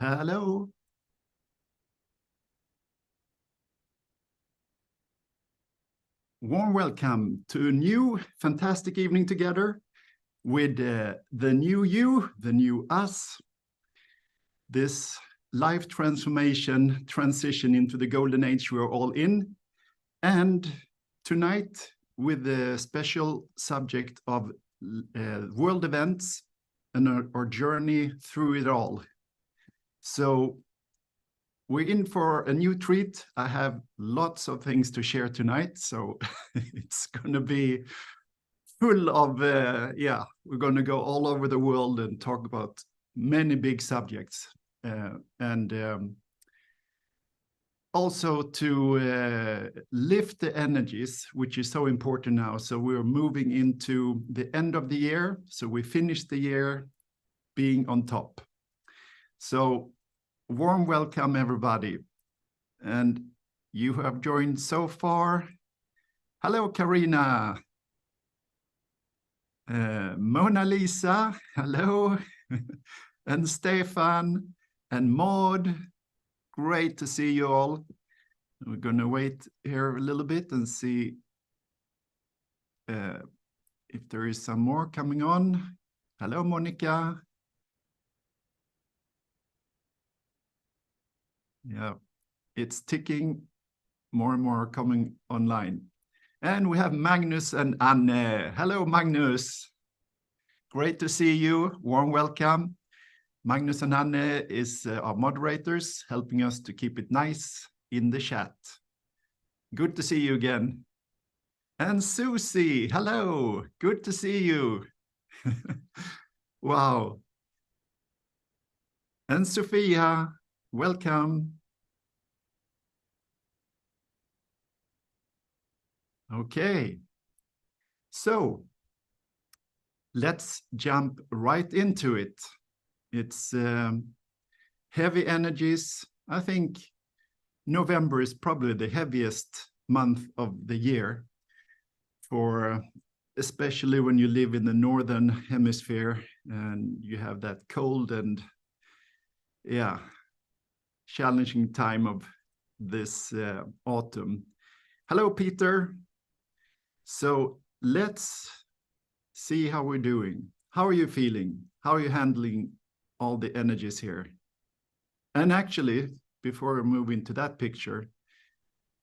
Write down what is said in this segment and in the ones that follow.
Hello. Warm welcome to a new fantastic evening together with the new you, the new us. This life transformation, transition into the golden age we're all in. And tonight with the special subject of world events and our journey through it all. So we're in for a new treat. I have lots of things to share tonight, so it's going to be full of, we're going to go all over the world and talk about many big subjects. And also to lift the energies, which is so important now. So we're moving into the end of the year. So we finished the year being on top. So warm welcome, everybody. And you who have joined so far. Hello, Karina. Mona Lisa, hello. And Stefan and Maud. Great to see you all. We're going to wait here a little bit and see if there is some more coming on. Hello, Monica. Yeah, it's ticking, more and more coming online. And we have Magnus and Anne. Hello, Magnus. Great to see you. Warm welcome. Magnus and Anne is our moderators, helping us to keep it nice in the chat. Good to see you again. And Susie, hello. Good to see you. Wow. And Sophia, welcome. Okay, so let's jump right into it. It's heavy energies. I think November is probably the heaviest month of the year, for especially when you live in the northern hemisphere and you have that cold and challenging time of this autumn. Hello, Peter. So let's see how we're doing. How are you feeling? How are you handling all the energies here? And actually, before we move into that picture,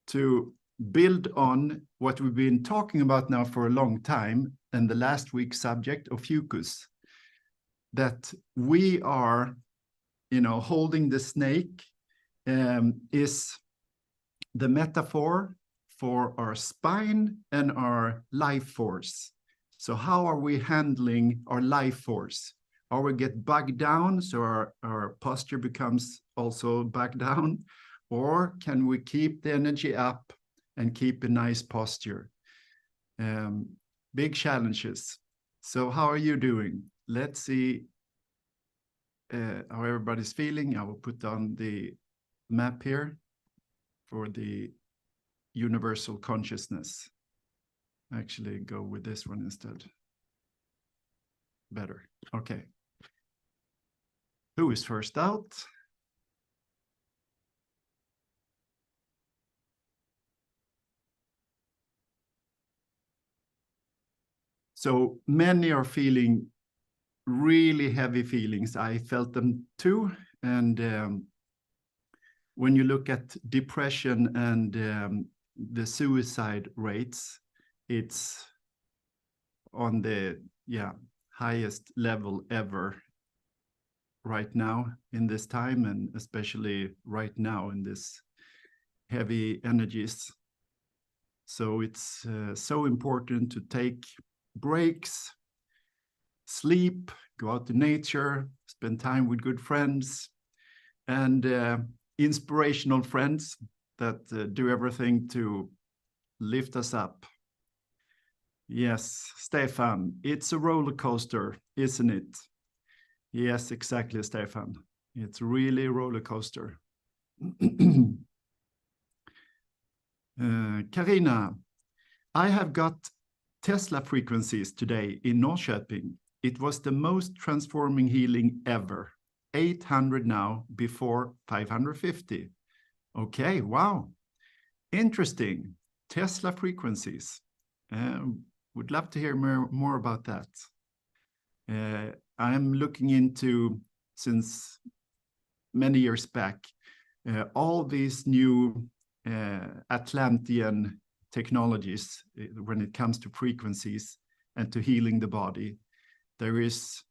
to build on what we've been talking about now for a long time, and the last week's subject of focus, that we are, holding the snake is the metaphor for our spine and our life force. So how are we handling our life force? Or we get bogged down, so our posture becomes also back down? Or can we keep the energy up and keep a nice posture? Big challenges. So how are you doing? Let's see how everybody's feeling. I will put on the map here for the universal consciousness. Actually go with this one instead. Better. Okay. Who is first out? So many are feeling really heavy feelings. I felt them too. And when you look at depression and the suicide rates, it's on the highest level ever right now in this time, and especially right now in this heavy energies. So it's so important to take breaks, sleep, go out to nature, spend time with good friends, and inspirational friends that do everything to lift us up. Yes, Stefan, it's a roller coaster, isn't it? Yes, exactly, Stefan. It's really a roller coaster. Karina, I have got Tesla frequencies today in Norrköping. It was the most transforming healing ever. 800 now before 550. Okay, wow. Interesting. Tesla frequencies. Would love to hear more about that. I'm looking into, since many years back, all these new Atlantean technologies when it comes to frequencies and to healing the body. There is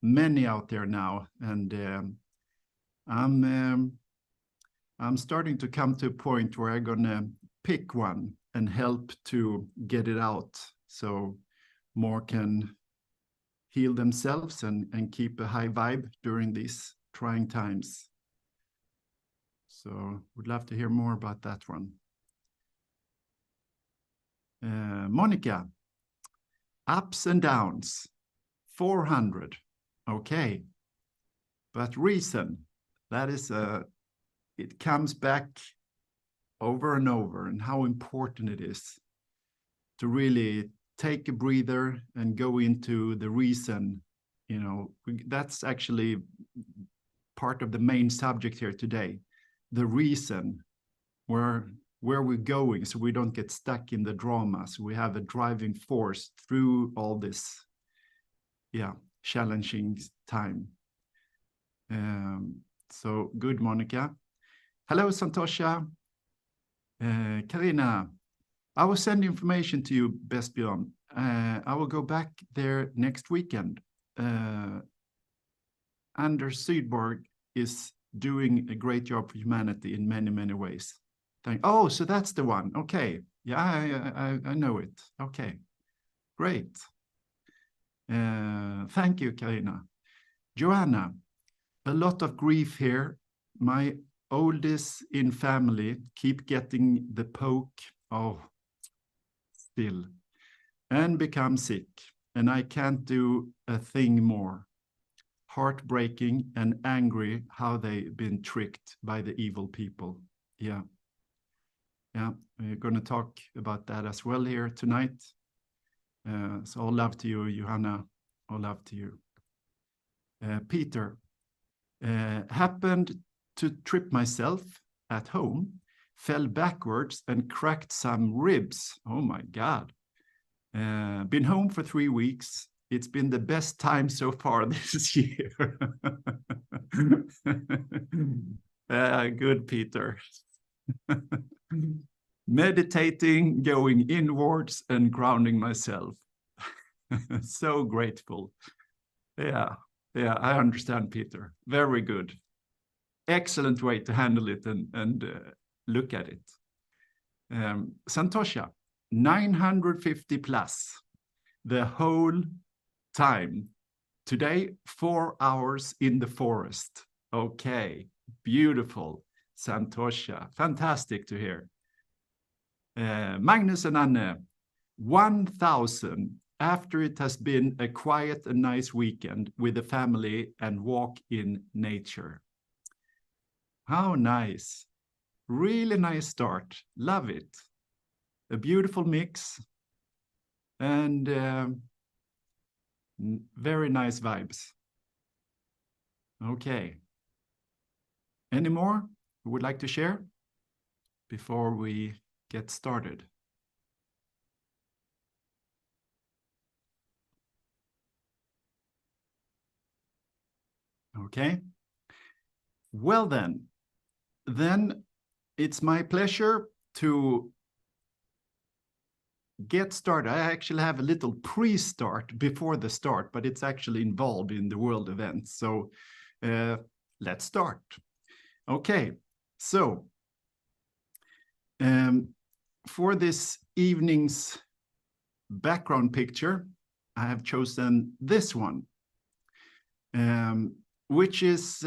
many out there now, and I'm starting to come to a point where I'm gonna pick one and help to get it out so more can heal themselves and keep a high vibe during these trying times. So would love to hear more about that one. Monica, ups and downs, 400. Okay. But reason, that is it comes back over and over, and how important it is to really take a breather and go into the reason. You know, that's actually part of the main subject here today, the reason, where we're going, so we don't get stuck in the drama, so we have a driving force through all this challenging time. So good, Monica. Hello, Santosha. Karina, I will send information to you, best Björn. I will go back there next weekend. Anders Sydborg is doing a great job for humanity in many, many ways. Oh, so that's the one. Okay. Yeah, I know it. Okay. Great. Thank you, Karina. Joanna, a lot of grief here. My oldest in family keep getting the poke. Oh, still. And become sick. And I can't do a thing more. Heartbreaking and angry how they've been tricked by the evil people. Yeah. Yeah, we're going to talk about that as well here tonight. So all love to you, Johanna. All love to you. Peter, happened to trip myself at home, fell backwards and cracked some ribs. Oh my God. Been home for 3 weeks. It's been the best time so far this year. Good, Peter. Meditating, going inwards and grounding myself. So grateful. Yeah, I understand, Peter. Very good. Excellent way to handle it and look at it. Santosha, 950 plus the whole time. Today, 4 hours in the forest. Okay, beautiful, Santosha. Fantastic to hear. Magnus and Anne, 1,000 after it has been a quiet and nice weekend with the family and walk in nature. How nice. Really nice start. Love it. A beautiful mix and very nice vibes. Okay. Any more you would like to share before we get started? Okay. Well then it's my pleasure to get started. I actually have a little pre-start before the start, but it's actually involved in the world event. So let's start. Okay, so for this evening's background picture, I have chosen this one, which is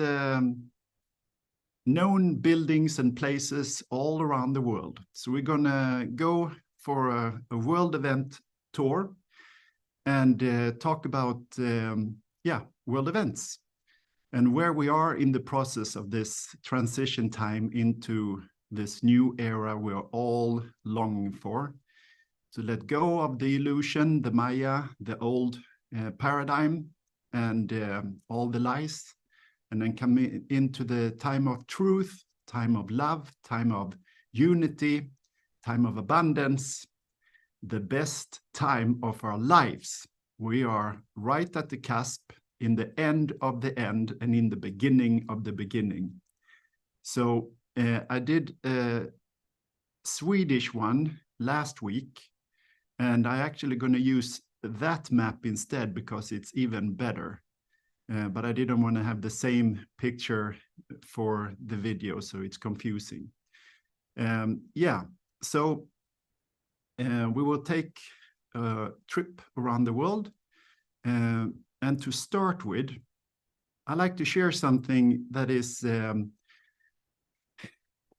known buildings and places all around the world. So we're gonna go for a world event tour and talk about world events and where we are in the process of this transition time into this new era we're all longing for. To let go of the illusion, the Maya, the old paradigm, and all the lies, and then come into the time of truth, time of love, time of unity, time of abundance, the best time of our lives. We are right at the cusp, in the end of the end, and in the beginning of the beginning. So I did a Swedish one last week, and I'm actually going to use that map instead because it's even better. But I didn't want to have the same picture for the video, so it's confusing. Yeah, so we will take a trip around the world. And to start with, I'd like to share something that is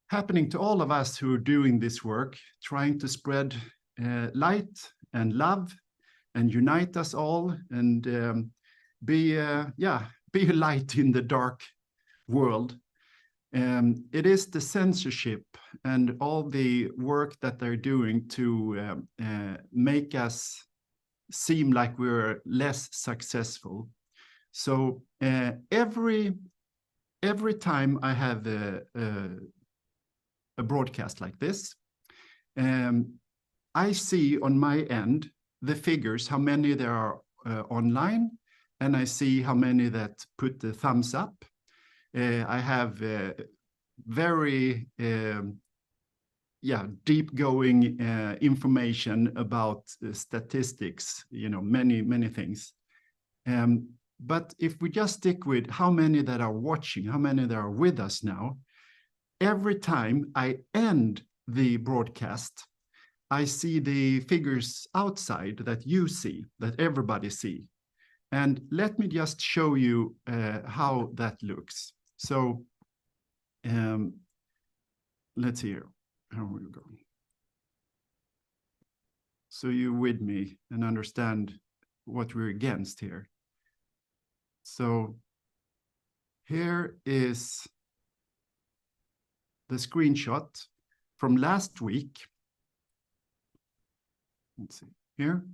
happening to all of us who are doing this work, trying to spread light and love and unite us all, and be a light in the dark world. It is the censorship and all the work that they're doing to make us seem like we're less successful. So every time I have a broadcast like this, I see on my end the figures, how many there are online, and I see how many that put the thumbs up. I have very deep going information about statistics, many things. But if we just stick with how many that are watching, how many that are with us now, every time I end the broadcast, I see the figures outside that you see, that everybody see. And let me just show you how that looks. So let's see here. How we go. So you with me and understand what we're against here. So here is the screenshot from last week. Let's see here.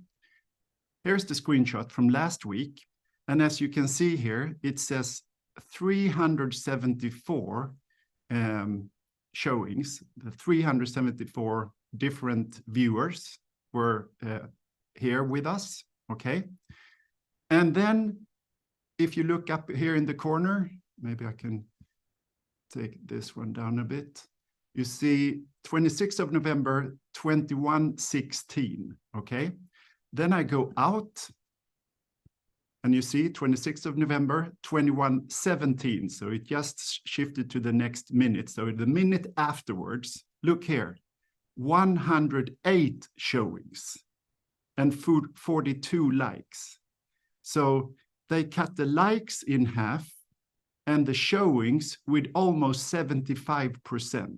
Here's the screenshot from last week. And as you can see here, it says 374 showings. The 374 different viewers were here with us, okay? And then if you look up here in the corner, maybe I can take this one down a bit. You see 26th of November, 2116, okay? Then I go out and you see 26th of November, 2117. So it just shifted to the next minute. So the minute afterwards, look here, 108 showings and 42 likes. So they cut the likes in half and the showings with almost 75%.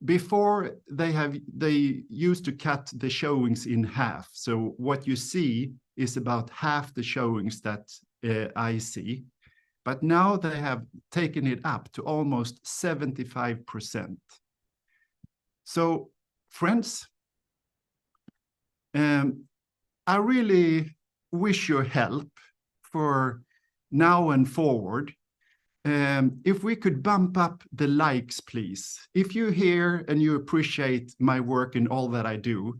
Before they used to cut the showings in half. So what you see is about half the showings that I see. But now they have taken it up to almost 75%. So friends, I really wish your help for now and forward. If we could bump up the likes, please. If you're here and you appreciate my work and all that I do,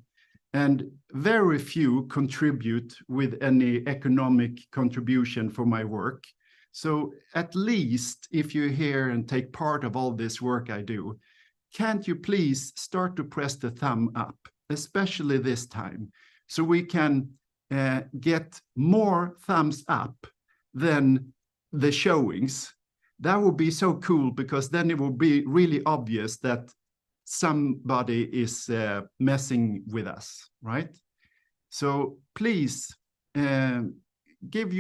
and very few contribute with any economic contribution for my work. So at least if you're here and take part of all this work I do, can't you please start to press the thumb up, especially this time, so we can get more thumbs up than the showings. That would be so cool, because then it will be really obvious that somebody is messing with us, right? So please give me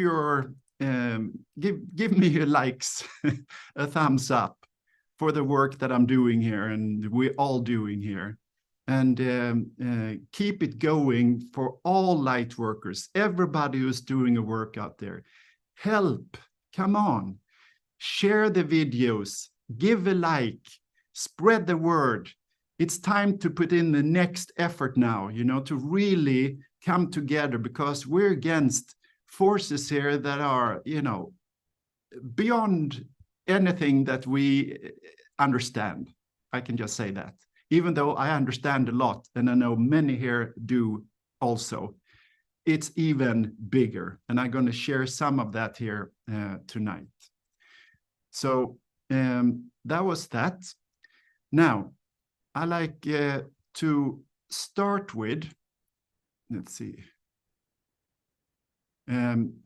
your likes, a thumbs up for the work that I'm doing here and we're all doing here. And keep it going for all light workers, everybody who's doing a work out there. Help, come on. Share the videos, give a like, spread the word. It's time to put in the next effort now, to really come together, because we're against forces here that are, beyond anything that we understand. I can just say that, even though I understand a lot, and I know many here do also, it's even bigger. And I'm going to share some of that here tonight. So that was that. Now, I like to start with, let's see.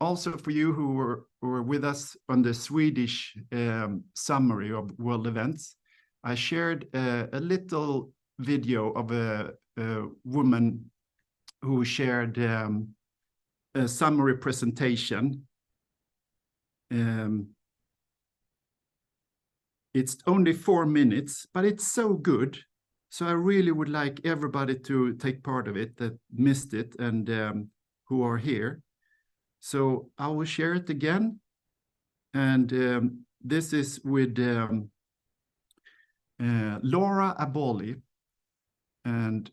Also for you who were with us on the Swedish summary of world events, I shared a little video of a woman who shared a summary presentation. It's only 4 minutes, but it's so good. So I really would like everybody to take part of it that missed it and who are here. So I will share it again. And this is with Laura Aboli. And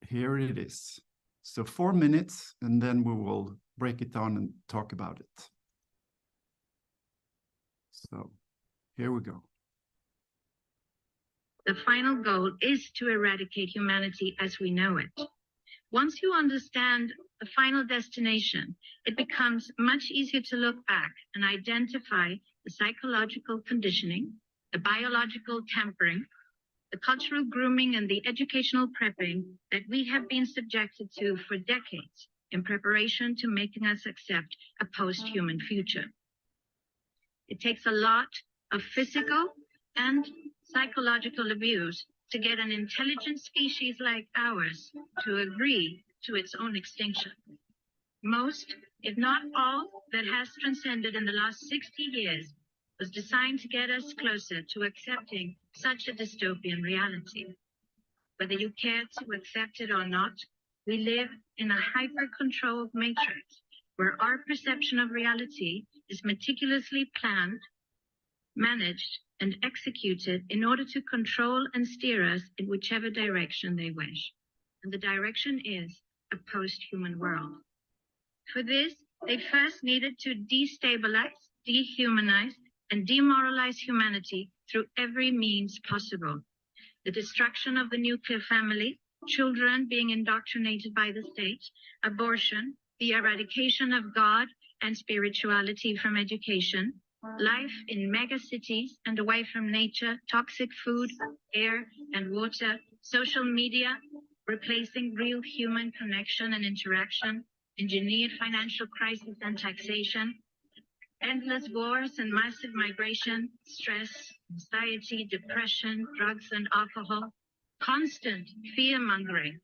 here it is. So 4 minutes, and then we will break it down and talk about it. So here we go. The final goal is to eradicate humanity as we know it. Once you understand the final destination, it becomes much easier to look back and identify the psychological conditioning, the biological tampering, the cultural grooming, and the educational prepping that we have been subjected to for decades in preparation to making us accept a post-human future. It takes a lot of physical and psychological abuse to get an intelligent species like ours to agree to its own extinction. Most, if not all, that has transcended in the last 60 years was designed to get us closer to accepting such a dystopian reality. Whether you care to accept it or not, we live in a hyper-controlled matrix where our perception of reality is meticulously planned, managed, and executed in order to control and steer us in whichever direction they wish. And the direction is a post-human world. For this, they first needed to destabilize, dehumanize, and demoralize humanity through every means possible. The destruction of the nuclear family, children being indoctrinated by the state, abortion, the eradication of God and spirituality from education, life in megacities and away from nature, toxic food, air, and water, social media, replacing real human connection and interaction, engineered financial crisis and taxation, endless wars and massive migration, stress, anxiety, depression, drugs and alcohol, constant fear-mongering,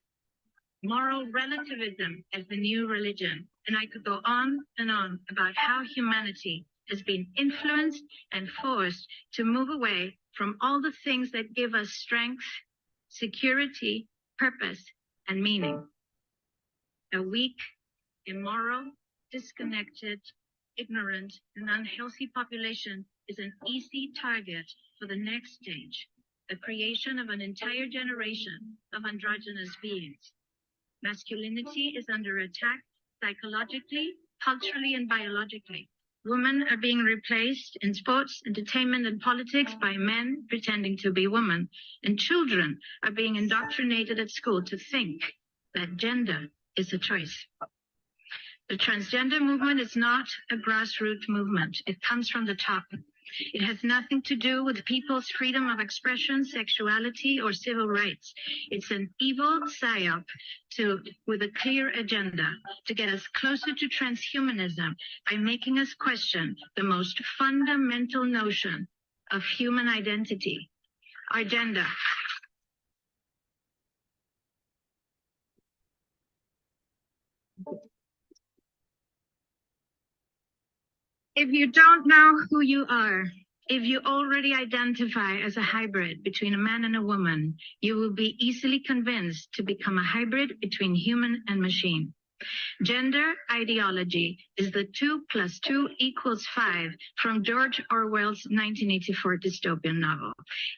moral relativism as the new religion. And I could go on and on about how humanity has been influenced and forced to move away from all the things that give us strength, security, purpose, and meaning. A weak, immoral, disconnected, ignorant, and unhealthy population is an easy target for the next stage, the creation of an entire generation of androgynous beings. Masculinity is under attack psychologically, culturally, and biologically. Women are being replaced in sports, entertainment, and politics by men pretending to be women. And children are being indoctrinated at school to think that gender is a choice. The transgender movement is not a grassroots movement. It comes from the top. It has nothing to do with people's freedom of expression, sexuality, or civil rights. It's an evil psyop with a clear agenda to get us closer to transhumanism by making us question the most fundamental notion of human identity, our gender. If you don't know who you are, if you already identify as a hybrid between a man and a woman, you will be easily convinced to become a hybrid between human and machine. Gender ideology is the 2 + 2 = 5 from George Orwell's 1984 dystopian novel.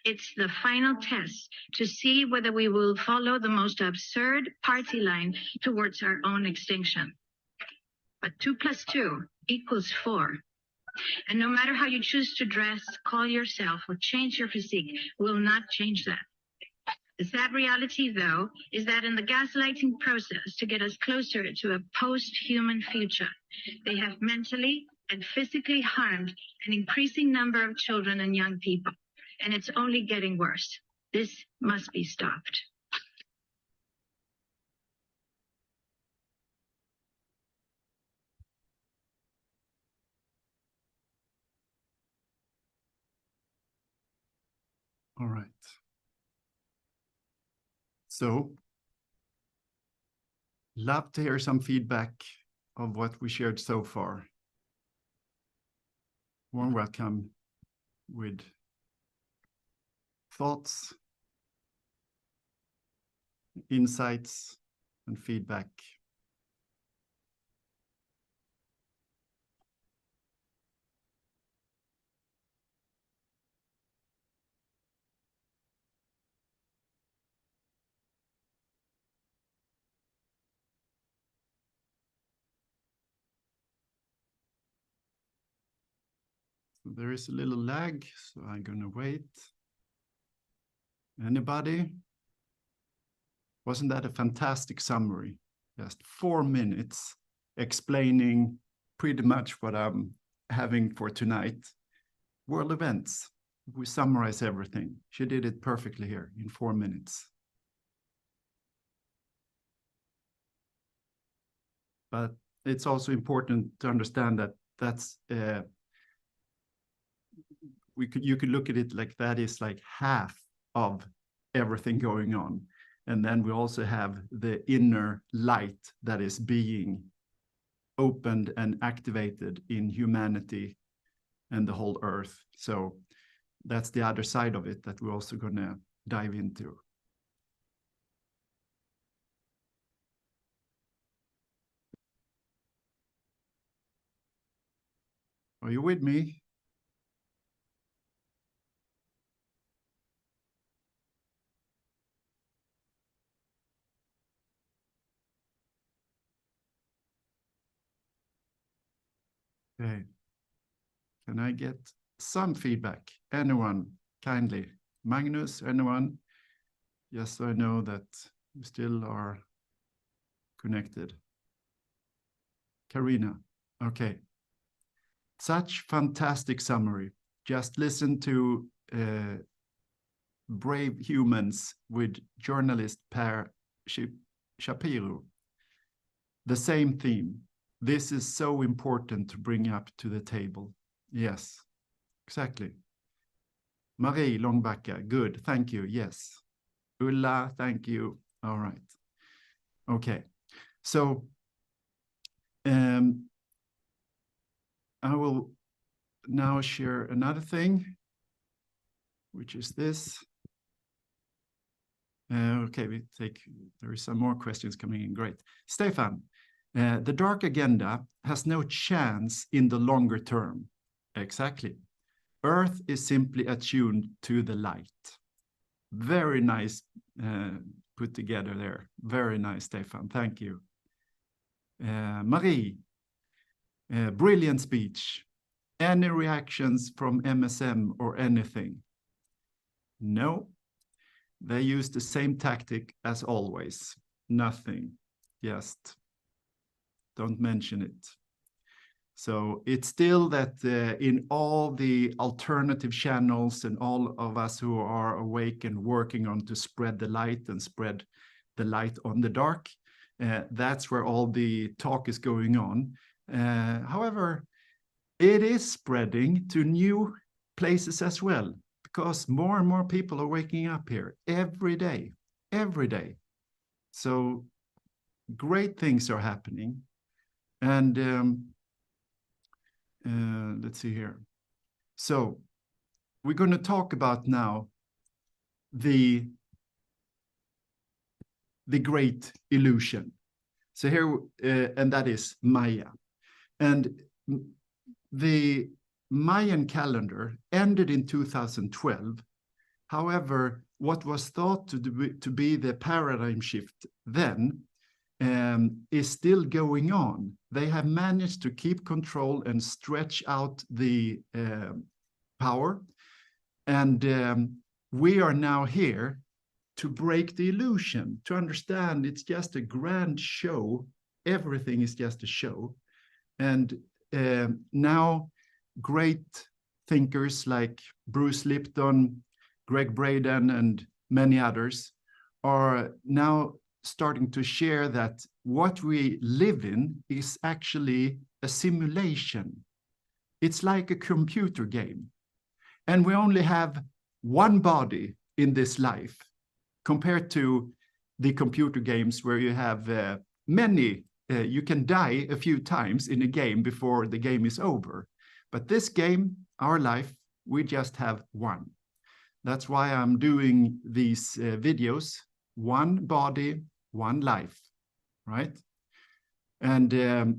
It's the final test to see whether we will follow the most absurd party line towards our own extinction. But 2 + 2 equals 4. And no matter how you choose to dress, call yourself, or change your physique, will not change that. The sad reality, though, is that in the gaslighting process to get us closer to a post-human future, they have mentally and physically harmed an increasing number of children and young people. And it's only getting worse. This must be stopped. All right. So, love to hear some feedback of what we shared so far. Warm welcome with thoughts, insights, and feedback. So there is a little lag, so I'm going to wait. Anybody? Wasn't that a fantastic summary? Just 4 minutes explaining pretty much what I'm having for tonight. World events. We summarize everything. She did it perfectly here in 4 minutes. But it's also important to understand that that's you could look at it like that is like half of everything going on. And then we also have the inner light that is being opened and activated in humanity and the whole earth. So that's the other side of it that we're also going to dive into. Are you with me? Okay. Can I get some feedback? Anyone, kindly. Magnus, anyone? Yes, so I know that we still are connected. Karina, okay. Such fantastic summary. Just listen to Brave Humans with journalist Per Shapiro. The same theme. This is so important to bring up to the table. Yes, exactly. Marie Långbacka, good, thank you, yes. Ulla, thank you. All right. Okay, so I will now share another thing, which is this. Okay, there is some more questions coming in, great. Stefan, the dark agenda has no chance in the longer term. Exactly. Earth is simply attuned to the light. Very nice put together there. Very nice, Stefan. Thank you. Marie, brilliant speech. Any reactions from MSM or anything? No. They use the same tactic as always. Nothing. Just don't mention it. So it's still that in all the alternative channels and all of us who are awake and working on to spread the light and spread the light on the dark, that's where all the talk is going on. However, it is spreading to new places as well, because more and more people are waking up here every day, every day. So great things are happening. And let's see here. So we're going to talk about now the great illusion. So here, and that is Maya. And the Mayan calendar ended in 2012. However, what was thought to be the paradigm shift then is still going on. They have managed to keep control and stretch out the power. And we are now here to break the illusion, to understand it's just a grand show. Everything is just a show. And now great thinkers like Bruce Lipton, Greg Braden, and many others are now starting to share that what we live in is actually a simulation. It's like a computer game. And we only have one body in this life compared to the computer games where you have many, you can die a few times in a game before the game is over. But this game, our life, we just have one. That's why I'm doing these videos, one body, one life, right? And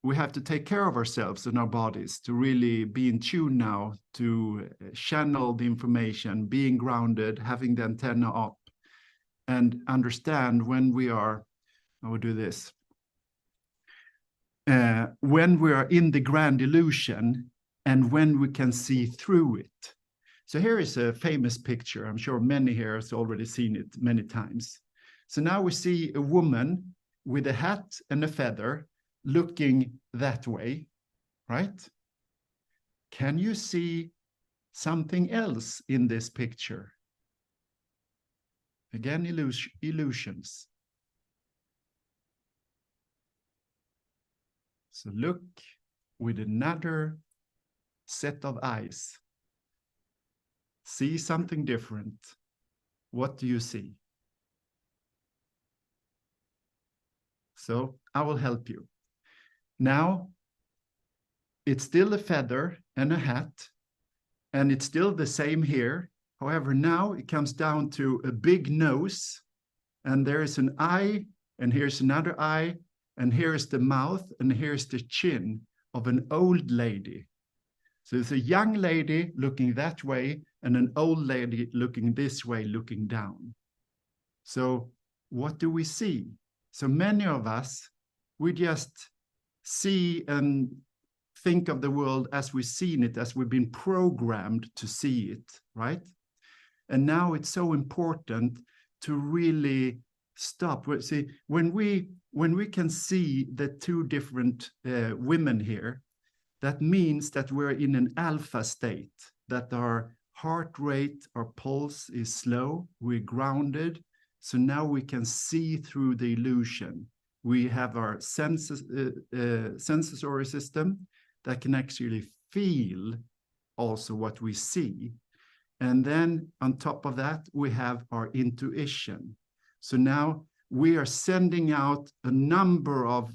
we have to take care of ourselves and our bodies to really be in tune now to channel the information, being grounded, having the antenna up, and understand when we are, I will do this, when we are in the grand illusion and when we can see through it. So here is a famous picture. I'm sure many here has already seen it many times. So now we see a woman with a hat and a feather looking that way, right? Can you see something else in this picture? Again, illusions. So look with another set of eyes. See something different. What do you see? So I will help you. Now, it's still a feather and a hat, and it's still the same here. However, now it comes down to a big nose, and there is an eye, and here's another eye, and here's the mouth, and here's the chin of an old lady. So it's a young lady looking that way, and an old lady looking this way, looking down. So what do we see? So many of us, we just see and think of the world as we've seen it, as we've been programmed to see it, right? And now it's so important to really stop. See, when we can see the two different women here, that means that we're in an alpha state, that our heart rate, our pulse is slow, we're grounded. So now we can see through the illusion. We have our sensory system that can actually feel also what we see. And then on top of that, we have our intuition. So now we are sending out a number of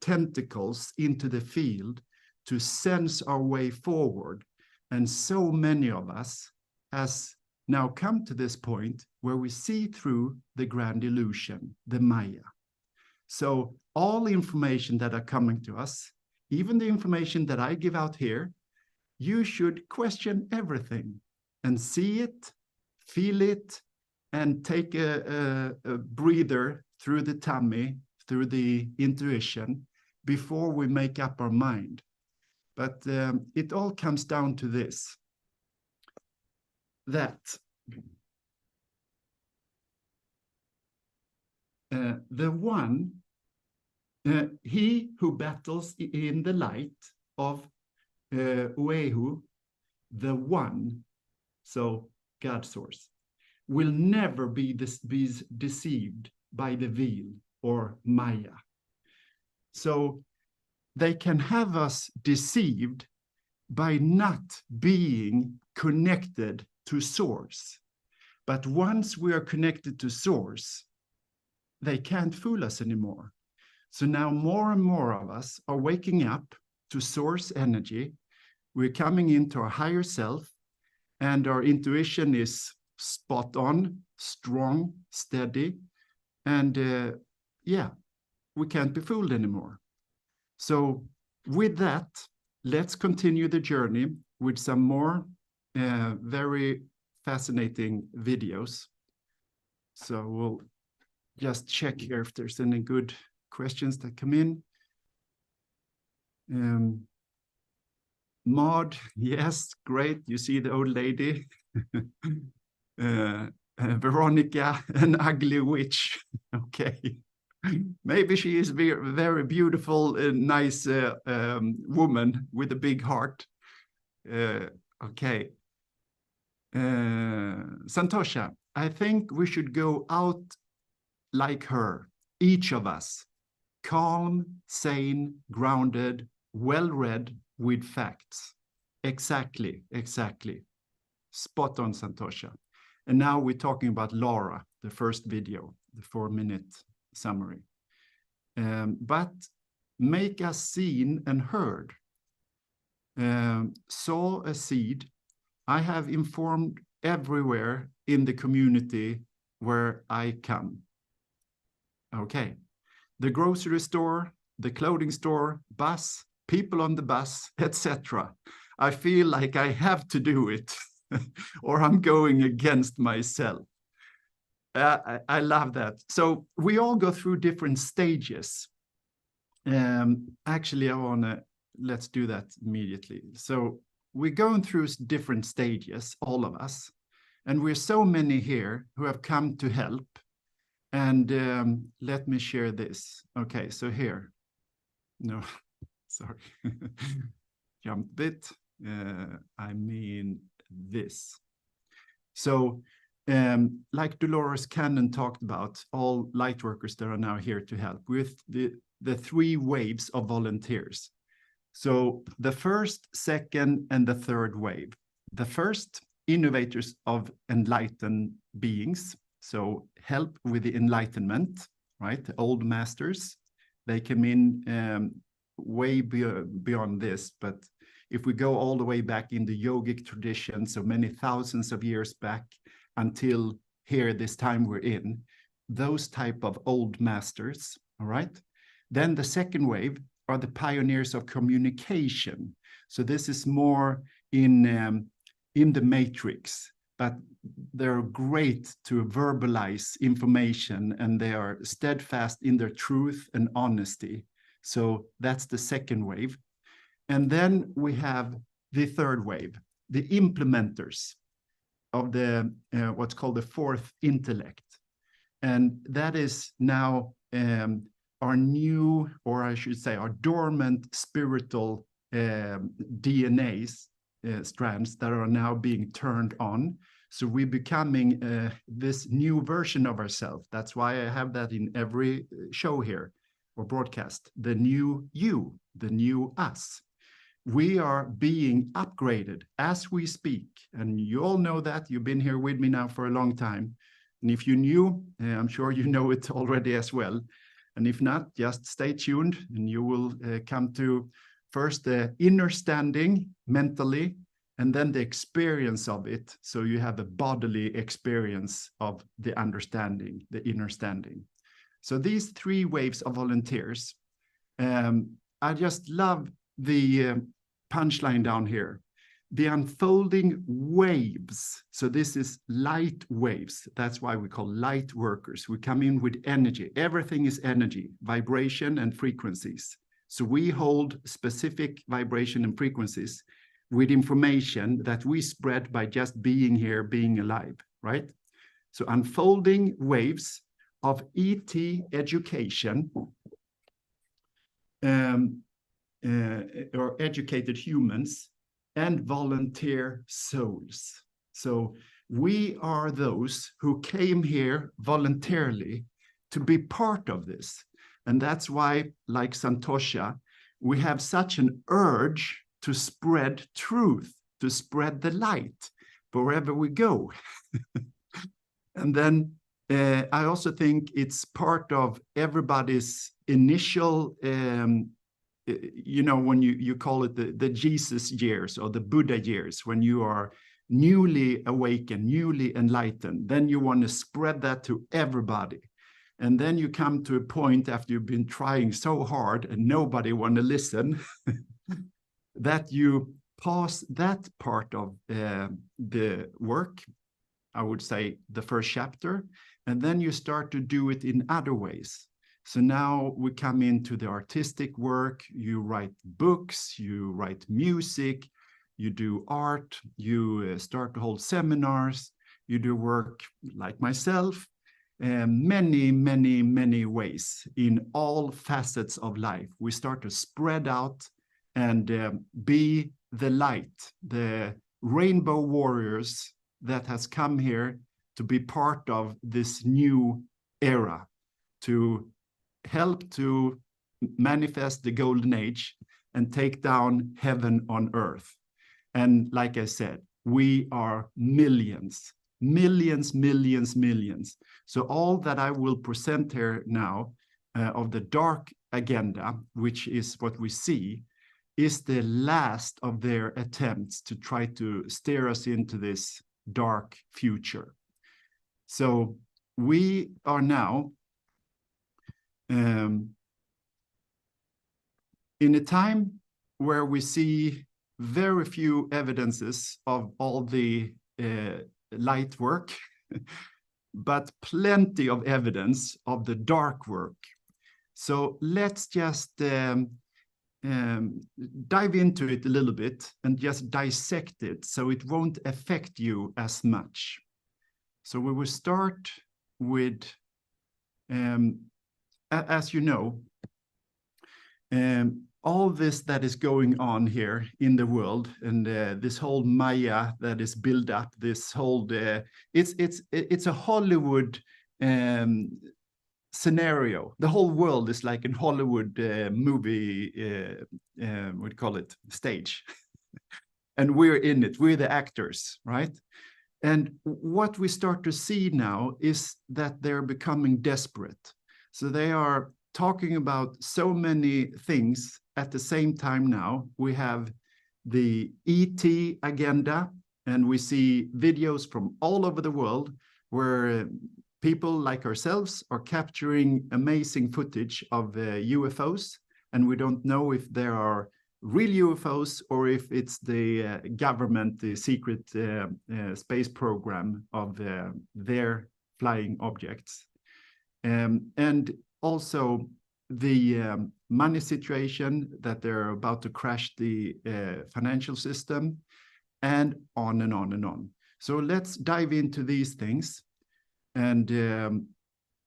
tentacles into the field to sense our way forward. And so many of us has now come to this point where we see through the grand illusion, the Maya. So all information that are coming to us, even the information that I give out here, you should question everything and see it, feel it, and take a breather through the tummy, through the intuition, before we make up our mind. But it all comes down to this, that the one, he who battles in the light of Uehu, the one, so God source, will never be deceived by the veil or Maya. So they can have us deceived by not being connected to source. But once we are connected to source, they can't fool us anymore. So now more and more of us are waking up to source energy. We're coming into our higher self, and our intuition is spot on, strong, steady. And yeah, we can't be fooled anymore. So with that, let's continue the journey with some more very fascinating videos. So we'll just check here if there's any good questions that come in. Maud, yes, great. You see the old lady. Veronica, an ugly witch. Okay. Maybe she is very, very beautiful, nice woman with a big heart. Okay. Santosha, I think we should go out like her, each of us, calm, sane, grounded, well-read with facts. Exactly, exactly. Spot on, Santosha. And now we're talking about Laura, the first video, the 4-minute summary. But make us seen and heard. Sow a seed. I have informed everywhere in the community where I come. Okay. The grocery store, the clothing store, bus, people on the bus, etc. I feel like I have to do it or I'm going against myself. I love that. So we all go through different stages. Actually, let's do that immediately. So we're going through different stages, all of us, and we're so many here who have come to help. And let me share this. Okay, so here. No, sorry. Jump a bit. I mean this. So like Dolores Cannon talked about, all light workers that are now here to help with the 3 waves of volunteers. So the first, second, and the third wave. The first, innovators of enlightened beings. So help with the enlightenment, right? The old masters, they came in way beyond this. But if we go all the way back in the yogic tradition, so many thousands of years back until here, this time we're in, those type of old masters, all right? Then the second wave are the pioneers of communication. So this is more in the matrix, but they're great to verbalize information and they are steadfast in their truth and honesty. So that's the second wave. And then we have the third wave, the implementers of the what's called the fourth intellect. And that is now our new, or I should say, our dormant spiritual DNAs, strands that are now being turned on. So we're becoming this new version of ourselves. That's why I have that in every show here or broadcast, the new you, the new us. We are being upgraded as we speak. And you all know that. You've been here with me now for a long time. And if you're new, I'm sure you know it already as well. And if not, just stay tuned and you will come to first the inner standing mentally, and then the experience of it. So you have a bodily experience of the understanding, the inner standing. So these 3 waves of volunteers, I just love the punchline down here, the unfolding waves. So this is light waves. That's why we call light workers. We come in with energy. Everything is energy, vibration and frequencies. So we hold specific vibration and frequencies with information that we spread by just being here, being alive, right? So unfolding waves of ET education, or educated humans, and volunteer souls. So we are those who came here voluntarily to be part of this. And that's why, like Santosha, we have such an urge to spread truth, to spread the light wherever we go. And then I also think it's part of everybody's initial you know, when you call it the Jesus years or the Buddha years, when you are newly awakened, newly enlightened, then you want to spread that to everybody. And then you come to a point after you've been trying so hard and nobody want to listen, that you pause that part of the work I would say, the first chapter, and then you start to do it in other ways. So now we come into the artistic work. You write books, you write music, you do art, you start to hold seminars, you do work like myself, many, many, many ways in all facets of life. We start to spread out and be the light, the rainbow warriors that has come here to be part of this new era, to help to manifest the golden age and take down heaven on earth. And like I said, we are millions, millions, millions, millions. So all that I will present here now of the dark agenda, which is what we see, is the last of their attempts to try to steer us into this dark future. So we are now in a time where we see very few evidences of all the light work, but plenty of evidence of the dark work. So let's just dive into it a little bit and just dissect it so it won't affect you as much. So we will start with, as you know, all this that is going on here in the world, and this whole Maya that is built up, this whole, it's a Hollywood scenario. The whole world is like a Hollywood movie, what do you call it, stage. And we're in it, we're the actors, right? And what we start to see now is that they're becoming desperate. So they are talking about so many things at the same time now. We have the ET agenda, and we see videos from all over the world where people like ourselves are capturing amazing footage of UFOs, and we don't know if there are real UFOs or if it's the government, the secret space program of their flying objects. And also the money situation, that they're about to crash the financial system, and on and on and on. So let's dive into these things and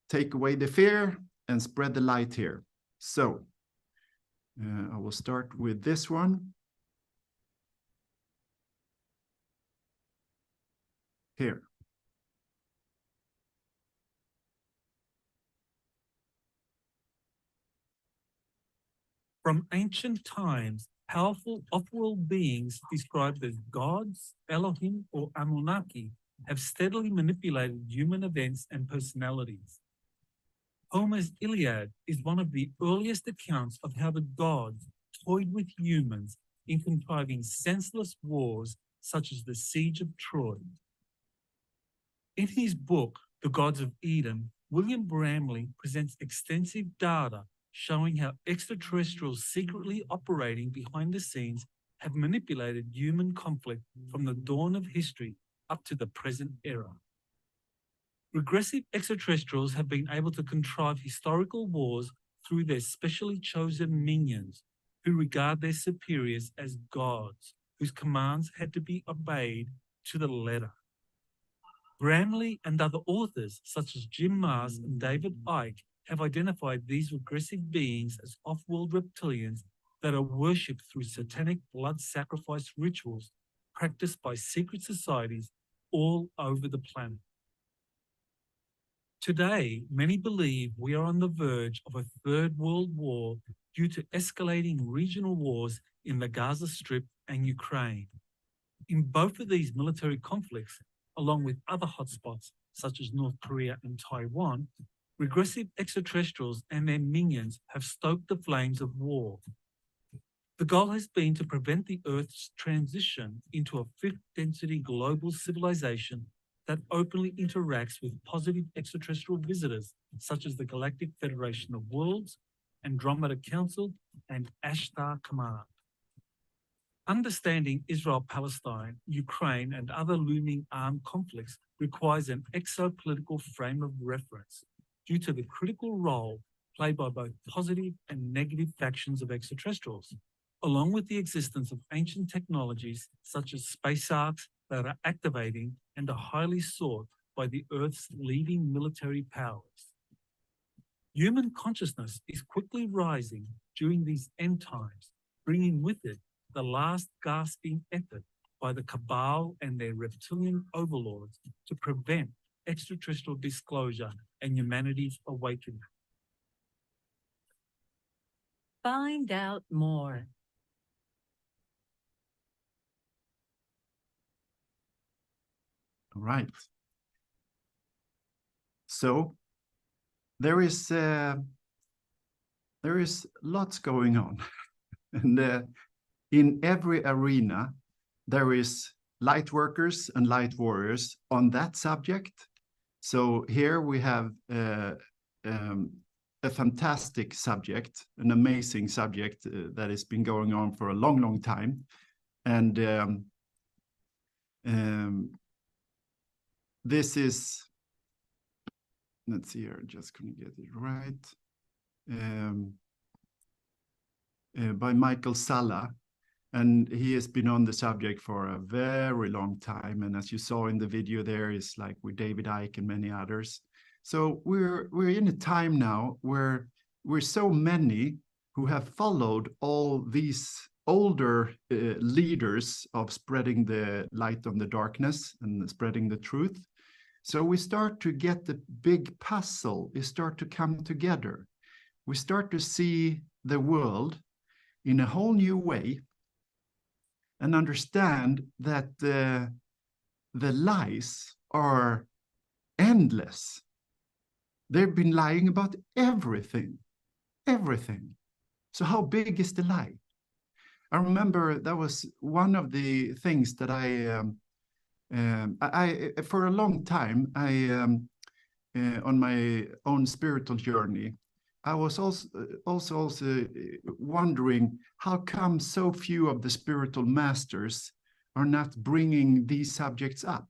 take away the fear and spread the light here. So I will start with this one. Here. From ancient times, powerful off-world beings described as gods, Elohim, or Anunnaki have steadily manipulated human events and personalities. Homer's Iliad is one of the earliest accounts of how the gods toyed with humans in contriving senseless wars such as the Siege of Troy. In his book, The Gods of Eden, William Bramley presents extensive data showing how extraterrestrials secretly operating behind the scenes have manipulated human conflict from the dawn of history up to the present era. Regressive extraterrestrials have been able to contrive historical wars through their specially chosen minions, who regard their superiors as gods, whose commands had to be obeyed to the letter. Bramley and other authors, such as Jim Mars and David Icke, have identified these regressive beings as off-world reptilians that are worshipped through satanic blood sacrifice rituals practiced by secret societies all over the planet. Today, many believe we are on the verge of a third world war due to escalating regional wars in the Gaza Strip and Ukraine. In both of these military conflicts, along with other hotspots such as North Korea and Taiwan, regressive extraterrestrials and their minions have stoked the flames of war. The goal has been to prevent the Earth's transition into a fifth-density global civilization that openly interacts with positive extraterrestrial visitors, such as the Galactic Federation of Worlds, Andromeda Council, and Ashtar Command. Understanding Israel-Palestine, Ukraine, and other looming armed conflicts requires an exopolitical frame of reference due to the critical role played by both positive and negative factions of extraterrestrials, along with the existence of ancient technologies such as space arcs that are activating and are highly sought by the Earth's leading military powers. Human consciousness is quickly rising during these end times, bringing with it the last gasping effort by the cabal and their reptilian overlords to prevent extraterrestrial disclosure and humanity's awakening. Find out more. All right. So there is lots going on, and in every arena there is light workers and light warriors on that subject. So here we have a fantastic subject, an amazing subject that has been going on for a long, long time, and this is, let's see here, just gonna get it right, by Michael Salla, and he has been on the subject for a very long time. And as you saw in the video, there is like with David Icke and many others. So we're in a time now where we're so many who have followed all these older leaders of spreading the light on the darkness and spreading the truth. So we start to get the big puzzle, we start to come together. We start to see the world in a whole new way and understand that the lies are endless. They've been lying about everything, everything. So how big is the lie? I remember that was one of the things that I for a long time, on my own spiritual journey, I was also wondering how come so few of the spiritual masters are not bringing these subjects up,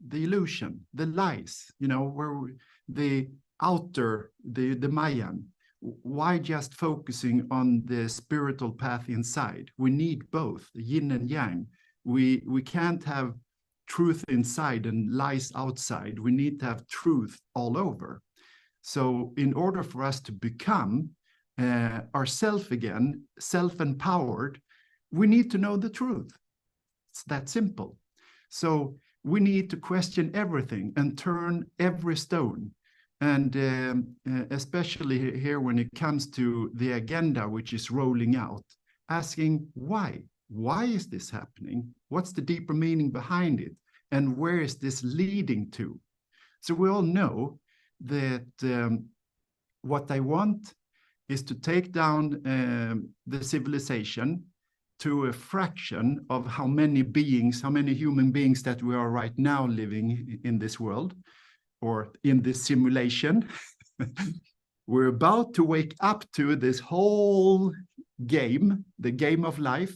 the illusion, the lies, you know, where the outer, the Mayan. Why just focusing on the spiritual path inside? We need both, yin and yang. We can't have truth inside and lies outside. We need to have truth all over. So in order for us to become ourselves again, self-empowered, we need to know the truth. It's that simple. So we need to question everything and turn every stone. And especially here when it comes to the agenda, which is rolling out, asking why? Why is this happening? What's the deeper meaning behind it? And where is this leading to? So we all know that what I want is to take down the civilization to a fraction of how many beings, how many human beings that we are right now living in this world or in this simulation. We're about to wake up to this whole game, the game of life,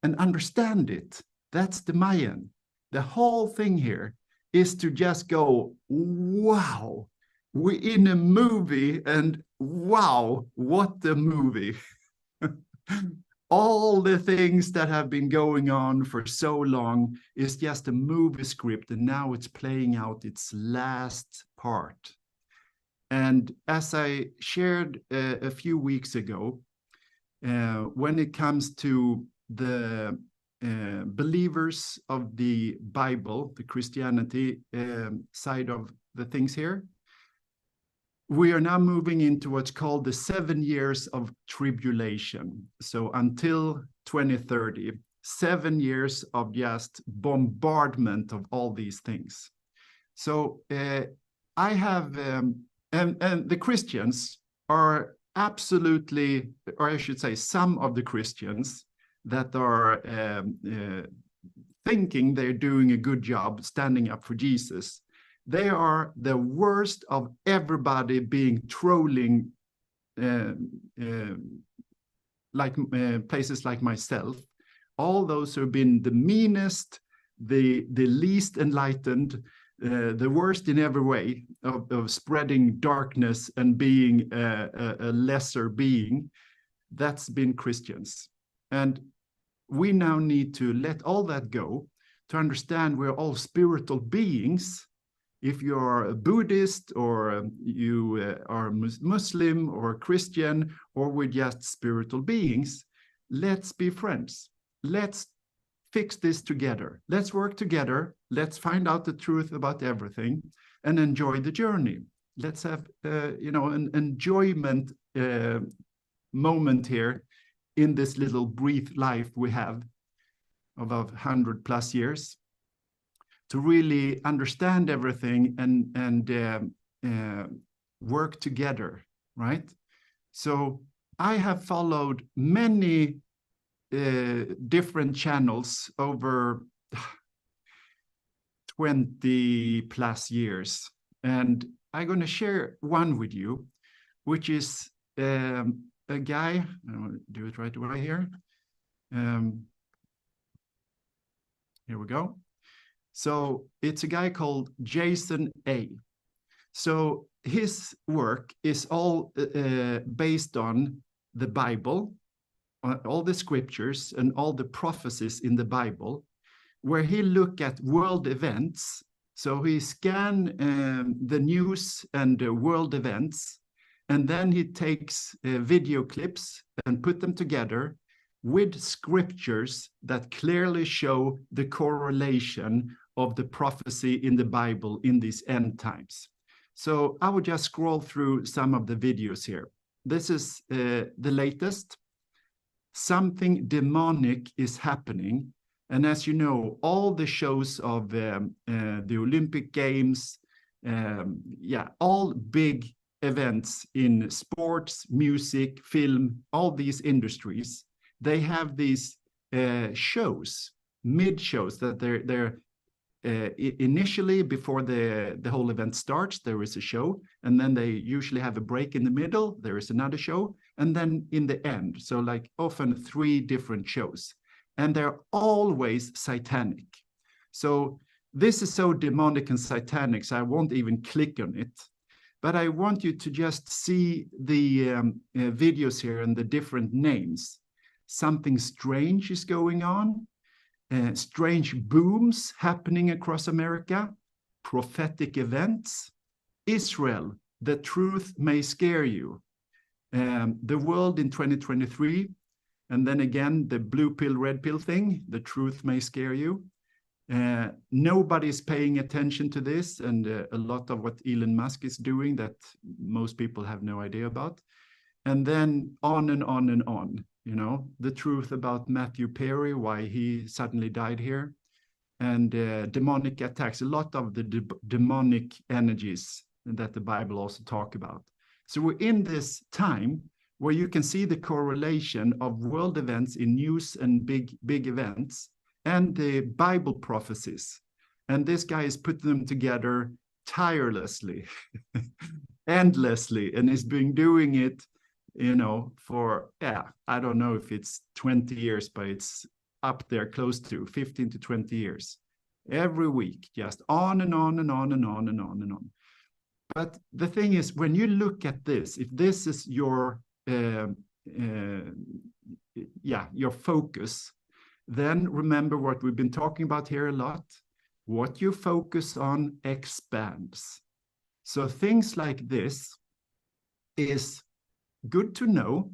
and understand it. That's the Mayan. The whole thing here is to just go, wow, we're in a movie, and wow, what a movie. All the things that have been going on for so long is just a movie script, and now it's playing out its last part. And as I shared a few weeks ago, when it comes to the believers of the Bible, the Christianity side of the things here, we are now moving into what's called the 7 years of tribulation. So until 2030, 7 years of just bombardment of all these things. So I have, and the Christians are absolutely, or I should say some of the Christians that are thinking they're doing a good job standing up for Jesus, they are the worst of everybody being trolling like places like myself, all those who have been the meanest, the least enlightened, the worst in every way of spreading darkness and being a lesser being, that's been Christians. And we now need to let all that go to understand we're all spiritual beings. If you are a Buddhist, or you are Muslim or Christian, or we're just spiritual beings, let's be friends. Let's fix this together. Let's work together. Let's find out the truth about everything and enjoy the journey. Let's have, an enjoyment moment here in this little brief life we have of 100+ years, to really understand everything and work together, right? So I have followed many different channels over 20+ years, and I'm going to share one with you, which is a guy. I'll do it right away here. Here we go. So it's a guy called Jason A. So his work is all based on the Bible, all the scriptures and all the prophecies in the Bible, where he look at world events. So he scan the news and world events, and then he takes video clips and put them together with scriptures that clearly show the correlation of the prophecy in the Bible in these end times. So I would just scroll through some of the videos here. This is the latest. Something demonic is happening. And as you know, all the shows of the Olympic Games, all big events in sports, music, film, all these industries, they have these shows, mid-shows, that they're initially, before the whole event starts, there is a show, and then they usually have a break in the middle, there is another show, and then in the end, so like often 3 different shows, and they're always satanic. So this is so demonic and satanic, so I won't even click on it, but I want you to just see the videos here and the different names. Something strange is going on. Strange booms happening across America, prophetic events, Israel, the truth may scare you, the world in 2023, and then again, the blue pill, red pill thing, the truth may scare you. Nobody's paying attention to this, and a lot of what Elon Musk is doing that most people have no idea about. And then on and on and on. You know, the truth about Matthew Perry, why he suddenly died here, and demonic attacks, a lot of the demonic energies that the Bible also talk about. So we're in this time where you can see the correlation of world events in news and big events and the Bible prophecies. And this guy is putting them together tirelessly, endlessly, and has been doing it, you know, for, I don't know if it's 20 years, but it's up there close to 15 to 20 years. Every week, just on and on and on and on and on and on. But the thing is, when you look at this, if this is your focus, then remember what we've been talking about here a lot. What you focus on expands. So things like this is good to know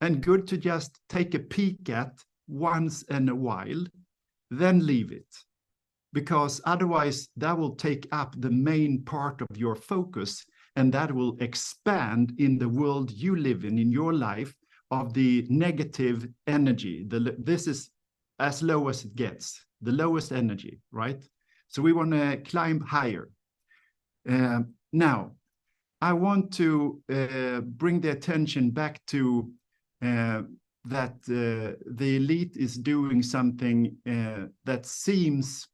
and good to just take a peek at once in a while, then leave it. Because otherwise that will take up the main part of your focus, and that will expand in the world you live in your life, of the negative energy. This is as low as it gets, the lowest energy, right? So we want to climb higher. Now, I want to bring the attention back to that the elite is doing something that seems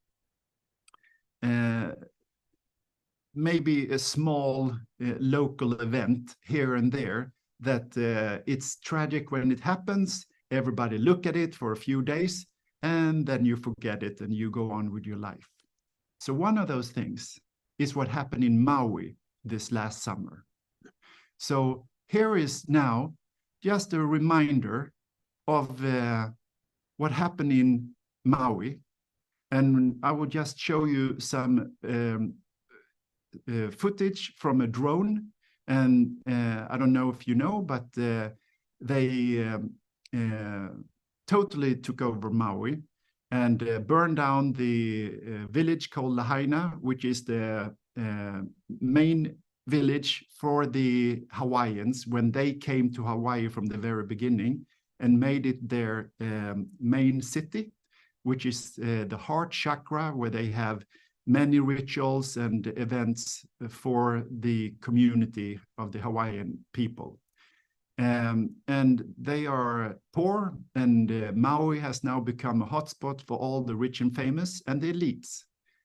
maybe a small local event here and there, that it's tragic when it happens. Everybody look at it for a few days, and then you forget it and you go on with your life. So one of those things is what happened in Maui this last summer. So here is now just a reminder of what happened in Maui. And I will just show you some footage from a drone. And I don't know if you know, but they totally took over Maui and burned down the village called Lahaina, which is the main village for the Hawaiians when they came to Hawaii from the very beginning and made it their main city, which is the heart chakra, where they have many rituals and events for the community of the Hawaiian people. And they are poor, and Maui has now become a hotspot for all the rich and famous and the elites.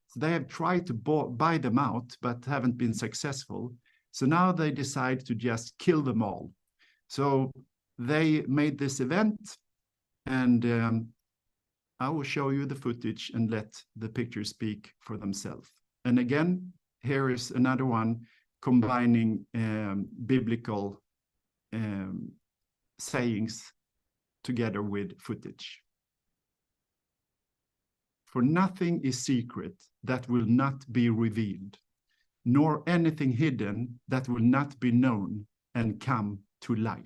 So they have tried to buy them out, but haven't been successful. So now they decide to just kill them all. So they made this event, and I will show you the footage and let the pictures speak for themselves. And again, here is another one combining biblical sayings together with footage. For nothing is secret that will not be revealed, nor anything hidden that will not be known and come to light.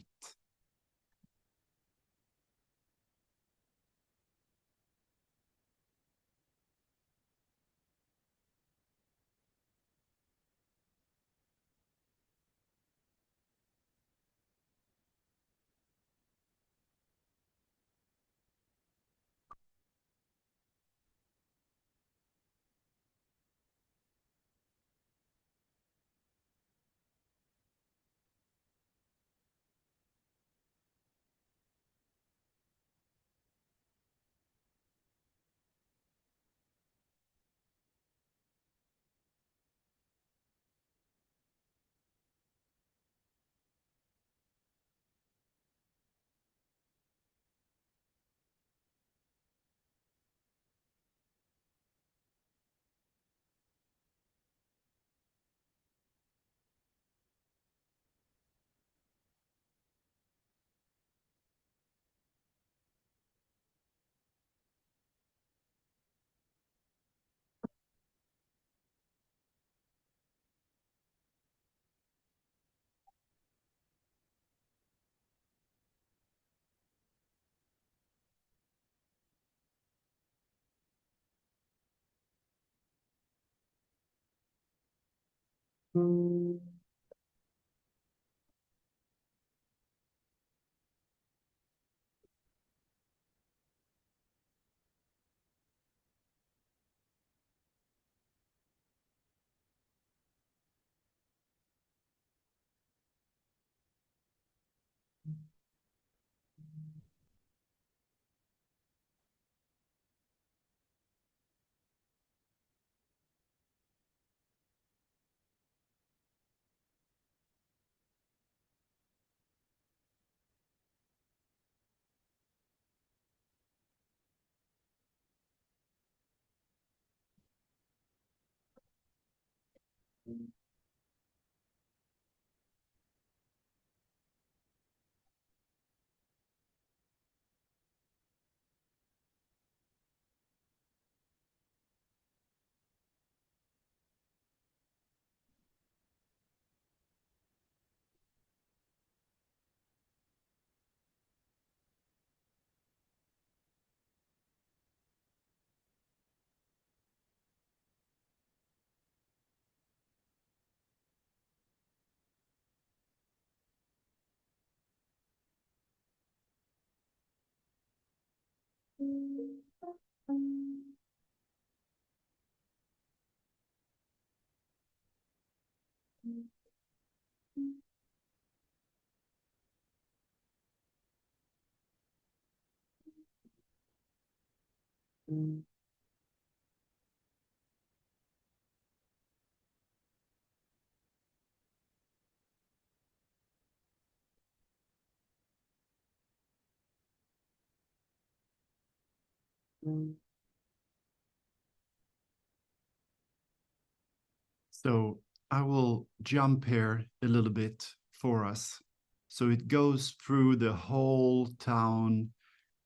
So I will jump here a little bit for us. So it goes through the whole town,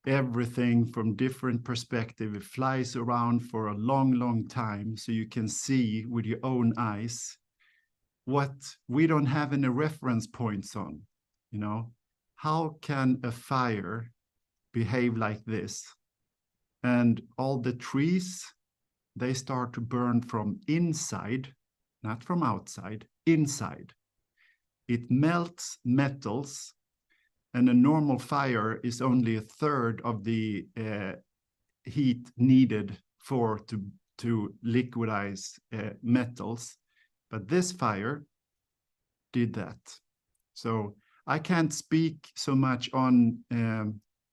everything from different perspective. It flies around for a long, long time, so you can see with your own eyes what we don't have any reference points on. You know, how can a fire behave like this? And all the trees, they start to burn from inside, not from outside, inside. It melts metals, and a normal fire is only a third of the heat needed to liquidize metals. But this fire did that. So I can't speak so much on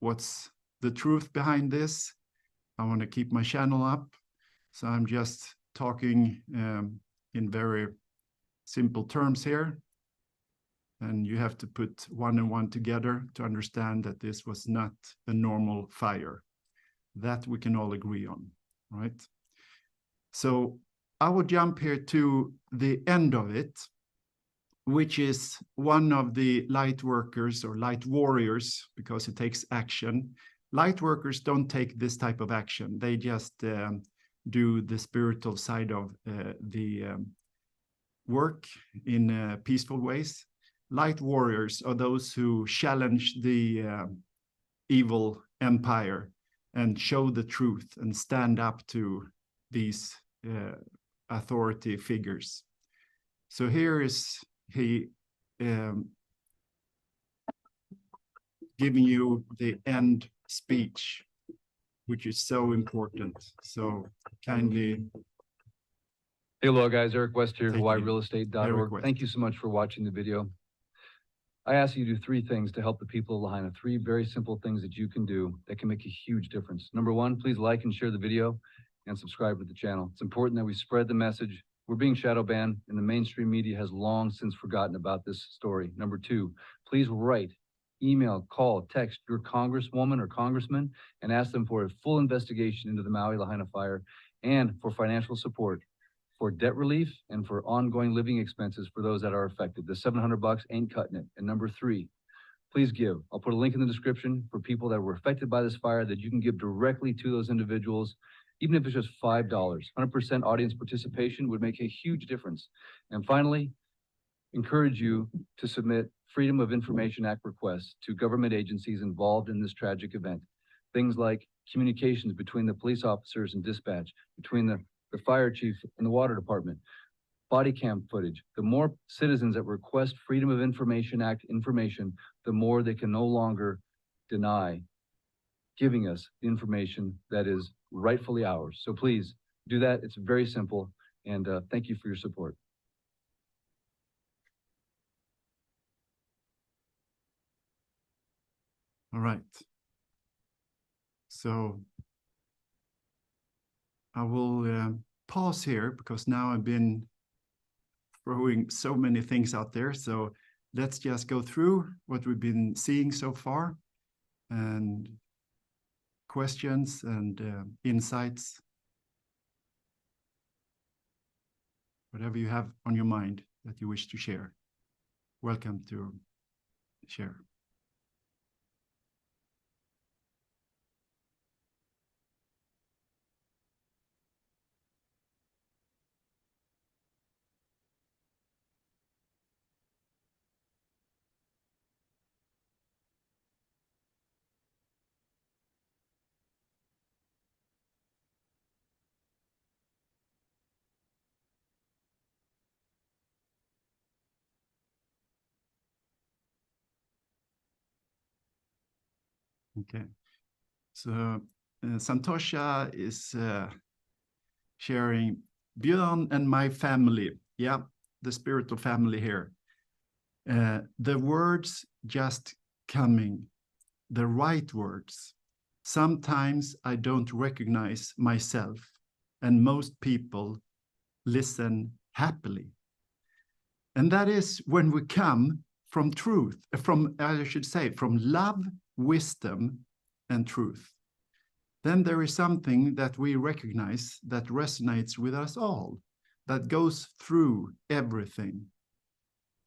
what's the truth behind this. I want to keep my channel up. So I'm just talking in very simple terms here. And you have to put one and one together to understand that this was not a normal fire. That we can all agree on, right? So I will jump here to the end of it, which is one of the light workers or light warriors, because it takes action. Light workers don't take this type of action. They just do the spiritual side of the work in peaceful ways. Light warriors are those who challenge the evil empire and show the truth and stand up to these authority figures. So here is he giving you the end speech, which is so important. So kindly. Hello guys, Eric West here, Thank you. HawaiiRealEstate.org. Thank you so much for watching the video. I ask you to do 3 things to help the people of Lahaina. 3 very simple things that you can do that can make a huge difference. Number 1, please like and share the video and subscribe to the channel. It's important that we spread the message. We're being shadow banned and the mainstream media has long since forgotten about this story. Number 2, please write, email, call, text your congresswoman or congressman and ask them for a full investigation into the Maui Lahaina fire and for financial support, for debt relief and for ongoing living expenses for those that are affected. The $700 ain't cutting it. And number 3, please give. I'll put a link in the description for people that were affected by this fire that you can give directly to those individuals, even if it's just $5. 100% audience participation would make a huge difference. And finally, encourage you to submit Freedom of Information Act requests to government agencies involved in this tragic event. Things like communications between the police officers and dispatch, between the fire chief and the water department, body cam footage. The more citizens that request Freedom of Information Act information, the more they can no longer deny giving us the information that is rightfully ours. So please do that. It's very simple. And thank you for your support. All right. So I will pause here because now I've been throwing so many things out there. So let's just go through what we've been seeing so far and questions and insights. Whatever you have on your mind that you wish to share. Welcome to share. Okay, so Santosha is sharing Björn and my family. Yeah, the spiritual family here. The words just coming, the right words. Sometimes I don't recognize myself, and most people listen happily. And that is when we come from truth, I should say, from love, wisdom, and truth. then there is something that we recognize that resonates with us all, that goes through everything.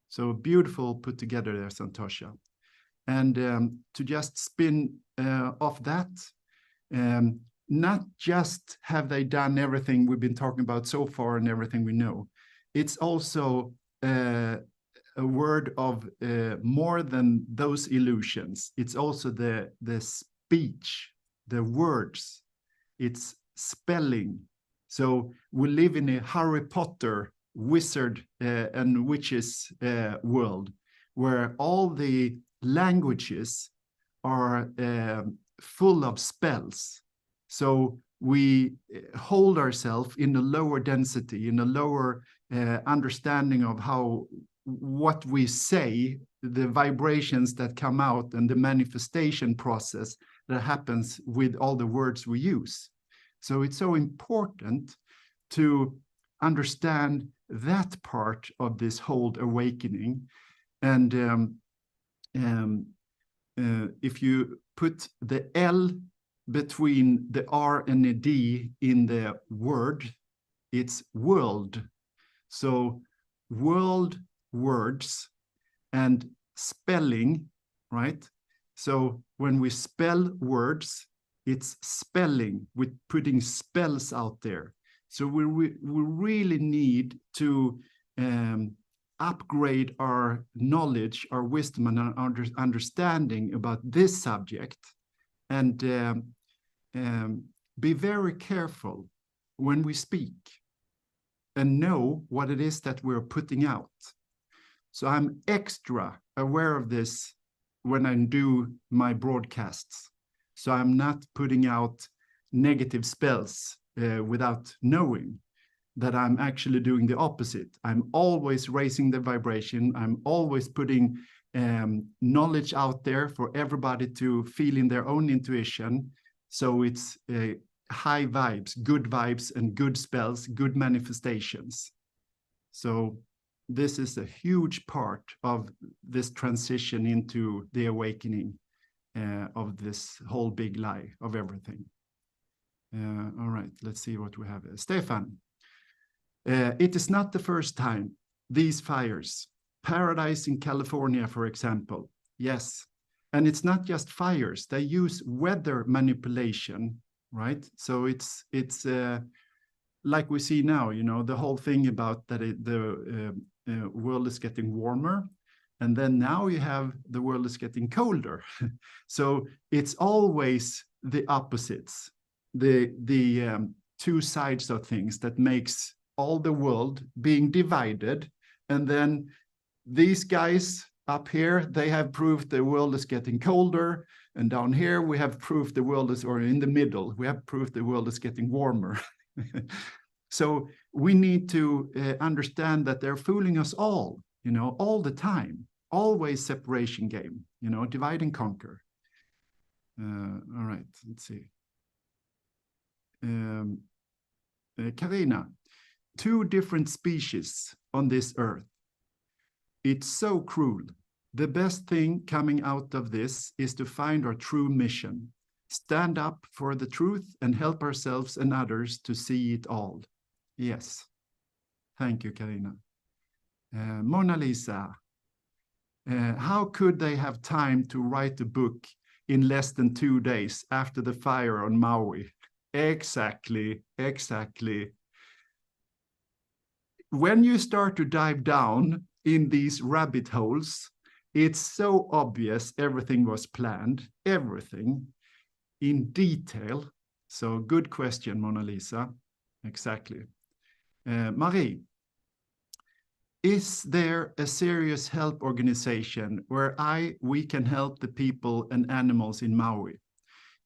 So beautiful put together there, Santosha. And to just spin off that, not just have they done everything we've been talking about so far and everything we know, it's also a word of more than those illusions. It's also the speech, the words, it's spelling. So we live in a Harry Potter wizard and witches world, where all the languages are full of spells. So we hold ourselves in a lower density, in a lower understanding of what we say, the vibrations that come out, and the manifestation process that happens with all the words we use. So it's so important to understand that part of this whole awakening. And if you put the L between the R and the D in the word, it's world. So world, words, and spelling, right? So when we spell words, it's spelling, with putting spells out there. So we really need to upgrade our knowledge, our wisdom, and our understanding about this subject, and be very careful when we speak and know what it is that we're putting out. So I'm extra aware of this when I do my broadcasts. So I'm not putting out negative spells without knowing that I'm actually doing the opposite. I'm always raising the vibration. I'm always putting knowledge out there for everybody to feel in their own intuition. So it's high vibes, and good spells, good manifestations. So this is a huge part of this transition into the awakening of this whole big lie of everything. All right, let's see what we have. Stefan, it is not the first time these fires, Paradise in California, for example. Yes, and it's not just fires. They use weather manipulation, right? So it's like we see now, you know, the whole thing about that the world is getting warmer. And then now you have the world is getting colder. So it's always the opposites, the two sides of things that makes all the world being divided. And then these guys up here, they have proved the world is getting colder. And down here, we have proved the world is, or in the middle, we have proved the world is getting warmer. So we need to understand that they're fooling us all, you know, all the time. Always separation game, you know, divide and conquer. All right, let's see. Karina, two different species on this earth. It's so cruel. The best thing coming out of this is to find our true mission. Stand up for the truth and help ourselves and others to see it all. Yes. Thank you, Karina. Mona Lisa. How could they have time to write a book in less than 2 days after the fire on Maui? Exactly, exactly. When you start to dive down in these rabbit holes, it's so obvious everything was planned, everything in detail. So good question, Mona Lisa. Exactly. Marie. Is there a serious help organization where we can help the people and animals in Maui?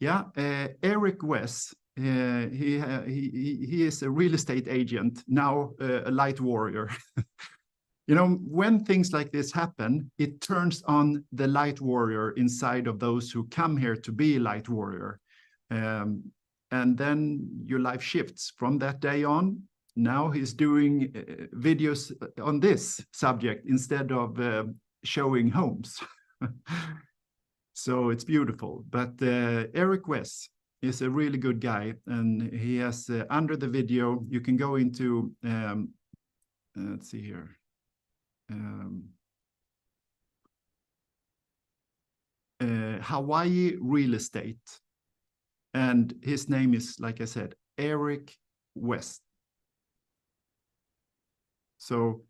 Yeah, Eric West, he is a real estate agent, now a light warrior. You know, when things like this happen, it turns on the light warrior inside of those who come here to be a light warrior. And then your life shifts from that day on. Now he's doing videos on this subject instead of showing homes. So it's beautiful. But Eric West, is a really good guy, and he has under the video, you can go into, let's see here. Hawaii Real Estate. And his name is, like I said, Eric West. So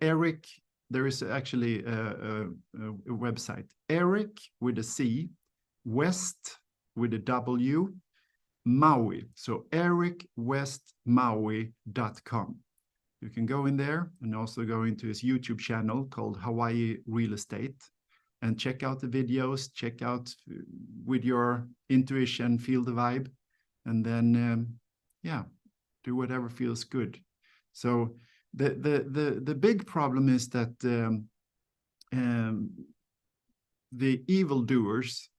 Eric, there is actually a website, Eric with a C, West with a W, Maui. So ericwestmaui.com. You can go in there and also go into his YouTube channel called Hawaii Real Estate and check out the videos, check out with your intuition, feel the vibe, and then, yeah, do whatever feels good. So the big problem is that the evildoers,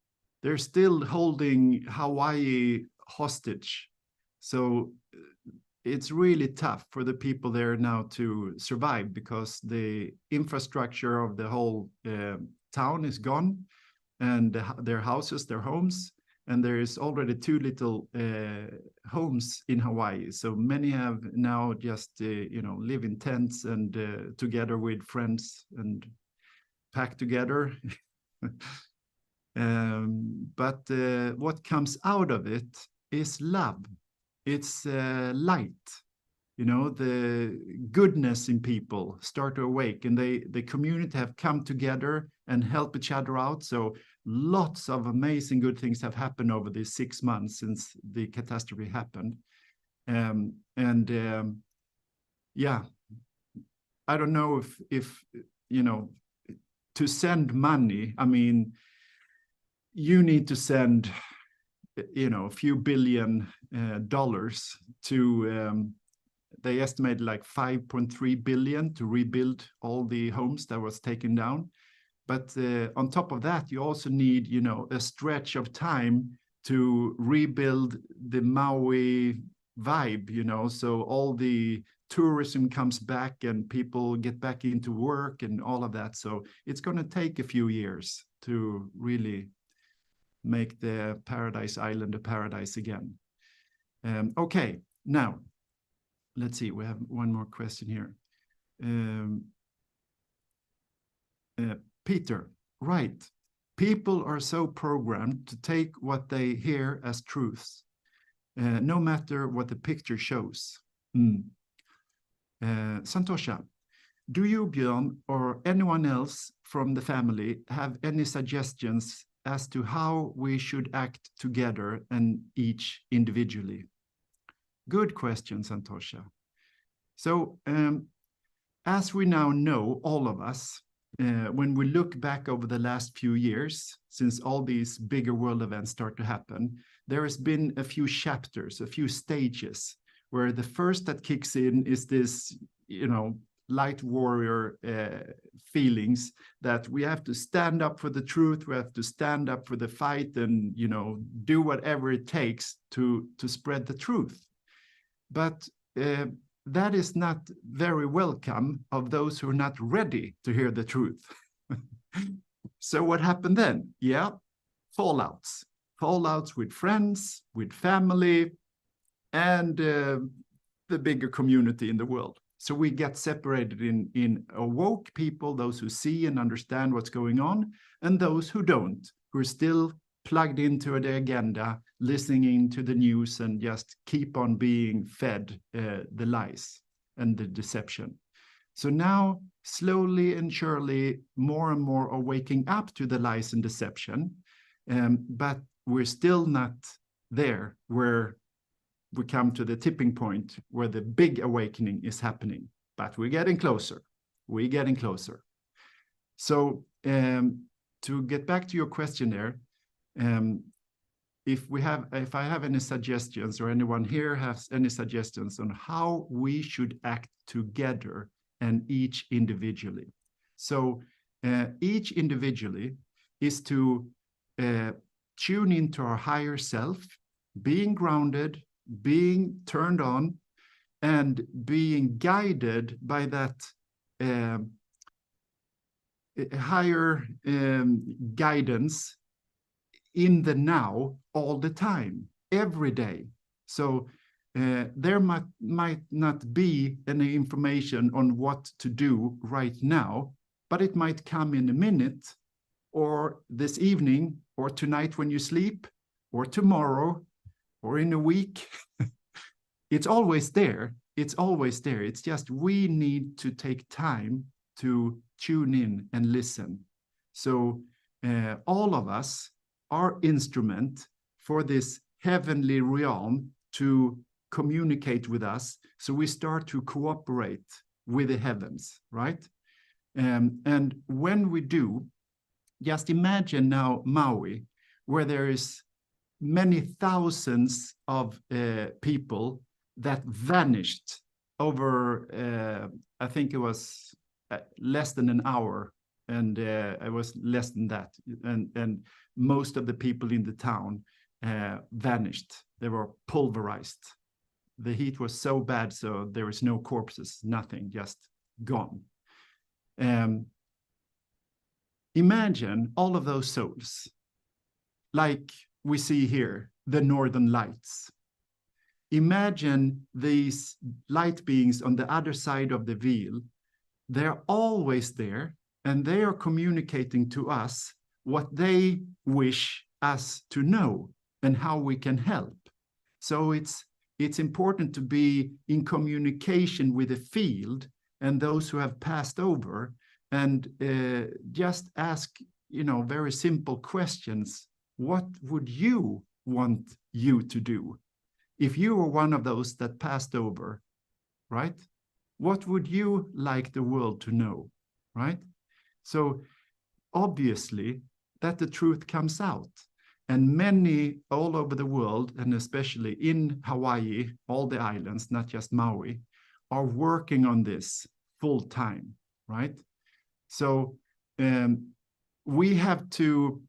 they're still holding Hawaii hostage. So it's really tough for the people there now to survive because the infrastructure of the whole town is gone, and their houses, their homes, and there is already too little homes in Hawaii. So many have now just, live in tents and together with friends and pack together. But what comes out of it is love. It's light, the goodness in people start to awake, and the community have come together and help each other out. So lots of amazing good things have happened over these 6 months since the catastrophe happened. Yeah, I don't know if to send money, I mean, you need to send a few billion dollars to, they estimated like 5.3 billion to rebuild all the homes that was taken down. But on top of that, you also need, a stretch of time to rebuild the Maui vibe, so all the tourism comes back and people get back into work and all of that. So it's going to take a few years to really make the Paradise Island a paradise again. Okay, now, let's see, we have one more question here. Peter, right. People are so programmed to take what they hear as truths, no matter what the picture shows. Santosha, do you, Björn, or anyone else from the family have any suggestions as to how we should act together and each individually? Good question, Santosha. So, as we now know, all of us, when we look back over the last few years, since all these bigger world events start to happen, there has been a few chapters, a few stages, where the first that kicks in is this, light warrior feelings that we have to stand up for the truth, we have to stand up for the fight and, do whatever it takes to spread the truth. But that is not very welcome of those who are not ready to hear the truth. So what happened then? Yeah, fallouts with friends, with family, and the bigger community in the world. So we get separated in awoke people, those who see and understand what's going on, and those who don't, who are still plugged into the agenda, listening to the news and just keep on being fed the lies and the deception. So now, slowly and surely, more and more are waking up to the lies and deception, but we're still not there where we come to the tipping point where the big awakening is happening. But we're getting closer. We're getting closer. So to get back to your question there, if I have any suggestions, or anyone here has any suggestions on how we should act together and each individually. So each individually is to tune into our higher self, being grounded, being turned on, and being guided by that higher guidance in the now all the time, every day. So there might not be any information on what to do right now, but it might come in a minute, or this evening, or tonight when you sleep, or tomorrow, or in a week. It's always there. It's always there. It's just we need to take time to tune in and listen. So all of us are instrument for this heavenly realm to communicate with us. So we start to cooperate with the heavens, right? And when we do, just imagine now Maui, where there is many thousands of people that vanished over, I think it was less than an hour, and it was less than that. And most of the people in the town vanished. They were pulverized. The heat was so bad, so there is no corpses, nothing, just gone. Imagine all of those souls, like we see here, the Northern Lights. Imagine these light beings on the other side of the veil. They're always there, and they are communicating to us what they wish us to know and how we can help. So it's important to be in communication with the field and those who have passed over, and just ask, very simple questions. What would you want you to do if you were one of those that passed over, right? What would you like the world to know, right? So obviously that the truth comes out, and many all over the world, and especially in Hawaii, all the islands, not just Maui, are working on this full time, right? So we have to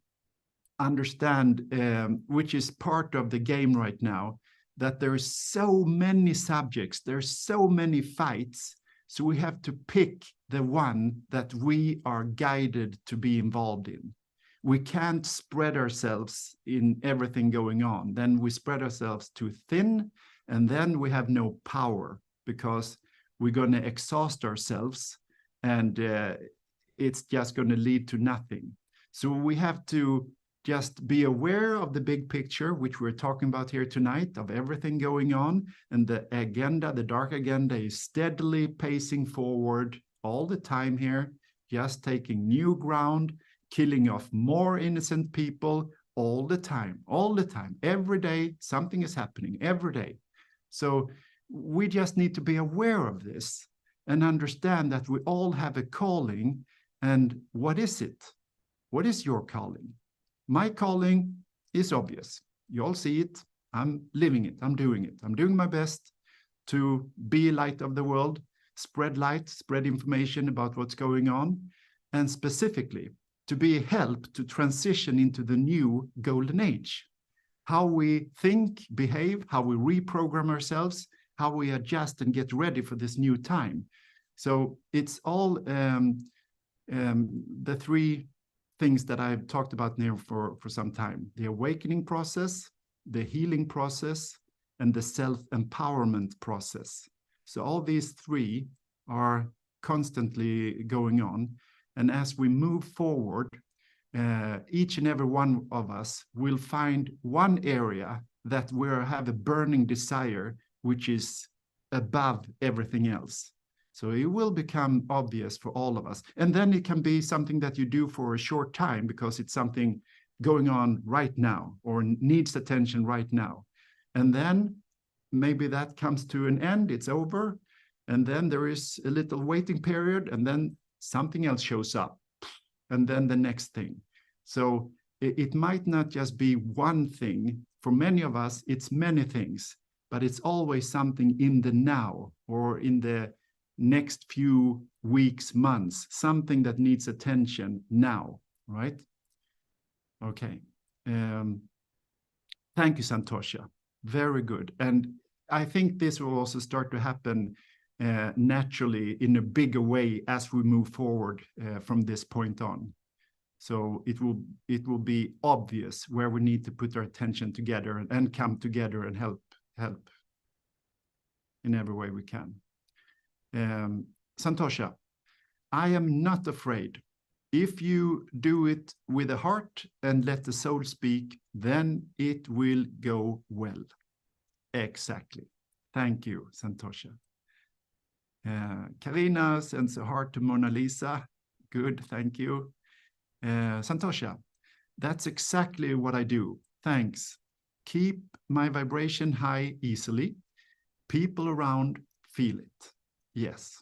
understand, which is part of the game right now, that there is so many subjects, there's so many fights, so we have to pick the one that we are guided to be involved in. We can't spread ourselves in everything going on. Then we spread ourselves too thin, and then we have no power, because we're going to exhaust ourselves, and it's just going to lead to nothing. So we have to just be aware of the big picture, which we're talking about here tonight, of everything going on. And the agenda, the dark agenda, is steadily pacing forward all the time here, just taking new ground, killing off more innocent people all the time, every day. Something is happening every day. So we just need to be aware of this and understand that we all have a calling. And what is it? What is your calling? My calling is obvious. You all see it. I'm living it. I'm doing it. I'm doing my best to be light of the world, spread light, spread information about what's going on, and specifically to be a help to transition into the new golden age. How we think, behave, how we reprogram ourselves, how we adjust and get ready for this new time. So it's all the three things that I've talked about now for some time: the awakening process, the healing process, and the self-empowerment process. So all these three are constantly going on. And as we move forward, each and every one of us will find one area that we have a burning desire, which is above everything else. So it will become obvious for all of us. And then it can be something that you do for a short time because it's something going on right now or needs attention right now. And then maybe that comes to an end, it's over. And then there is a little waiting period, and then something else shows up, and then the next thing. So it might not just be one thing. For many of us, it's many things, but it's always something in the now or in the next few weeks, months, something that needs attention now, right? Okay. Thank you, Santosha. Very good. And I think this will also start to happen naturally in a bigger way as we move forward from this point on. So it will be obvious where we need to put our attention together and come together and help in every way we can. Santosha, I am not afraid. If you do it with the heart and let the soul speak, then it will go well. Exactly. Thank you, Santosha. Karina sends a heart to Mona Lisa. Good, thank you. Santosha, that's exactly what I do. Thanks. Keep my vibration high easily. People around feel it. Yes.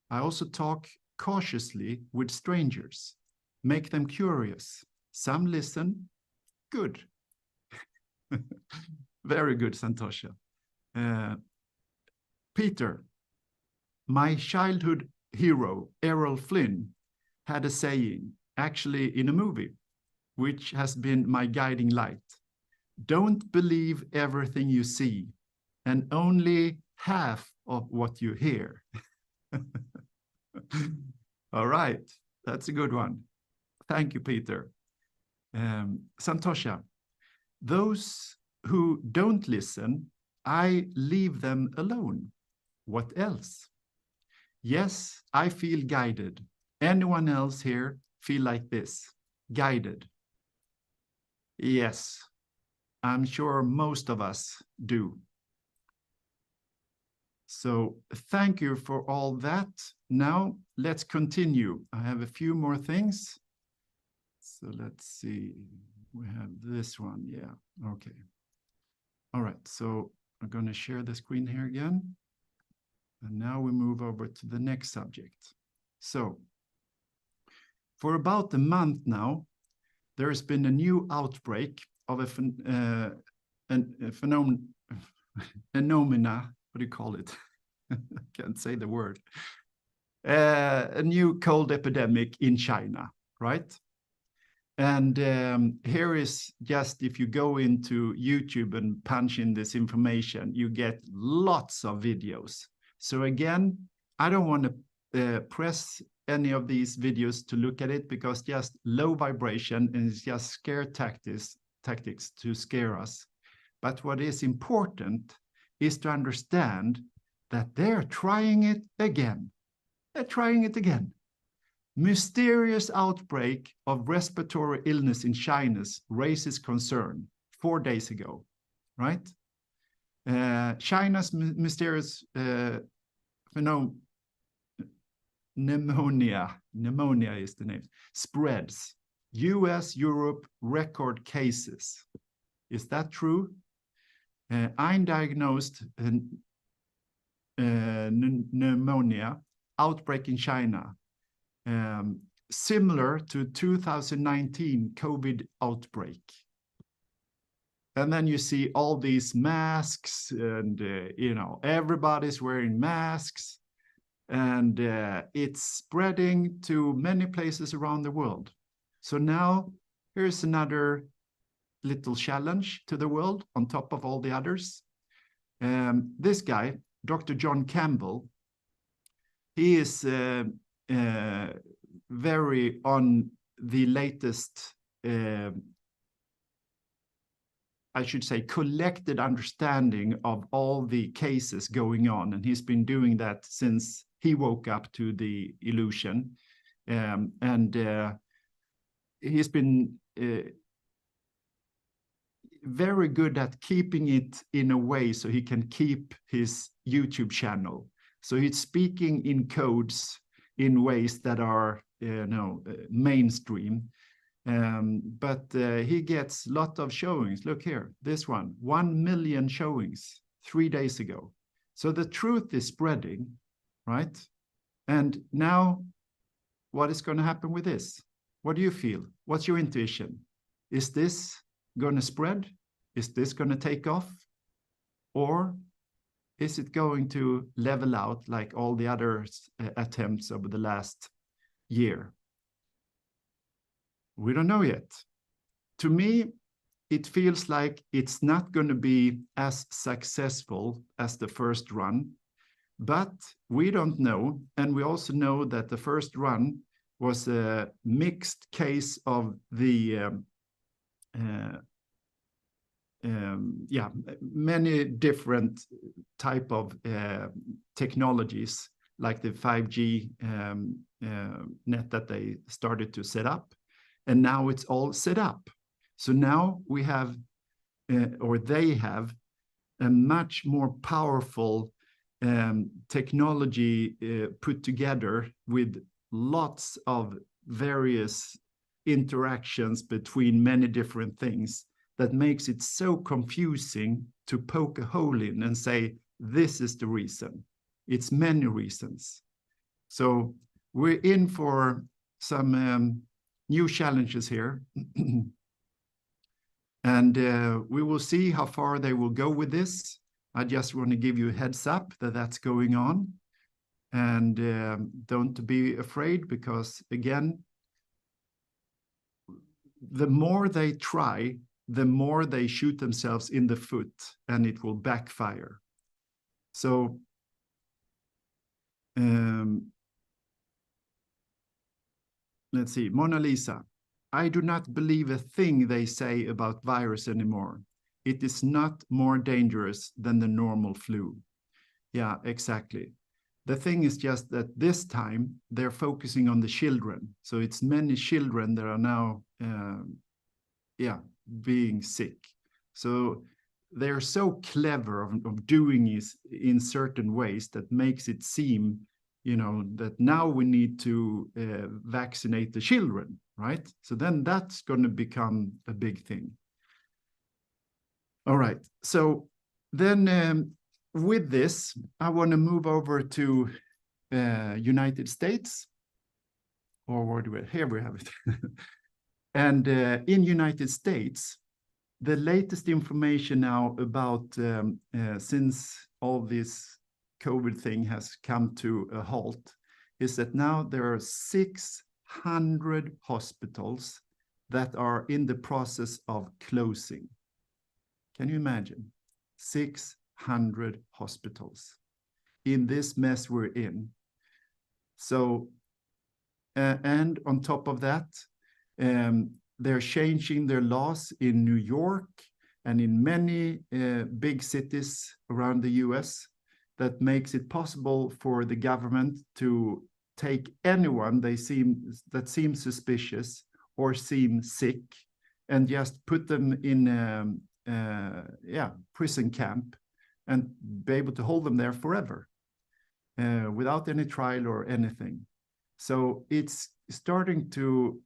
I also talk cautiously with strangers. Make them curious. Some listen. Good. Very good, Santosha. Peter, my childhood hero, Errol Flynn, had a saying, actually in a movie, which has been my guiding light. Don't believe everything you see, and only half of what you hear. All right, that's a good one. Thank you, Peter. Santosha, those who don't listen, I leave them alone. What else? Yes, I feel guided. Anyone else here feel like this? Guided? Yes, I'm sure most of us do. So thank you for all that. Now let's continue. I have a few more things. So let's see. We have this one. Yeah, okay. All right, so I'm going to share the screen here again. And now we move over to the next subject. So for about a month now, there has been a new outbreak of a phenomena, what do you call it? I can't say the word. A new cold epidemic in China, right? And here is just, if you go into YouTube and punch in this information, you get lots of videos. So again, I don't want to press any of these videos to look at it, because just low vibration and it's just scare tactics to scare us. But what is important is to understand that they're trying it again. They're trying it again. Mysterious outbreak of respiratory illness in China raises concern 4 days ago, right? China's mysterious pneumonia is the name, spreads. US, Europe, record cases. Is that true? Undiagnosed pneumonia outbreak in China. Similar to 2019 COVID outbreak. And then you see all these masks and, everybody's wearing masks, and it's spreading to many places around the world. So now here's another little challenge to the world on top of all the others. This guy, Dr. John Campbell, he is very on the latest, I should say, collected understanding of all the cases going on. And he's been doing that since he woke up to the illusion. He's been very good at keeping it in a way so he can keep his YouTube channel. So he's speaking in codes in ways that are, mainstream. But he gets a lot of showings. Look here, this one, 1 million showings 3 days ago. So the truth is spreading, right? And now, what is going to happen with this? What do you feel? What's your intuition? Is this going to spread? Is this going to take off? Or is it going to level out like all the other attempts over the last year? We don't know yet. To me, it feels like it's not going to be as successful as the first run. But we don't know, and we also know that the first run was a mixed case of the many different type of technologies, like the 5G net that they started to set up, and now it's all set up. So now we have, or they have, a much more powerful technology put together with lots of various interactions between many different things that makes it so confusing to poke a hole in and say, this is the reason. It's many reasons. So we're in for some new challenges here. And we will see how far they will go with this. I just want to give you a heads up that that's going on. And don't be afraid, because again, the more they try, the more they shoot themselves in the foot, and it will backfire. So let's see, Mona Lisa. I do not believe a thing they say about virus anymore. It is not more dangerous than the normal flu. Yeah, exactly. The thing is just that this time they're focusing on the children. So it's many children that are now, being sick. So they're so clever of doing it in certain ways that makes it seem, that now we need to vaccinate the children, right? So then that's going to become a big thing. All right. So then with this, I want to move over to United States. Or where do we? Here we have it. And in United States, the latest information now about since all this COVID thing has come to a halt is that now there are 600 hospitals that are in the process of closing. Can you imagine? 600 hospitals in this mess we're in. So, and on top of that, they're changing their laws in New York and in many big cities around the US that makes it possible for the government to take anyone that seems suspicious or seem sick and just put them in prison camp and be able to hold them there forever without any trial or anything. So it's starting to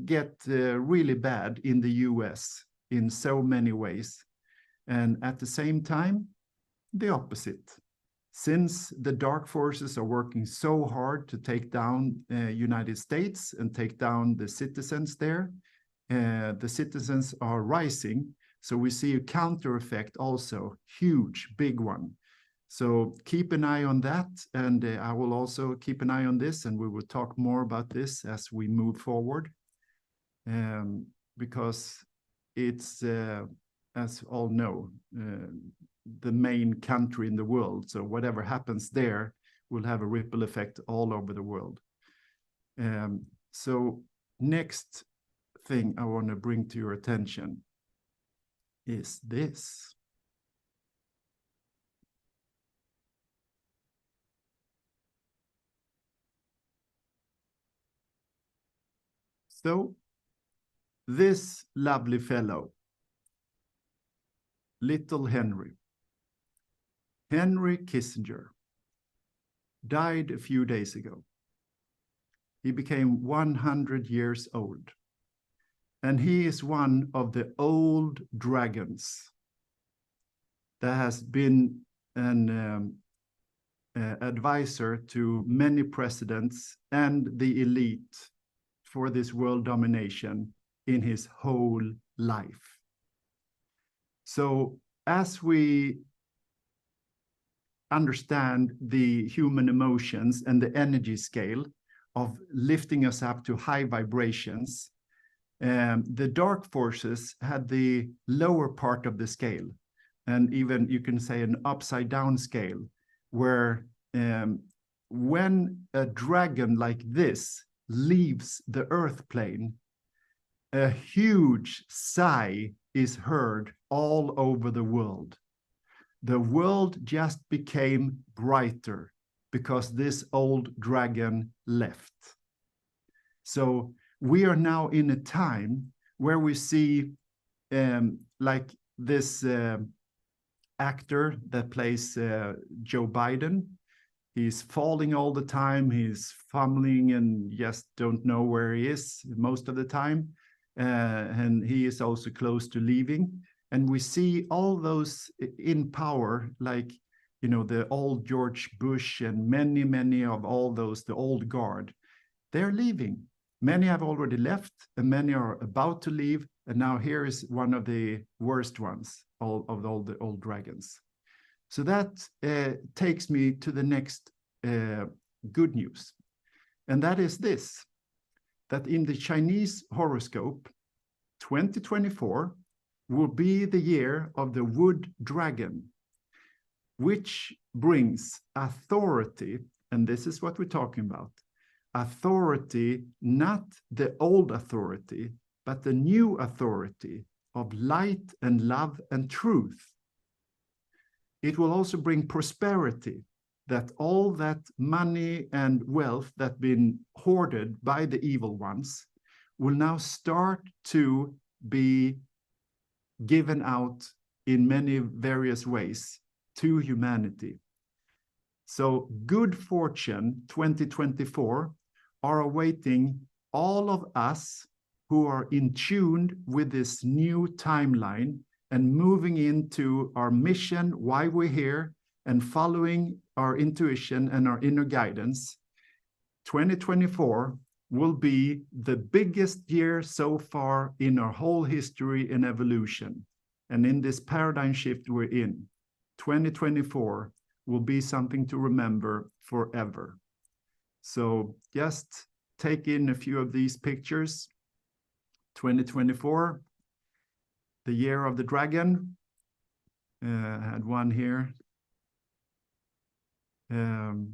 get really bad in the US in so many ways. And at the same time, the opposite. Since the dark forces are working so hard to take down United States and take down the citizens there, the citizens are rising. So we see a counter effect also, huge, big one. So keep an eye on that. And I will also keep an eye on this, and we will talk more about this as we move forward. Because it's, as all know, the main country in the world. So whatever happens there will have a ripple effect all over the world. So next thing I want to bring to your attention is this. So this lovely fellow, little Henry Kissinger, died a few days ago. He became 100 years old. And he is one of the old dragons that has been an advisor to many presidents and the elite for this world domination in his whole life. So as we understand the human emotions and the energy scale of lifting us up to high vibrations, the dark forces had the lower part of the scale, and even you can say an upside down scale, where when a dragon like this leaves the earth plane, a huge sigh is heard all over the world. The world just became brighter because this old dragon left. So we are now in a time where we see like this actor that plays Joe Biden. He's falling all the time. He's fumbling and just don't know where he is most of the time. And he is also close to leaving. And we see all those in power, like, you know, the old George Bush and many of all those, the old guard, they're leaving. Many have already left and many are about to leave. And now here is one of the worst ones, all the old dragons. So that takes me to the next good news. And that is this, that in the Chinese horoscope, 2024 will be the year of the wood dragon, which brings authority. And this is what we're talking about. Authority, not the old authority, but the new authority of light and love and truth. It will also bring prosperity, that all that money and wealth that been hoarded by the evil ones will now start to be given out in many various ways to humanity. So good fortune 2024 are awaiting all of us who are in tune with this new timeline and moving into our mission, why we're here, and following our intuition and our inner guidance. 2024 will be the biggest year so far in our whole history and evolution. And in this paradigm shift we're in, 2024 will be something to remember forever. So just take in a few of these pictures. 2024, the year of the dragon. I had one here. The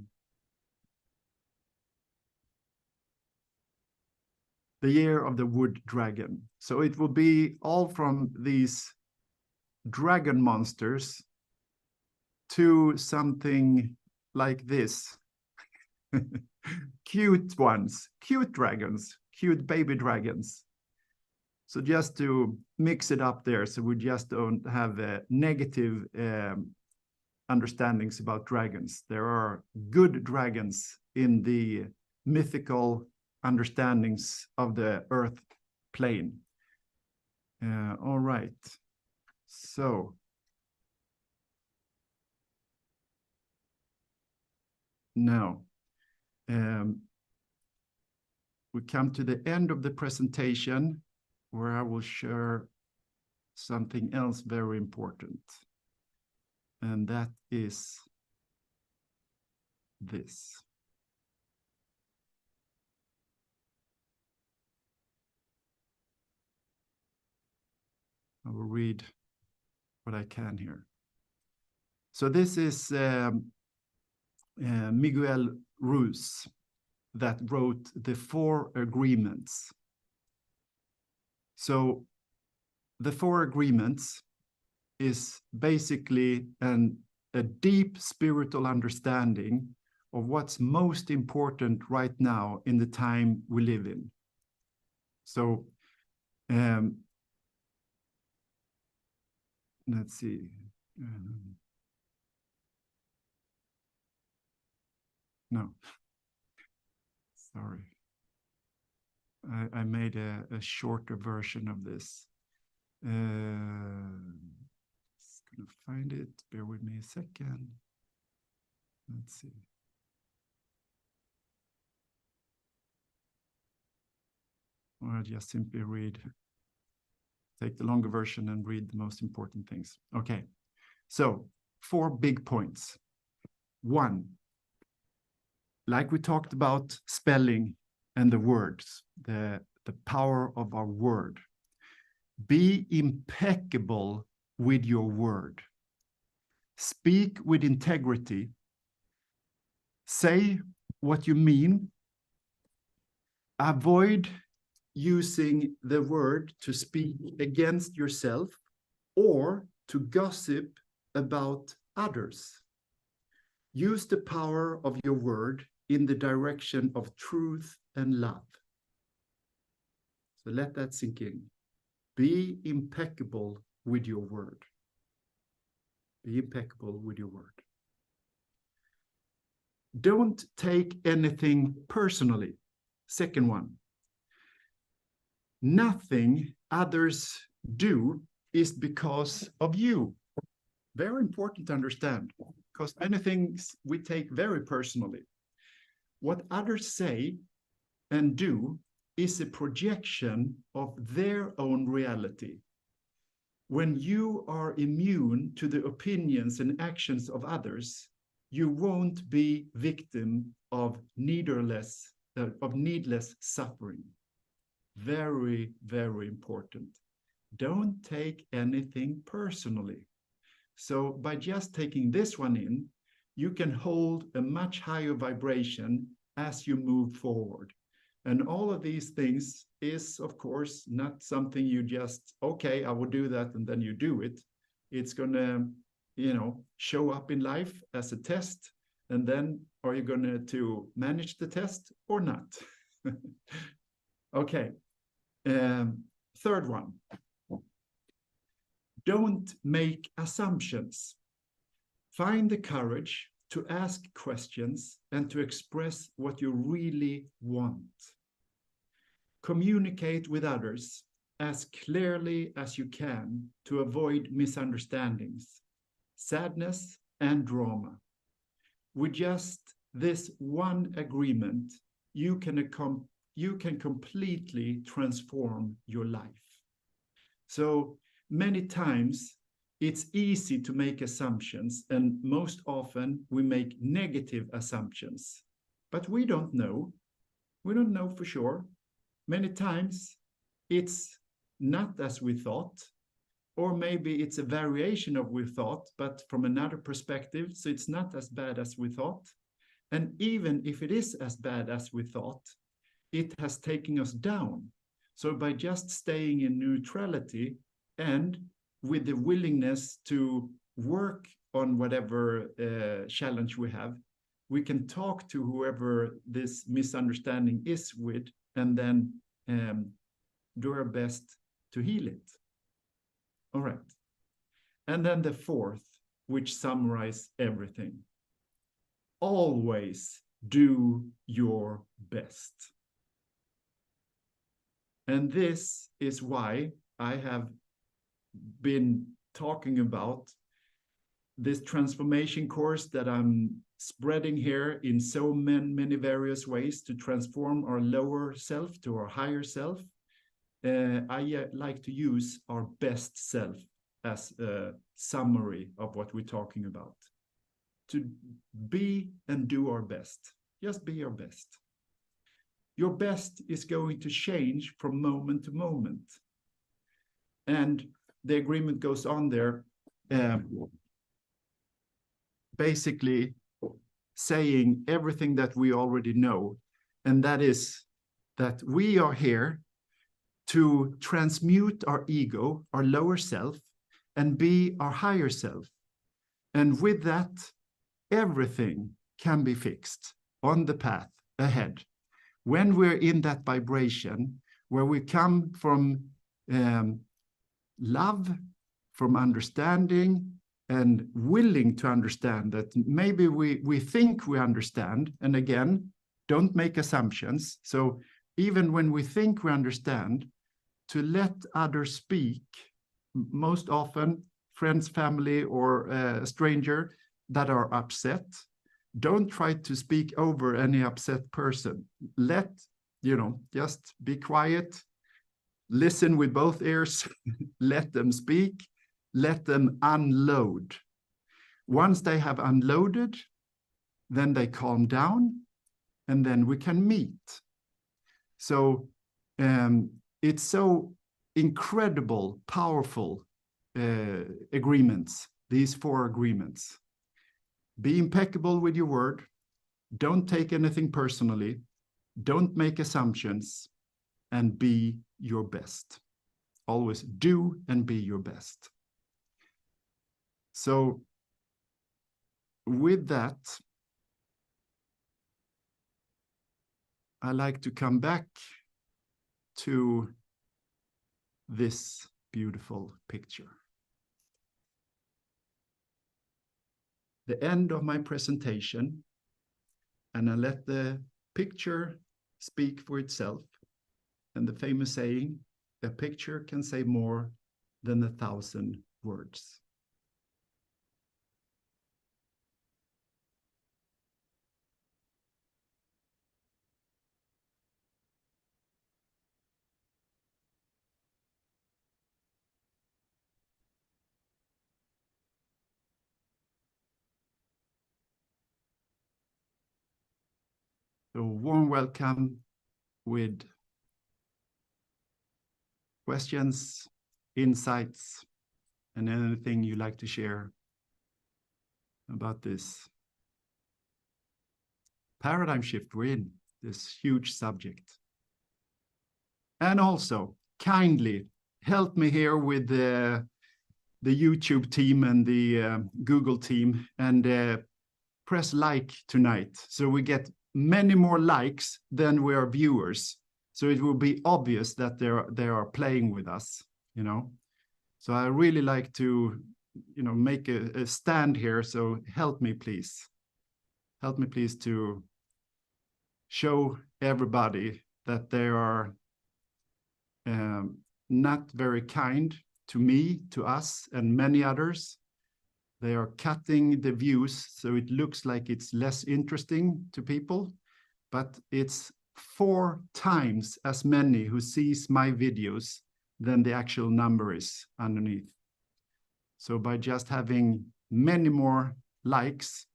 year of the wood dragon. So it will be all from these dragon monsters to something like this. Cute ones, cute dragons, cute baby dragons. So just to mix it up there, so we just don't have negative understandings about dragons. There are good dragons in the mythical understandings of the earth plane. All right. So now we come to the end of the presentation, where I will share something else very important. And that is this. I will read what I can here. So this is Miguel Ruiz that wrote the 4 agreements. So the 4 agreements is basically a deep spiritual understanding of what's most important right now in the time we live in. So let's see. No, sorry. I made a shorter version of this. Just gonna find it. Bear with me a second. Let's see. Or I'll just simply read. Take the longer version and read the most important things. Okay. So 4 big points. 1, like we talked about spelling and the words, the power of our word. Be impeccable with your word. Speak with integrity say what you mean. Avoid using the word to speak against yourself or to gossip about others. Use the power of your word in the direction of truth and love. So let that sink in. Be impeccable with your word. Be impeccable with your word. Don't take anything personally. Second one. Nothing others do is because of you. Very important to understand, because many things we take very personally. What others say and do is a projection of their own reality. When you are immune to the opinions and actions of others, you won't be victim of needless suffering. Very, very important. Don't take anything personally. So by just taking this one in, you can hold a much higher vibration as you move forward. And all of these things is, of course, not something you just, okay, I will do that, and then you do it. It's going to, show up in life as a test. And then are you going to manage the test or not? Okay. Third one. Don't make assumptions. Find the courage to ask questions and to express what you really want. Communicate with others as clearly as you can to avoid misunderstandings, sadness, and drama. With just this one agreement, you can completely transform your life. So many times it's easy to make assumptions, and most often we make negative assumptions, but we don't know. We don't know for sure. Many times it's not as we thought, or maybe it's a variation of we thought, but from another perspective, so it's not as bad as we thought. And even if it is as bad as we thought, it has taken us down. So by just staying in neutrality and with the willingness to work on whatever challenge we have, we can talk to whoever this misunderstanding is with, and then do our best to heal it. All right. And then the fourth, which summarizes everything. Always do your best. And this is why I have been talking about this transformation course that I'm spreading here in so many various ways to transform our lower self to our higher self. I like to use our best self as a summary of what we're talking about. To be and do our best. Just be your best. Your best is going to change from moment to moment. And the agreement goes on there, basically saying everything that we already know, and that is that we are here to transmute our ego, our lower self, and be our higher self. And with that, everything can be fixed on the path ahead. When we're in that vibration, where we come from love, from understanding, and willing to understand that maybe we think we understand, and again, don't make assumptions. So even when we think we understand, to let others speak, most often friends, family, or a stranger that are upset, don't try to speak over any upset person. Let, just be quiet, listen with both ears, let them speak, let them unload. Once they have unloaded, then they calm down, and then we can meet. So it's so incredible, powerful agreements, these 4 agreements. Be impeccable with your word, Don't take anything personally. Don't make assumptions, and be your best. Always do and be your best. So with that, I like to come back to this beautiful picture. The end of my presentation, and I let the picture speak for itself. And the famous saying, a picture can say more than 1,000 words. So warm welcome with questions, insights, and anything you like to share about this paradigm shift we're in, this huge subject. And also, kindly help me here with the YouTube team and the Google team, and press like tonight, so we get many more likes than we are viewers. So it will be obvious that they are playing with us, you know. So I really like to, you know, make a stand here. So help me, please. Help me, please, to show everybody that they are not very kind to me, to us, and many others. They are cutting the views so it looks like it's less interesting to people, but it's 4 times as many who sees my videos than the actual number is underneath. So by just having many more likes,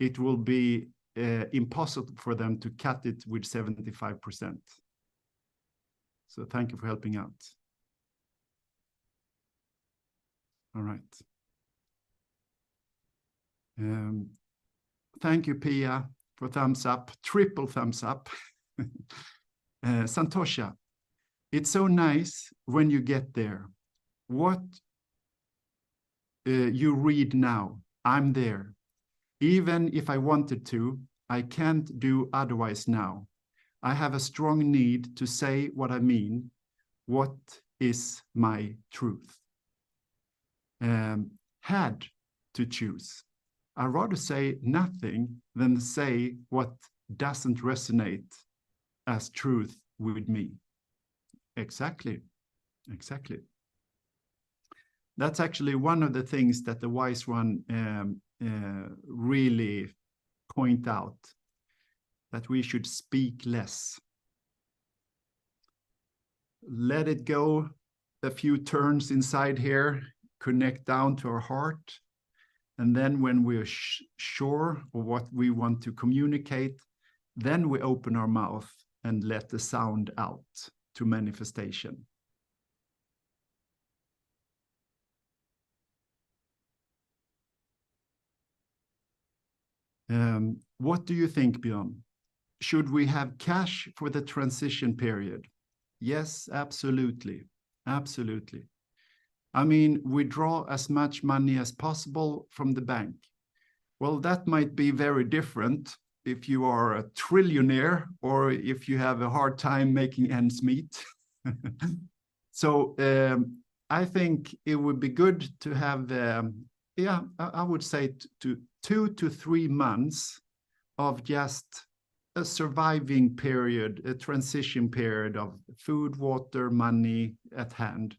it will be impossible for them to cut it with 75%. So thank you for helping out. All right. Thank you, Pia, for thumbs up, triple thumbs up. Santosha, it's so nice when you get there. What you read now, I'm there. Even if I wanted to, I can't do otherwise now. I have a strong need to say what I mean. What is my truth? Had to choose. I'd rather say nothing than say what doesn't resonate as truth with me. Exactly, exactly. That's actually one of the things that the wise one really point out, that we should speak less. Let it go a few turns inside here, connect down to our heart. And then when we're sure of what we want to communicate, then we open our mouth and let the sound out to manifestation. What do you think, Björn? Should we have cash for the transition period? Yes, absolutely. Absolutely. I mean, we draw as much money as possible from the bank. Well, that might be very different if you are a trillionaire or if you have a hard time making ends meet. So I think it would be good to have, I would say 2 to 3 months of just a surviving period, a transition period of food, water, money at hand.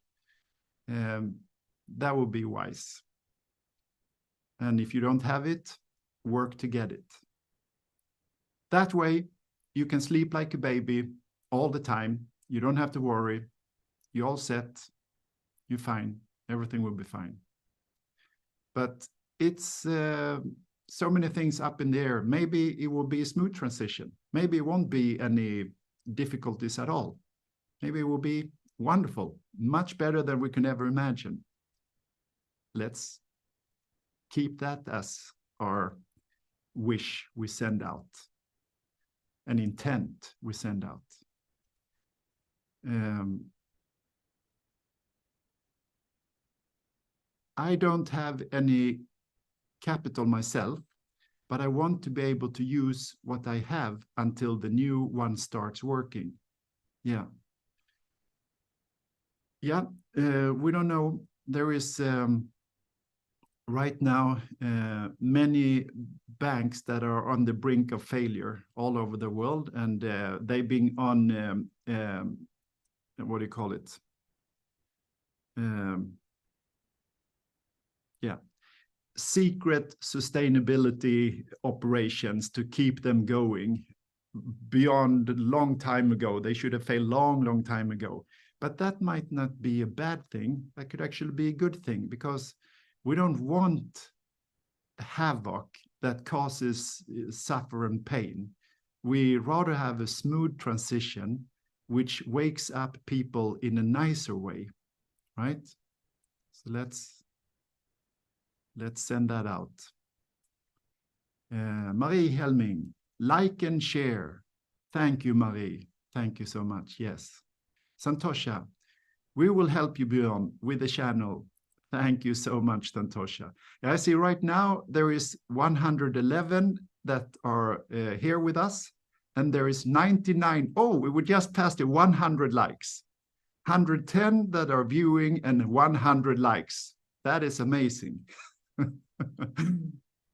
That would be wise. And if you don't have it, work to get it. That way, you can sleep like a baby all the time. You don't have to worry. You're all set. You're fine. Everything will be fine. But it's so many things up in the air. Maybe it will be a smooth transition. Maybe it won't be any difficulties at all. Maybe it will be wonderful, much better than we can ever imagine. Let's keep that as our wish we send out an intent we send out. I don't have any capital myself, but I want to be able to use what I have until the new one starts working. Yeah. Yeah, we don't know. There is right now many banks that are on the brink of failure all over the world, and they've been on what do you call it? Yeah, secret sustainability operations to keep them going beyond a long time ago. They should have failed long time ago. But that might not be a bad thing. That could actually be a good thing, because we don't want havoc that causes suffer and pain. We rather have a smooth transition which wakes up people in a nicer way, right? So let's send that out. Marie Helming, like and share. Thank you, Marie. Thank you so much. Yes. Santosha, we will help you, Björn, with the channel. Thank you so much, Santosha. I see right now there is 111 that are here with us, and there is 99. Oh, we would just pass the 100 likes. 110 that are viewing and 100 likes. That is amazing.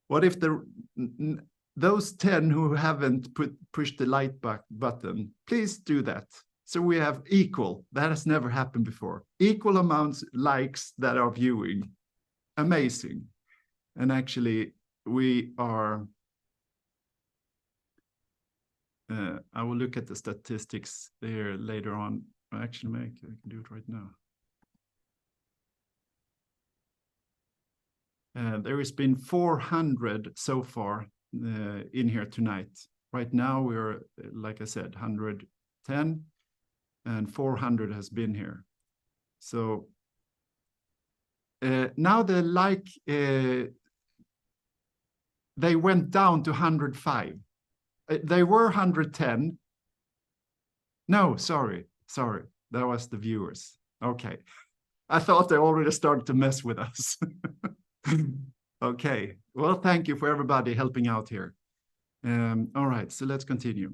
What if those 10 who haven't pushed the like button, please do that. So we have equal. That has never happened before. Equal amounts likes that are viewing. Amazing. And actually, we are. I will look at the statistics there later on. Actually, I can do it right now. There has been 400 so far in here tonight. Right now, we're, like I said, 110, and 400 has been here. So now the like, they went down to 105. They were 110. No, sorry. That was the viewers. Okay. I thought they already started to mess with us. Okay. Well, thank you for everybody helping out here. All right, so let's continue.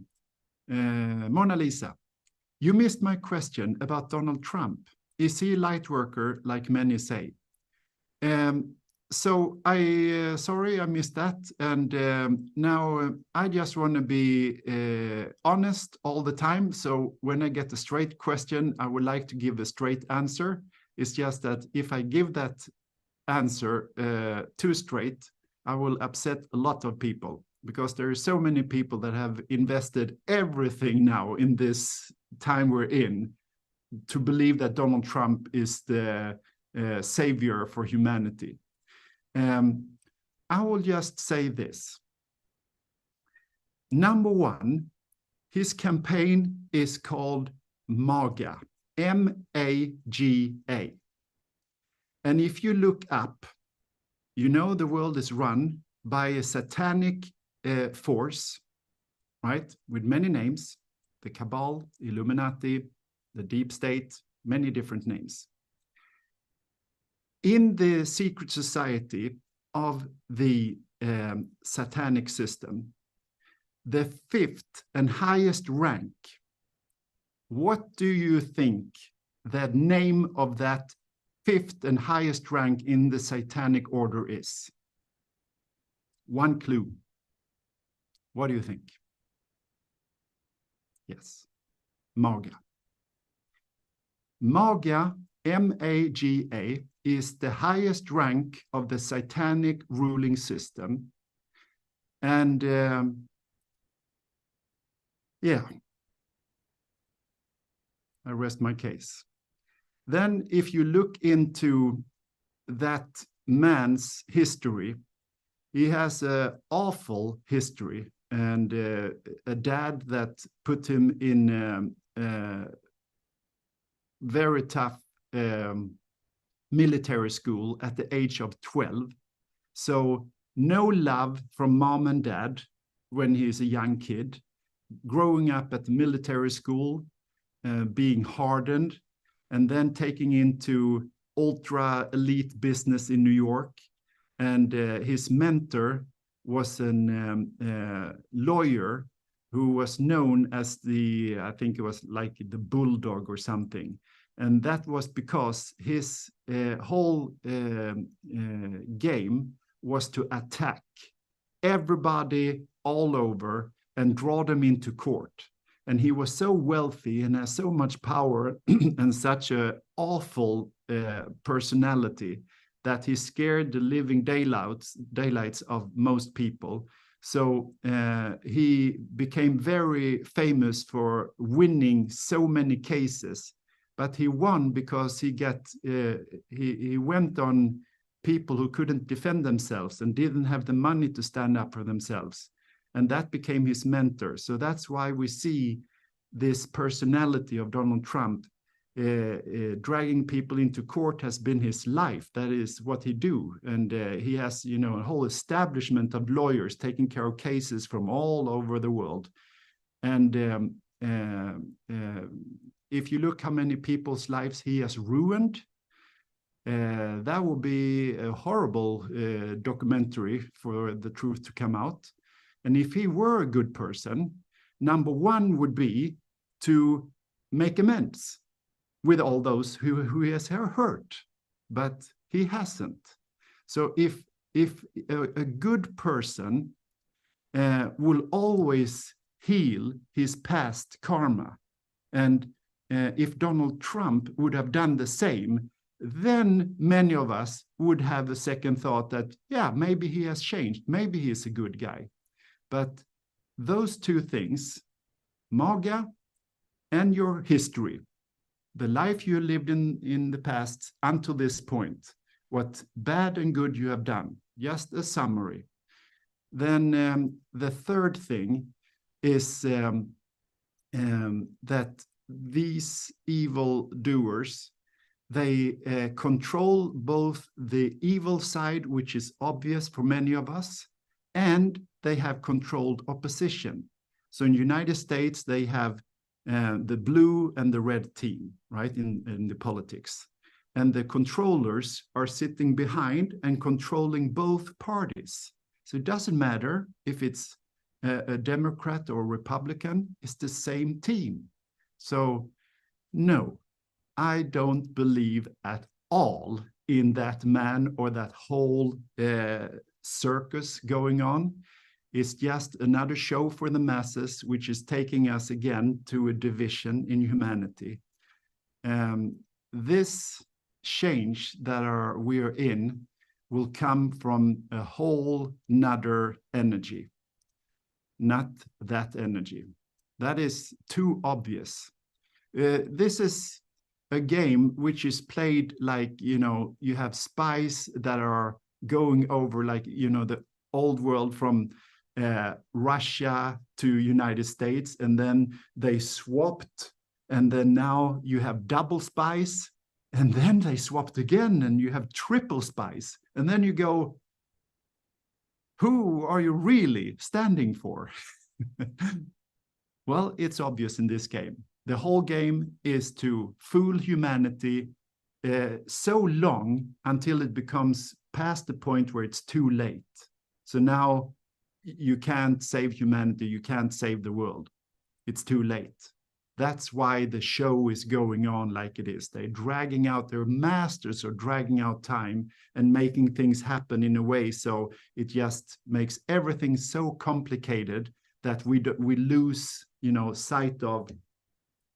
Mona Lisa, you missed my question about Donald Trump. Is he a light worker, like many say? So sorry, I missed that. And now I just want to be honest all the time. So when I get a straight question, I would like to give a straight answer. It's just that if I give that answer too straight, I will upset a lot of people, because there are so many people that have invested everything now in this time we're in to believe that Donald Trump is the savior for humanity. I will just say this. Number one, his campaign is called MAGA, M-A-G-A. And if you look up, you know the world is run by a satanic force, right? With many names, the Cabal, Illuminati, the Deep State, many different names. In the secret society of the satanic system, the fifth and highest rank, what do you think the name of that fifth and highest rank in the satanic order is? One clue. What do you think? Yes, MAGA. MAGA, M-A-G-A, is the highest rank of the satanic ruling system. And yeah, I rest my case. Then if you look into that man's history, he has an awful history, and a dad that put him in very tough military school at the age of 12. So no love from mom and dad when he's a young kid. growing up at the military school, being hardened, and then taking into ultra elite business in New York. And his mentor was a lawyer who was known as I think it was like the bulldog or something. And that was because his whole game was to attack everybody all over and draw them into court. And he was so wealthy and has so much power and such an awful personality that he scared the living daylights of most people. So he became very famous for winning so many cases. But he won because he went on people who couldn't defend themselves and didn't have the money to stand up for themselves. And that became his mentor. So that's why we see this personality of Donald Trump dragging people into court has been his life. That is what he do. And he has, a whole establishment of lawyers taking care of cases from all over the world. And if you look how many people's lives he has ruined, that will be a horrible documentary for the truth to come out. And if he were a good person, number one would be to make amends with all those who he has hurt, but he hasn't. So if a good person will always heal his past karma, and if Donald Trump would have done the same, then many of us would have a second thought that, yeah, maybe he has changed, maybe he's a good guy. But those two things, MAGA and your history, the life you lived in the past until this point, what bad and good you have done, just a summary. Then the third thing is that these evil doers, they control both the evil side, which is obvious for many of us, and they have controlled opposition. So in the United States, they have the blue and the red team, right, in the politics. And the controllers are sitting behind and controlling both parties. So it doesn't matter if it's a Democrat or Republican, it's the same team. So no, I don't believe at all in that man or that whole circus going on. It's just another show for the masses, which is taking us again to a division in humanity. This change that we are in will come from a whole nother energy, not that energy. That is too obvious. This is a game which is played like, you have spies that are going over like, the old world from Russia to United States, and then they swapped, and then now you have double spies, and then they swapped again, and you have triple spies, and then you go, who are you really standing for? Well, it's obvious in this game. The whole game is to fool humanity so long until it becomes past the point where it's too late. So now you can't save humanity, you can't save the world. It's too late. That's why the show is going on like it is. They're dragging out, their masters are dragging out time and making things happen in a way so it just makes everything so complicated that we lose, sight of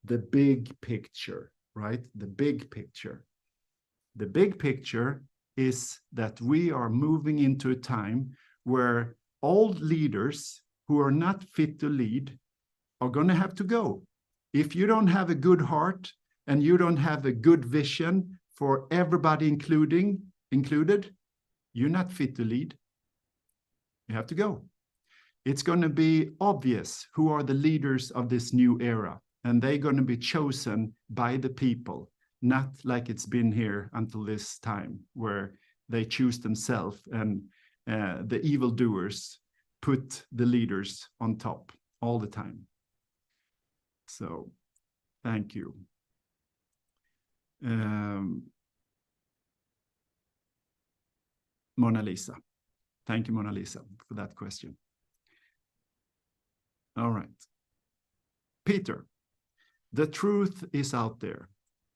the big picture, right? The big picture. The big picture is that we are moving into a time where old leaders who are not fit to lead are going to have to go. If you don't have a good heart and you don't have a good vision for everybody included, you're not fit to lead. You have to go. It's going to be obvious who are the leaders of this new era, and they're going to be chosen by the people, not like it's been here until this time, where they choose themselves and the evildoers put the leaders on top all the time. So thank you. Mona Lisa. Thank you, Mona Lisa, for that question. All right. Peter, the truth is out there,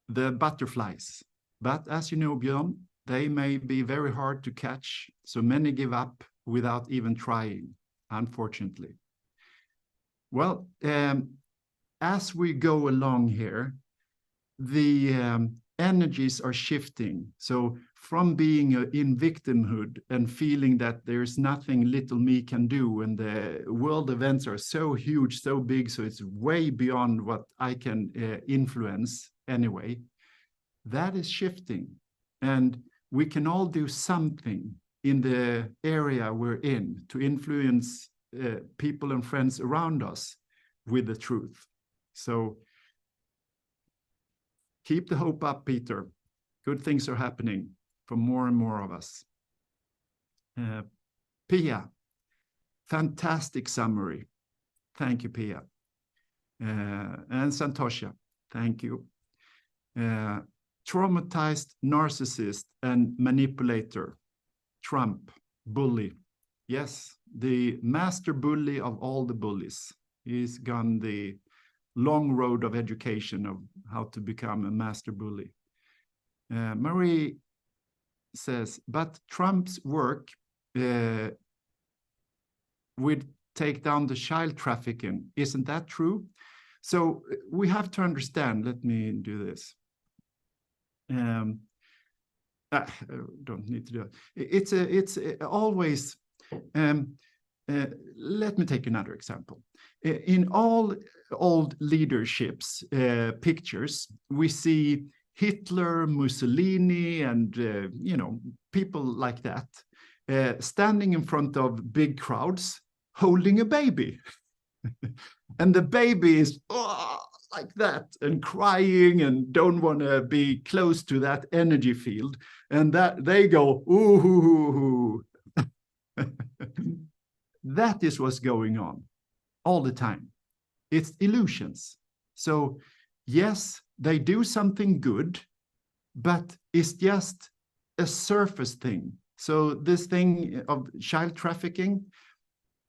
the butterflies. But as you know, Björn, they may be very hard to catch, so many give up without even trying, unfortunately. Well, as we go along here, the energies are shifting. So from being in victimhood and feeling that there's nothing little me can do, and the world events are so huge, so big, so it's way beyond what I can influence anyway, that is shifting. And we can all do something in the area we're in to influence people and friends around us with the truth. So keep the hope up, Peter. Good things are happening for more and more of us. Pia, fantastic summary. Thank you, Pia. And Santosha, thank you. Traumatized narcissist and manipulator. Trump, bully. Yes, the master bully of all the bullies. He's gone the long road of education of how to become a master bully. Marie says, but Trump's work would take down the child trafficking. Isn't that true? So we have to understand, let me do this. I don't need to do it. It's always, let me take another example. In all old leaderships pictures, we see Hitler, Mussolini, and you know, people like that standing in front of big crowds holding a baby. And the baby is like that and crying and don't want to be close to that energy field. And that they go, ooh, hoo, hoo, hoo. That is what's going on all the time. It's illusions. So yes, they do something good, but it's just a surface thing. So this thing of child trafficking,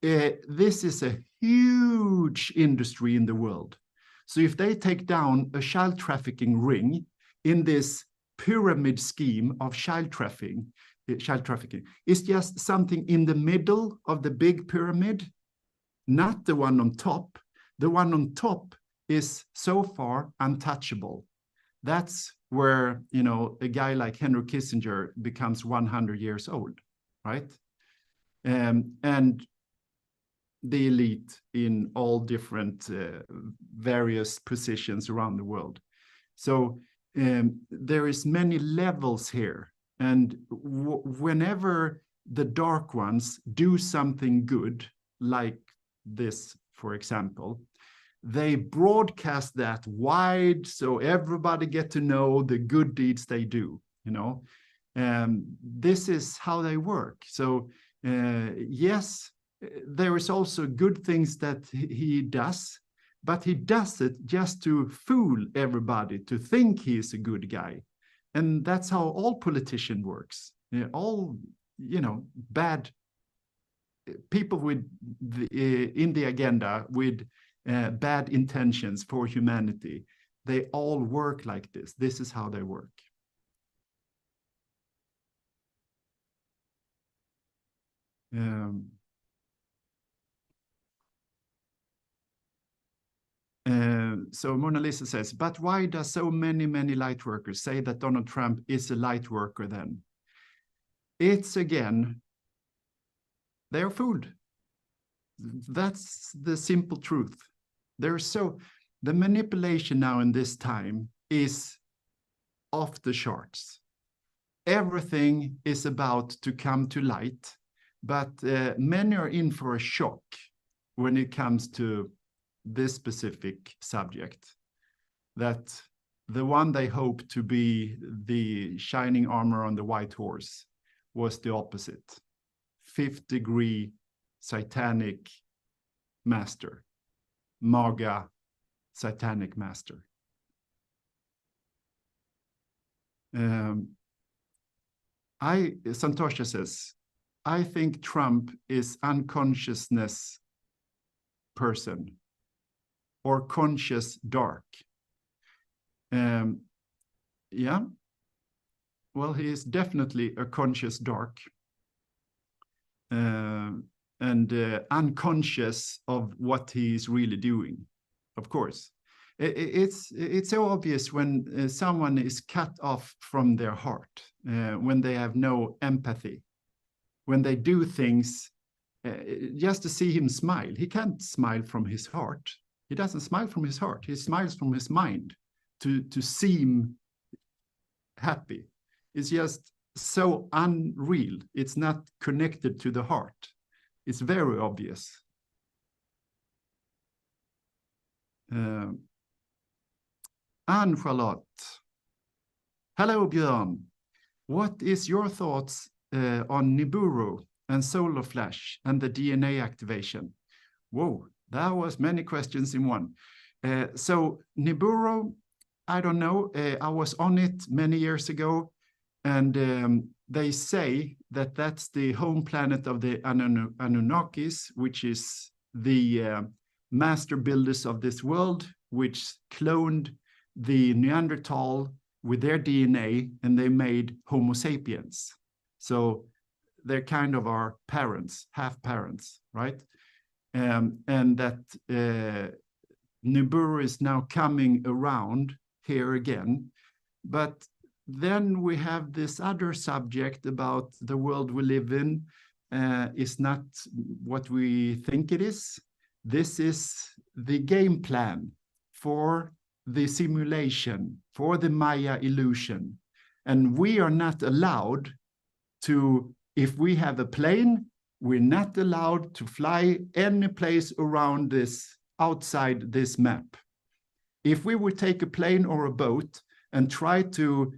this is a huge industry in the world. So if they take down a child trafficking ring in this pyramid scheme of child trafficking, it's just something in the middle of the big pyramid, not the one on top. The one on top is so far untouchable. That's where, you know, a guy like Henry Kissinger becomes 100 years old, right? And the elite in all different various positions around the world. So there is many levels here. And whenever the dark ones do something good, like this, for example, they broadcast that wide so everybody get to know the good deeds they do, you know. This is how they work. So yes, there is also good things that he does, but he does it just to fool everybody to think he's a good guy. And that's how all politician works. All, you know, bad people with in the agenda with bad intentions for humanity, they all work like this. This is how they work. So Mona Lisa says, but why does so many light workers say that Donald Trump is a light worker then? It's again, they're fooled. That's the simple truth. The manipulation now in this time is off the charts. Everything is about to come to light, but many are in for a shock when it comes to this specific subject, that the one they hoped to be the shining armor on the white horse was the opposite. Fifth-degree satanic master, MAGA satanic master. Santosha says, I think Trump is unconsciousness person or conscious dark. Yeah, well, he is definitely a conscious dark and unconscious of what he is really doing, of course. It's so obvious when someone is cut off from their heart, when they have no empathy, when they do things just to see him smile. He can't smile from his heart. He doesn't smile from his heart. He smiles from his mind to seem happy. It's just so unreal. It's not connected to the heart. It's very obvious. Anne-Charlotte. Hello, Björn. What is your thoughts on Nibiru and solar flash and the DNA activation? Whoa, that was many questions in one. So Nibiru, I don't know. I was on it many years ago, and they say that that's the home planet of the Anunnakis, which is the master builders of this world, which cloned the Neanderthal with their DNA, and they made Homo sapiens. So they're kind of our parents, half parents, right? And that Nibiru is now coming around here again. But then we have this other subject about the world we live in is not what we think it is. This is the game plan for the simulation, for the Maya illusion. And we are not allowed to, if we have a plane, we're not allowed to fly any place around this, outside this map. If we would take a plane or a boat and try to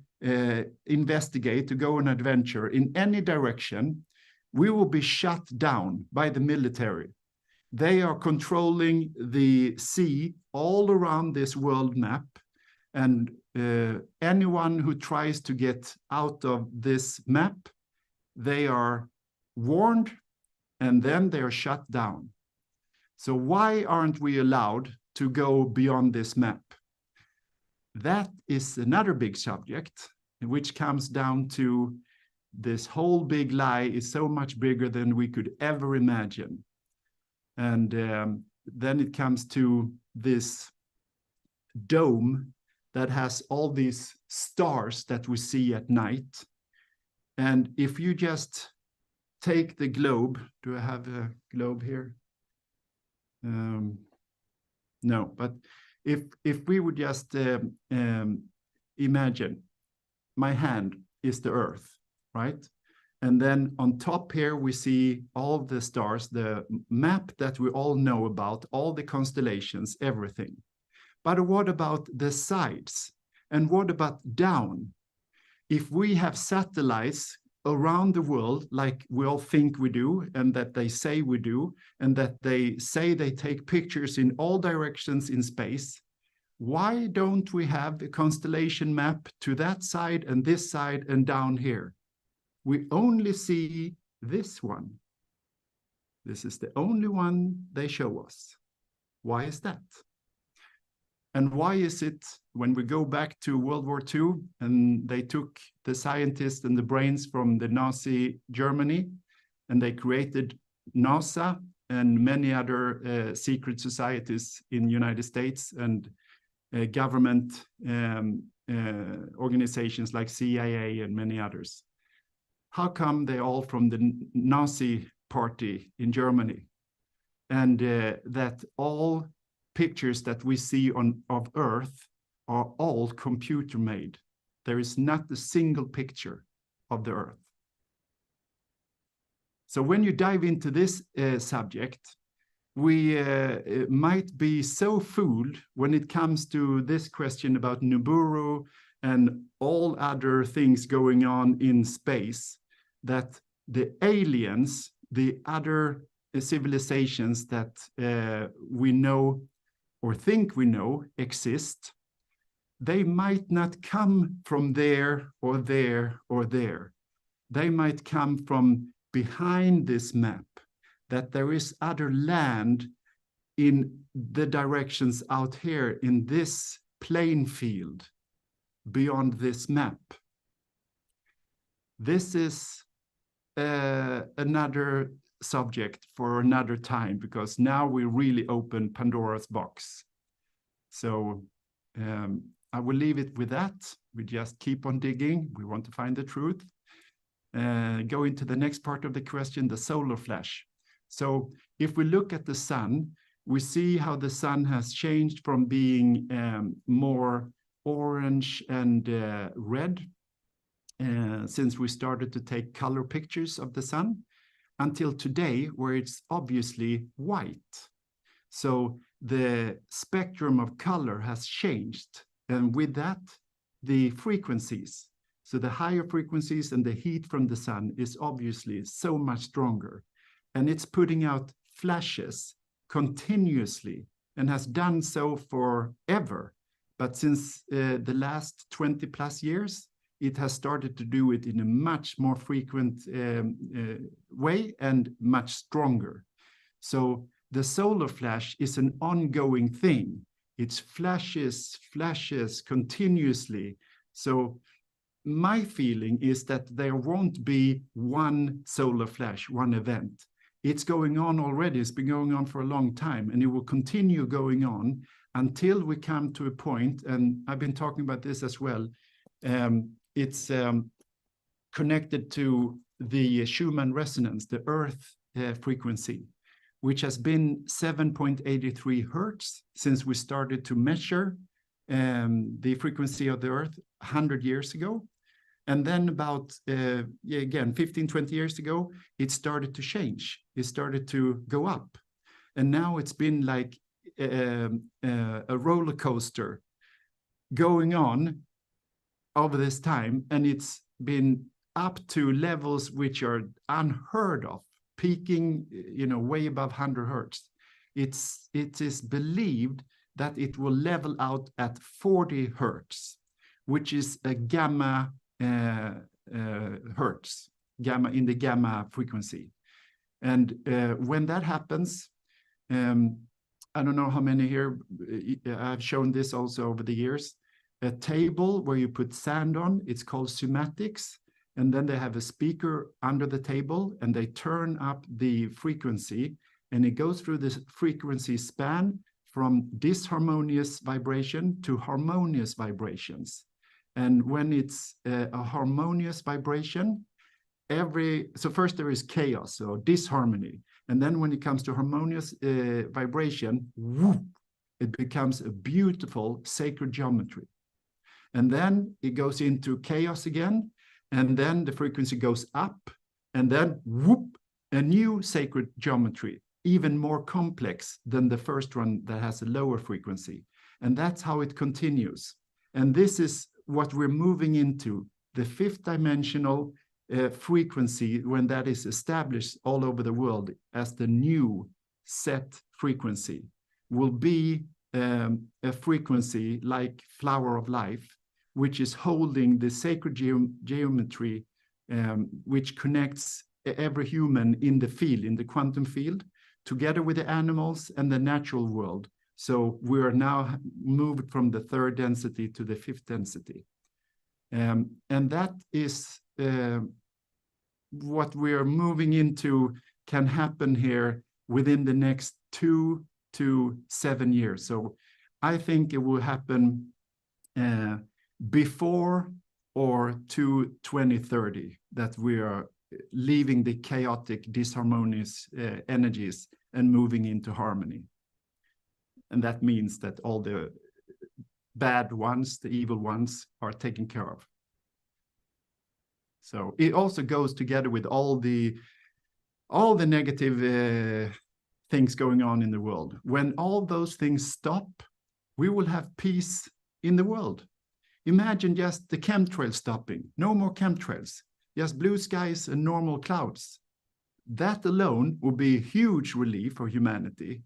investigate, to go on an adventure in any direction, we will be shut down by the military. They are controlling the sea all around this world map, and anyone who tries to get out of this map, they are warned, and then they are shut down. So why aren't we allowed to go beyond this map? That is another big subject, which comes down to this whole big lie is so much bigger than we could ever imagine. And then it comes to this dome that has all these stars that we see at night. And if you just take the globe, do I have a globe here? No, but if we would just imagine my hand is the earth, right? And then on top here, we see all the stars, the map that we all know about, all the constellations, everything. But what about the sides? And what about down? If we have satellites around the world, like we all think we do, and that they say we do, and that they say they take pictures in all directions in space, why don't we have a constellation map to that side and this side and down here? We only see this one. This is the only one they show us. Why is that? And why is it when we go back to World War II and they took the scientists and the brains from the Nazi Germany and they created NASA and many other secret societies in the United States and government organizations like CIA and many others? How come they're all from the Nazi party in Germany? And that all pictures that we see of Earth are all computer made. There is not a single picture of the Earth. So when you dive into this subject, we might be so fooled when it comes to this question about Nibiru and all other things going on in space, that the aliens, the other civilizations that we know or think we know exist, they might not come from there or there or there. They might come from behind this map, that there is other land in the directions out here in this playing field beyond this map. This is another subject for another time, because now we really open Pandora's box. So I will leave it with that. We just keep on digging. We want to find the truth. Go into the next part of the question, the solar flash. So if we look at the sun, we see how the sun has changed from being more orange and red since we started to take color pictures of the sun, until today, where it's obviously white. So the spectrum of color has changed, and with that, the frequencies. So the higher frequencies and the heat from the sun is obviously so much stronger, and it's putting out flashes continuously and has done so forever. But since the last 20 plus years, it has started to do it in a much more frequent way and much stronger. So the solar flash is an ongoing thing. It's flashes continuously. So my feeling is that there won't be one solar flash, one event. It's going on already. It's been going on for a long time, and it will continue going on until we come to a point, and I've been talking about this as well. It's connected to the Schumann resonance, the Earth frequency, which has been 7.83 hertz since we started to measure the frequency of the Earth 100 years ago. And then about, again, 15, 20 years ago, it started to change. It started to go up. And now it's been like a roller coaster going on over this time. And it's been up to levels which are unheard of, peaking, way above 100 hertz. It is believed that it will level out at 40 hertz, which is a gamma hertz, gamma in the gamma frequency. And when that happens, I don't know how many here, I've shown this also over the years, a table where you put sand on, it's called cymatics, and then they have a speaker under the table and they turn up the frequency, and it goes through this frequency span from disharmonious vibration to harmonious vibrations. And when it's a harmonious vibration, so first there is chaos, so disharmony. And then when it comes to harmonious vibration, whoop, it becomes a beautiful sacred geometry. And then it goes into chaos again, and then the frequency goes up, and then whoop, a new sacred geometry, even more complex than the first one that has a lower frequency. And that's how it continues. And this is what we're moving into, the fifth dimensional frequency, when that is established all over the world as the new set frequency, will be a frequency like flower of life, which is holding the sacred geometry, which connects every human in the field, in the quantum field, together with the animals and the natural world. So we are now moved from the third density to the fifth density. And that is what we are moving into, can happen here within the next 2 to 7 years. So I think it will happen before or to 2030, that we are leaving the chaotic, disharmonious energies and moving into harmony. And that means that all the bad ones, the evil ones, are taken care of. So it also goes together with all the negative things going on in the world. When all those things stop, we will have peace in the world. Imagine just the chemtrails stopping. No more chemtrails, just blue skies and normal clouds. That alone will be a huge relief for humanity.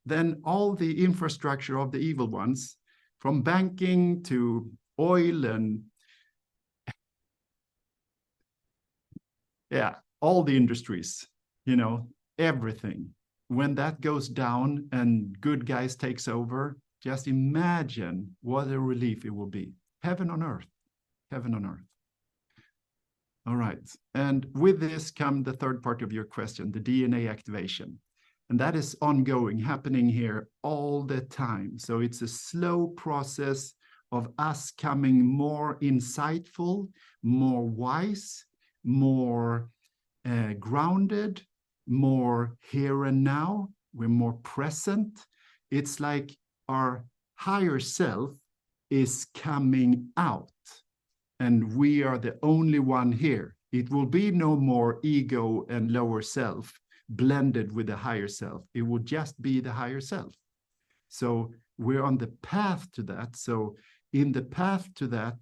then all the infrastructure of the evil ones, from banking to oil and all the industries, everything. When that goes down and good guys takes over, just imagine what a relief it will be. Heaven on earth, heaven on earth. All right, and with this come the third part of your question, the DNA activation. And that is ongoing, happening here all the time. So it's a slow process of us coming more insightful, more wise, more grounded, more here and now. We're more present. It's like our higher self is coming out, and we are the only one here. It will be no more ego and lower self blended with the higher self. It will just be the higher self. So we're on the path to that. So in the path to that,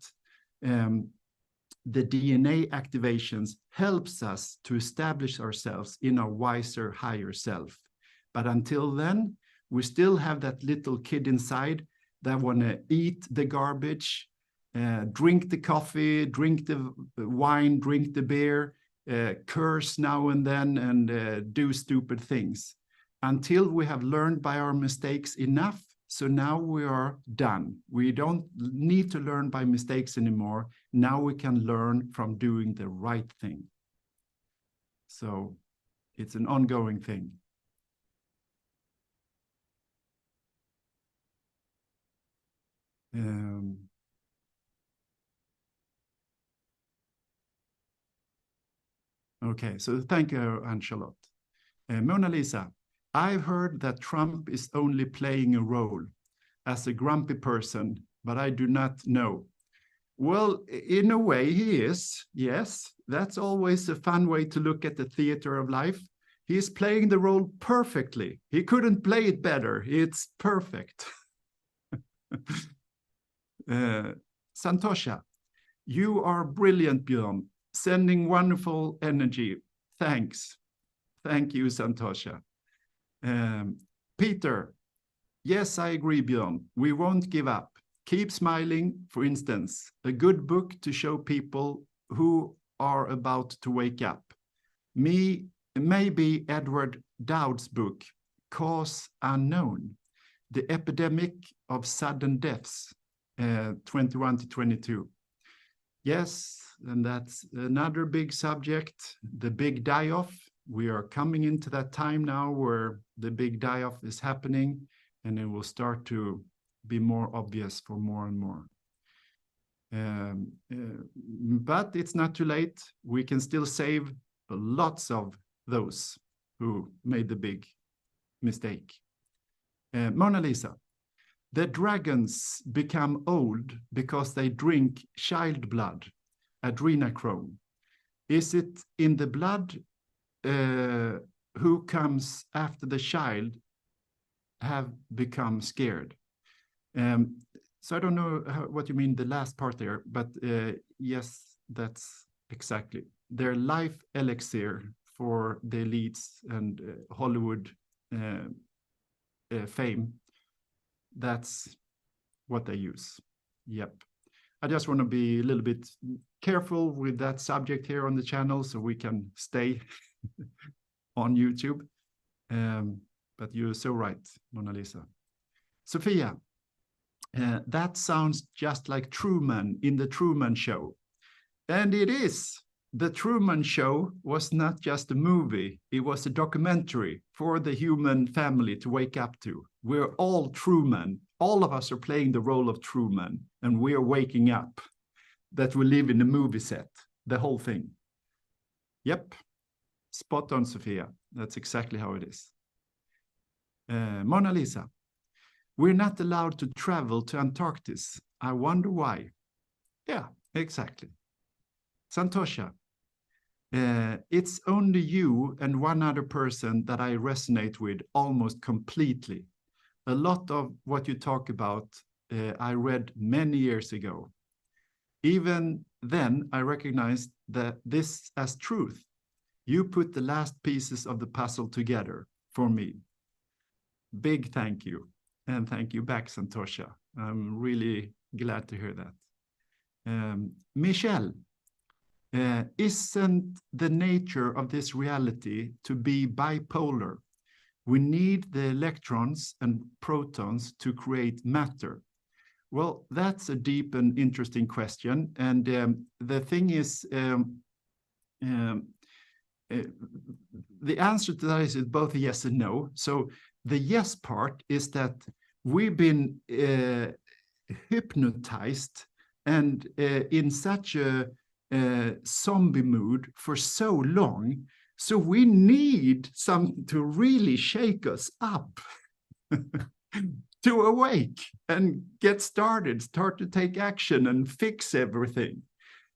the DNA activations helps us to establish ourselves in a wiser, higher self. But until then, we still have that little kid inside that want to eat the garbage, drink the coffee, drink the wine, drink the beer, curse now and then, and do stupid things. Until we have learned by our mistakes enough, so now we are done. We don't need to learn by mistakes anymore. Now we can learn from doing the right thing. So it's an ongoing thing. Okay, so thank you, Anne-Charlotte. Mona Lisa, I've heard that Trump is only playing a role as a grumpy person, but I do not know. Well, in a way he is, yes. That's always a fun way to look at the theater of life. He is playing the role perfectly. He couldn't play it better. It's perfect. Santosha, you are brilliant, Björn, sending wonderful energy. Thanks. Thank you, Santosha. Peter, yes, I agree, Björn. We won't give up. Keep smiling, for instance, a good book to show people who are about to wake up. Maybe Edward Dowd's book, Cause Unknown, The Epidemic of Sudden Deaths, 21 to 22. Yes, and that's another big subject, the big die-off. We are coming into that time now where the big die-off is happening, and it will start to be more obvious for more and more. But it's not too late. We can still save lots of those who made the big mistake. Mona Lisa, the dragons become old because they drink child blood, adrenochrome. Is it in the blood who comes after the child have become scared? So I don't know what you mean the last part there, but yes, that's exactly. Their life elixir for the elites and Hollywood fame, that's what they use. Yep. I just want to be a little bit careful with that subject here on the channel so we can stay on YouTube. But you're so right, Mona Lisa. Sophia, that sounds just like Truman in the Truman Show. And it is. The Truman Show was not just a movie. It was a documentary for the human family to wake up to. We're all Truman. All of us are playing the role of Truman, and we are waking up that we live in a movie set, the whole thing. Yep. Spot on, Sophia. That's exactly how it is. Mona Lisa, we're not allowed to travel to Antarctica. I wonder why. Yeah, exactly. Santosha, it's only you and one other person that I resonate with almost completely. A lot of what you talk about, I read many years ago. Even then, I recognized that this as truth. You put the last pieces of the puzzle together for me. big thank you. And thank you back, Santosha. I'm really glad to hear that. Michelle, isn't the nature of this reality to be bipolar? We need the electrons and protons to create matter. Well, that's a deep and interesting question. And the thing is, the answer to that is both a yes and no. So the yes part is that we've been hypnotized and in such a zombie mood for so long. So we need something to really shake us up, to awake and get started, start to take action and fix everything.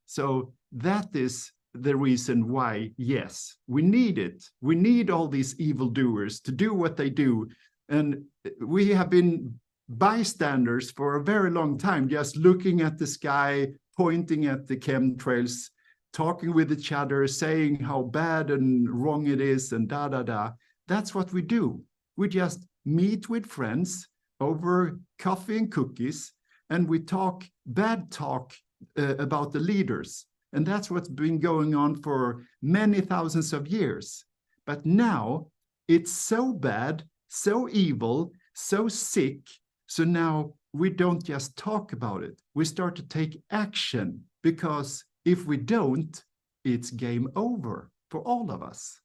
So that is the reason why, yes, we need it. We need all these evildoers to do what they do. And we have been bystanders for a very long time, just looking at the sky, pointing at the chemtrails, talking with each other, saying how bad and wrong it is, and da. That's what we do. We just meet with friends over coffee and cookies, and we talk bad talk about the leaders. And that's what's been going on for many thousands of years. But now it's so bad, so evil, so sick. So now we don't just talk about it. We start to take action, because if we don't, it's game over for all of us.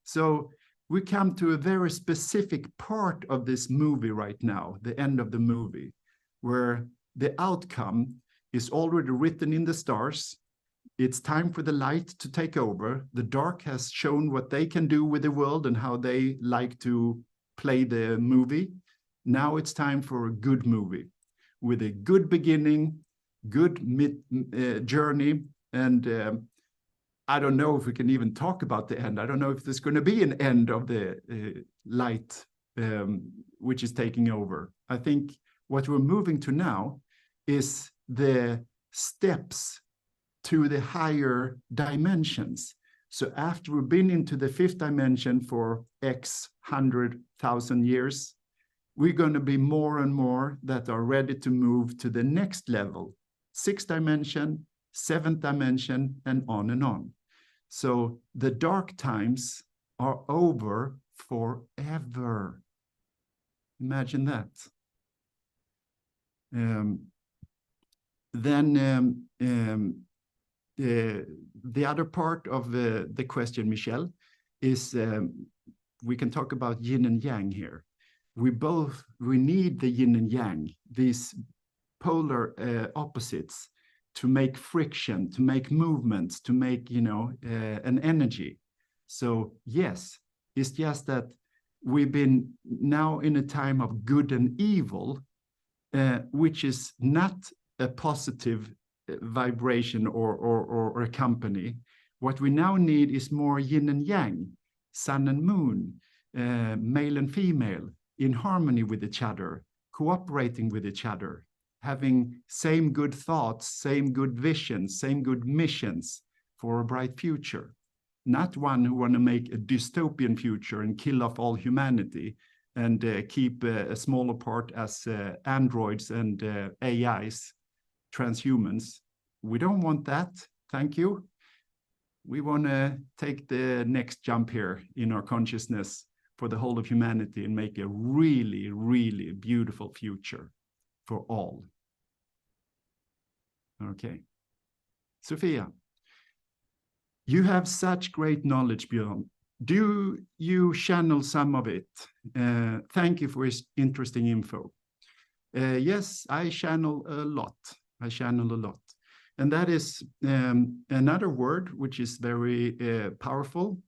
So we come to a very specific part of this movie right now, the end of the movie, where the outcome is already written in the stars. It's time for the light to take over. The dark has shown what they can do with the world and how they like to play the movie. Now it's time for a good movie with a good beginning, good journey. And I don't know if we can even talk about the end. I don't know if there's going to be an end of the light, which is taking over. I think what we're moving to now is the steps to the higher dimensions. So after we've been into the fifth dimension for X 100,000 years, we're going to be more and more that are ready to move to the next level, sixth dimension, seventh dimension, and on and on. So the dark times are over forever. Imagine that. The other part of the question, Michelle, is we can talk about yin and yang here. We need the yin and yang, these polar opposites, to make friction, to make movements, to make, an energy. So yes, it's just that we've been now in a time of good and evil, which is not a positive vibration or a company. What we now need is more yin and yang, sun and moon, male and female, in harmony with each other, cooperating with each other, having same good thoughts, same good visions, same good missions for a bright future. Not one who want to make a dystopian future and kill off all humanity and keep a smaller part as androids and AIs, transhumans. We don't want that. Thank you. We want to take the next jump here in our consciousness for the whole of humanity and make a really, really beautiful future for all. Okay. Sophia, you have such great knowledge, Björn. Do you channel some of it? Thank you for this interesting info. Yes, I channel a lot. And that is another word which is very powerful.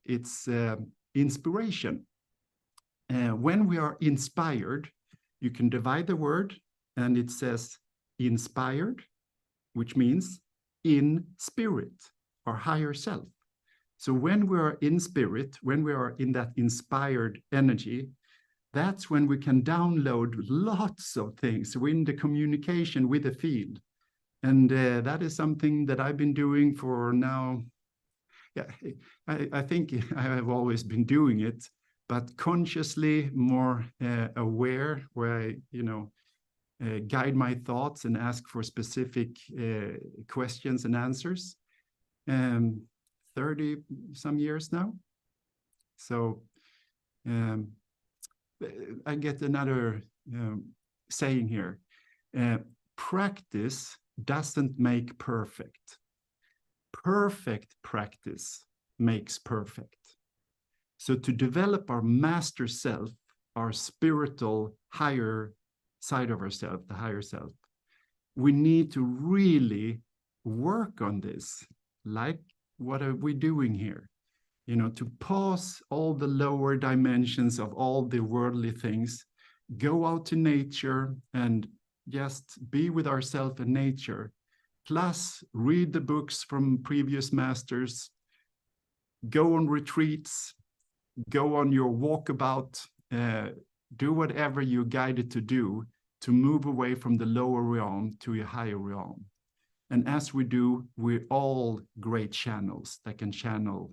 It's inspiration. When we are inspired, you can divide the word and it says inspired, which means in spirit, or higher self. So when we are in spirit, when we are in that inspired energy, that's when we can download lots of things. We're in the communication with the field. And that is something that I've been doing for now. Yeah, I think I have always been doing it, but consciously more aware, where I, guide my thoughts and ask for specific questions and answers. 30 some years now. So I get another saying here. Practice doesn't make perfect. Perfect practice makes perfect. So to develop our master self, our spiritual higher side of ourselves, the higher self, we need to really work on this. Like, what are we doing here? To pause all the lower dimensions of all the worldly things, go out to nature and just be with ourselves and nature, plus read the books from previous masters, go on retreats, go on your walkabout, do whatever you're guided to do to move away from the lower realm to a higher realm. And as we do, we're all great channels that can channel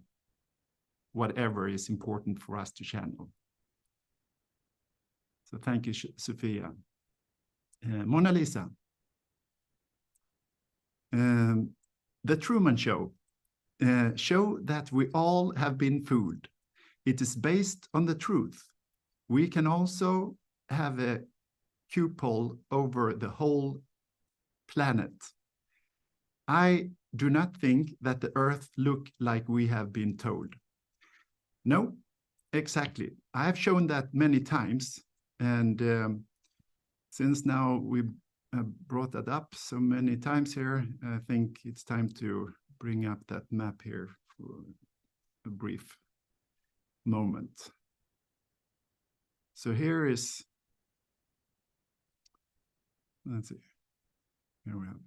whatever is important for us to channel. So thank you, Sophia. Mona Lisa. The Truman Show. Show that we all have been fooled. It is based on the truth. We can also have a cupole over the whole planet. I do not think that the Earth look like we have been told. No, exactly. I have shown that many times. And since now we brought that up so many times here, I think it's time to bring up that map here for a brief moment. So here is, let's see, here we have it.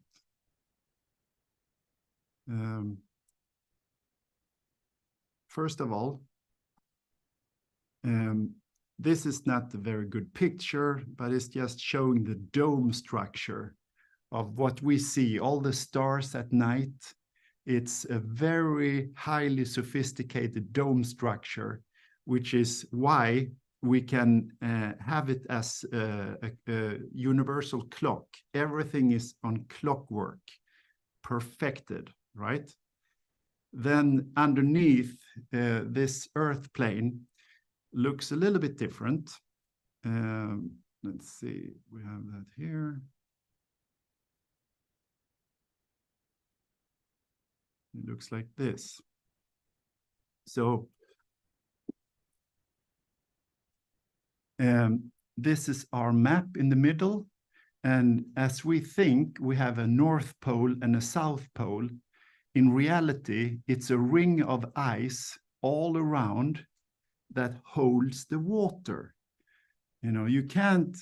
First of all, this is not a very good picture, but it's just showing the dome structure of what we see, all the stars at night. It's a very highly sophisticated dome structure, which is why we can have it as a universal clock. Everything is on clockwork, perfected, right? Then underneath this earth plane looks a little bit different. Let's see, we have that here. It looks like this. So this is our map in the middle. And as we think we have a North Pole and a South Pole, in reality, it's a ring of ice all around that holds the water. You can't,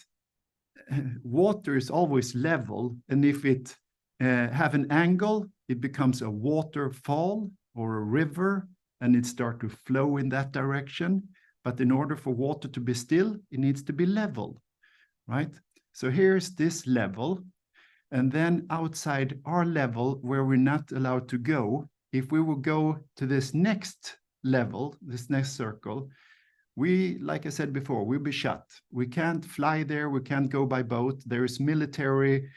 water is always level. And if it have an angle, it becomes a waterfall or a river, and it starts to flow in that direction. But in order for water to be still, it needs to be level, right? So here's this level. And then outside our level, where we're not allowed to go, if we will go to this next level, this next circle, we, like I said before, we'll be shut. We can't fly there. We can't go by boat. There is military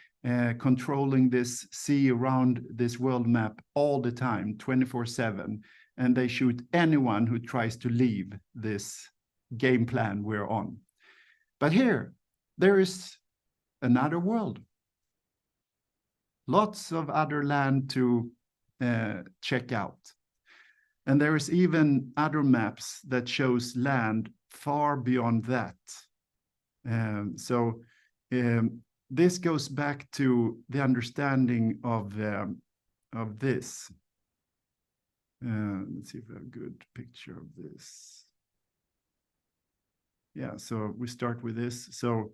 controlling this sea around this world map all the time, 24/7. And they shoot anyone who tries to leave this game plan we're on. But here, there is another world. Lots of other land to check out. And there is even other maps that shows land far beyond that. This goes back to the understanding of this. Let's see if I have a good picture of this. Yeah, so we start with this. So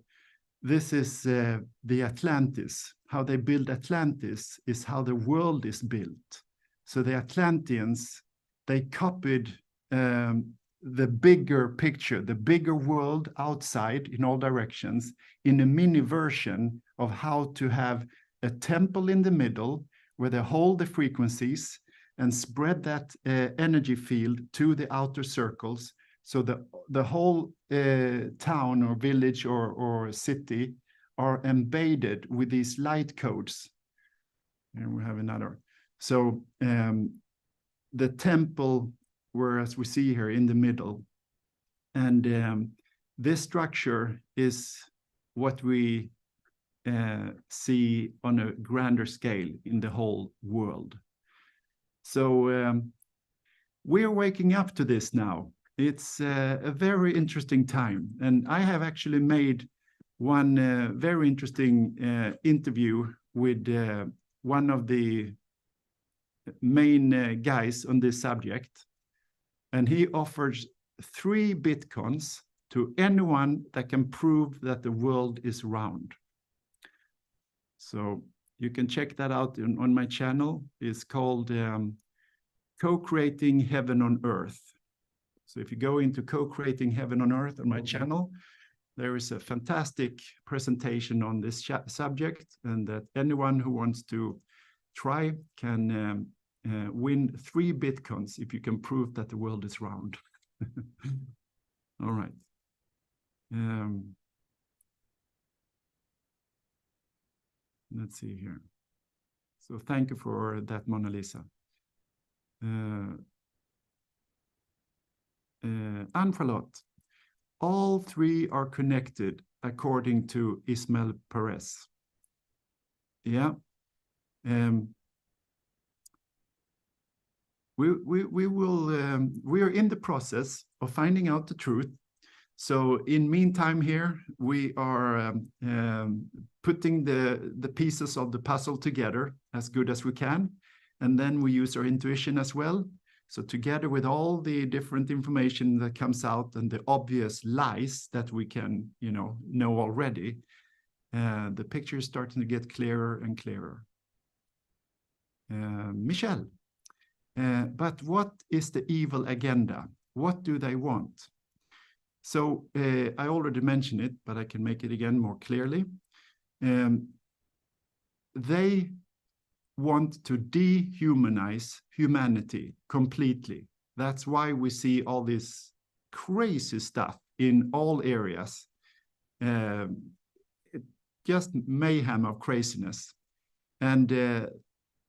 this is the Atlantis. How they build Atlantis is how the world is built. So the Atlanteans, they copied the bigger picture, the bigger world outside in all directions, in a mini version of how to have a temple in the middle where they hold the frequencies and spread that energy field to the outer circles So the whole town or village or city are embedded with these light codes. And we have another. So the temple, whereas we see here in the middle, and this structure is what we see on a grander scale in the whole world. So we're waking up to this now. It's a very interesting time. And I have actually made one very interesting interview with one of the main guys on this subject. And he offers 3 bitcoins to anyone that can prove that the world is round. So you can check that out on my channel. It's called Co-Creating Heaven on Earth. So if you go into Co-Creating Heaven on Earth on my channel, there is a fantastic presentation on this subject, and that anyone who wants to try can win 3 bitcoins if you can prove that the world is round. All right. Let's see here. So thank you for that, Mona Lisa. Anne-Charlotte, all 3 are connected according to Ismail Perez. Yeah. We are in the process of finding out the truth. So in meantime here, we are putting the pieces of the puzzle together as good as we can. And then we use our intuition as well. So together with all the different information that comes out and the obvious lies that we can, know already, the picture is starting to get clearer and clearer. Michelle, but what is the evil agenda? What do they want? So I already mentioned it, but I can make it again more clearly. They want to dehumanize humanity completely. That's why we see all this crazy stuff in all areas. Just mayhem of craziness. And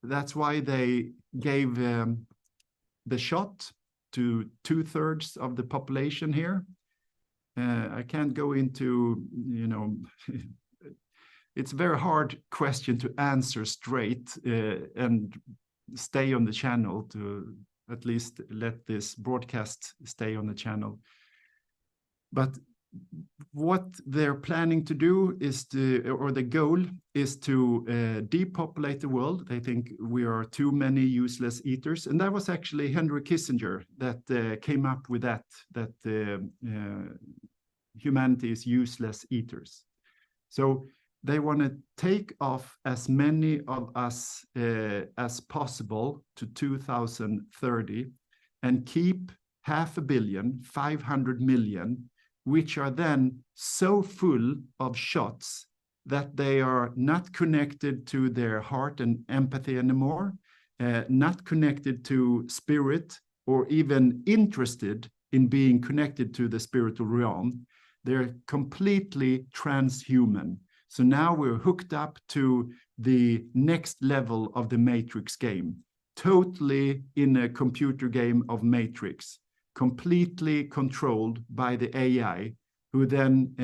that's why they gave the shot to 2/3 of the population here. I can't go into, it's a very hard question to answer straight and stay on the channel, to at least let this broadcast stay on the channel. But what they're planning to do is the goal is to depopulate the world. They think we are too many useless eaters. And that was actually Henry Kissinger that came up with that humanity is useless eaters. So they want to take off as many of us as possible to 2030 and keep 500 million, 500 million, which are then so full of shots that they are not connected to their heart and empathy anymore, not connected to spirit, or even interested in being connected to the spiritual realm. They're completely transhuman. So now we're hooked up to the next level of the Matrix game, totally in a computer game of Matrix, completely controlled by the AI, who then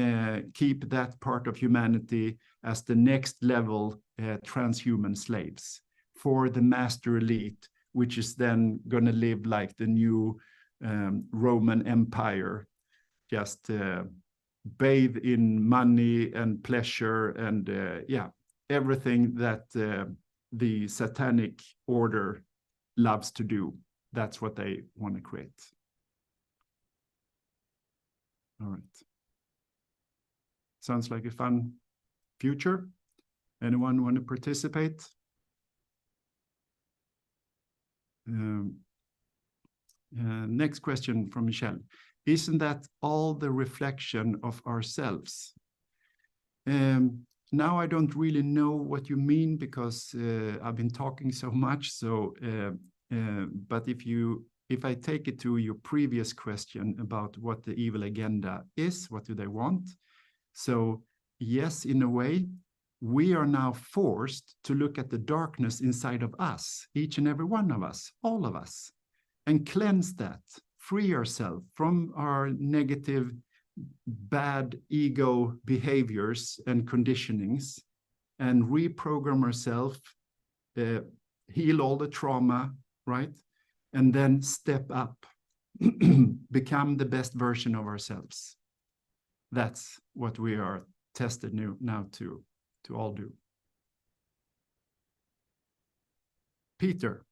keep that part of humanity as the next level transhuman slaves for the master elite, which is then going to live like the new Roman Empire, just bathe in money and pleasure and everything that the satanic order loves to do. That's what they want to create. All right. Sounds like a fun future. Anyone want to participate? Next question from Michelle. Isn't that all the reflection of ourselves? Now I don't really know what you mean, because I've been talking so much. So, but if you if I take it to your previous question about what the evil agenda is, what do they want? So yes, in a way, we are now forced to look at the darkness inside of us, each and every one of us, all of us, and cleanse that, free ourselves from our negative, bad ego behaviors and conditionings, and reprogram ourselves, heal all the trauma, right? And then step up, become the best version of ourselves. That's what we are tested now to all do. Peter,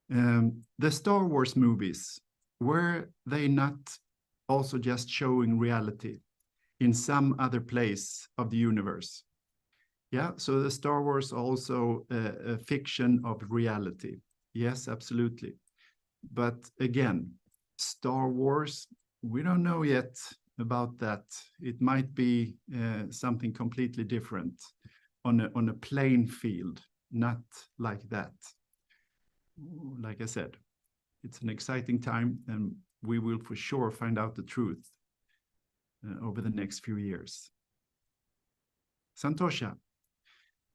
the Star Wars movies, were they not also just showing reality in some other place of the universe? Yeah, so the Star Wars also a fiction of reality. Yes, absolutely. But again, Star Wars, we don't know yet about that. It might be something completely different on a playing field, not like that. Like I said, it's an exciting time, and we will for sure find out the truth over the next few years. Santosha,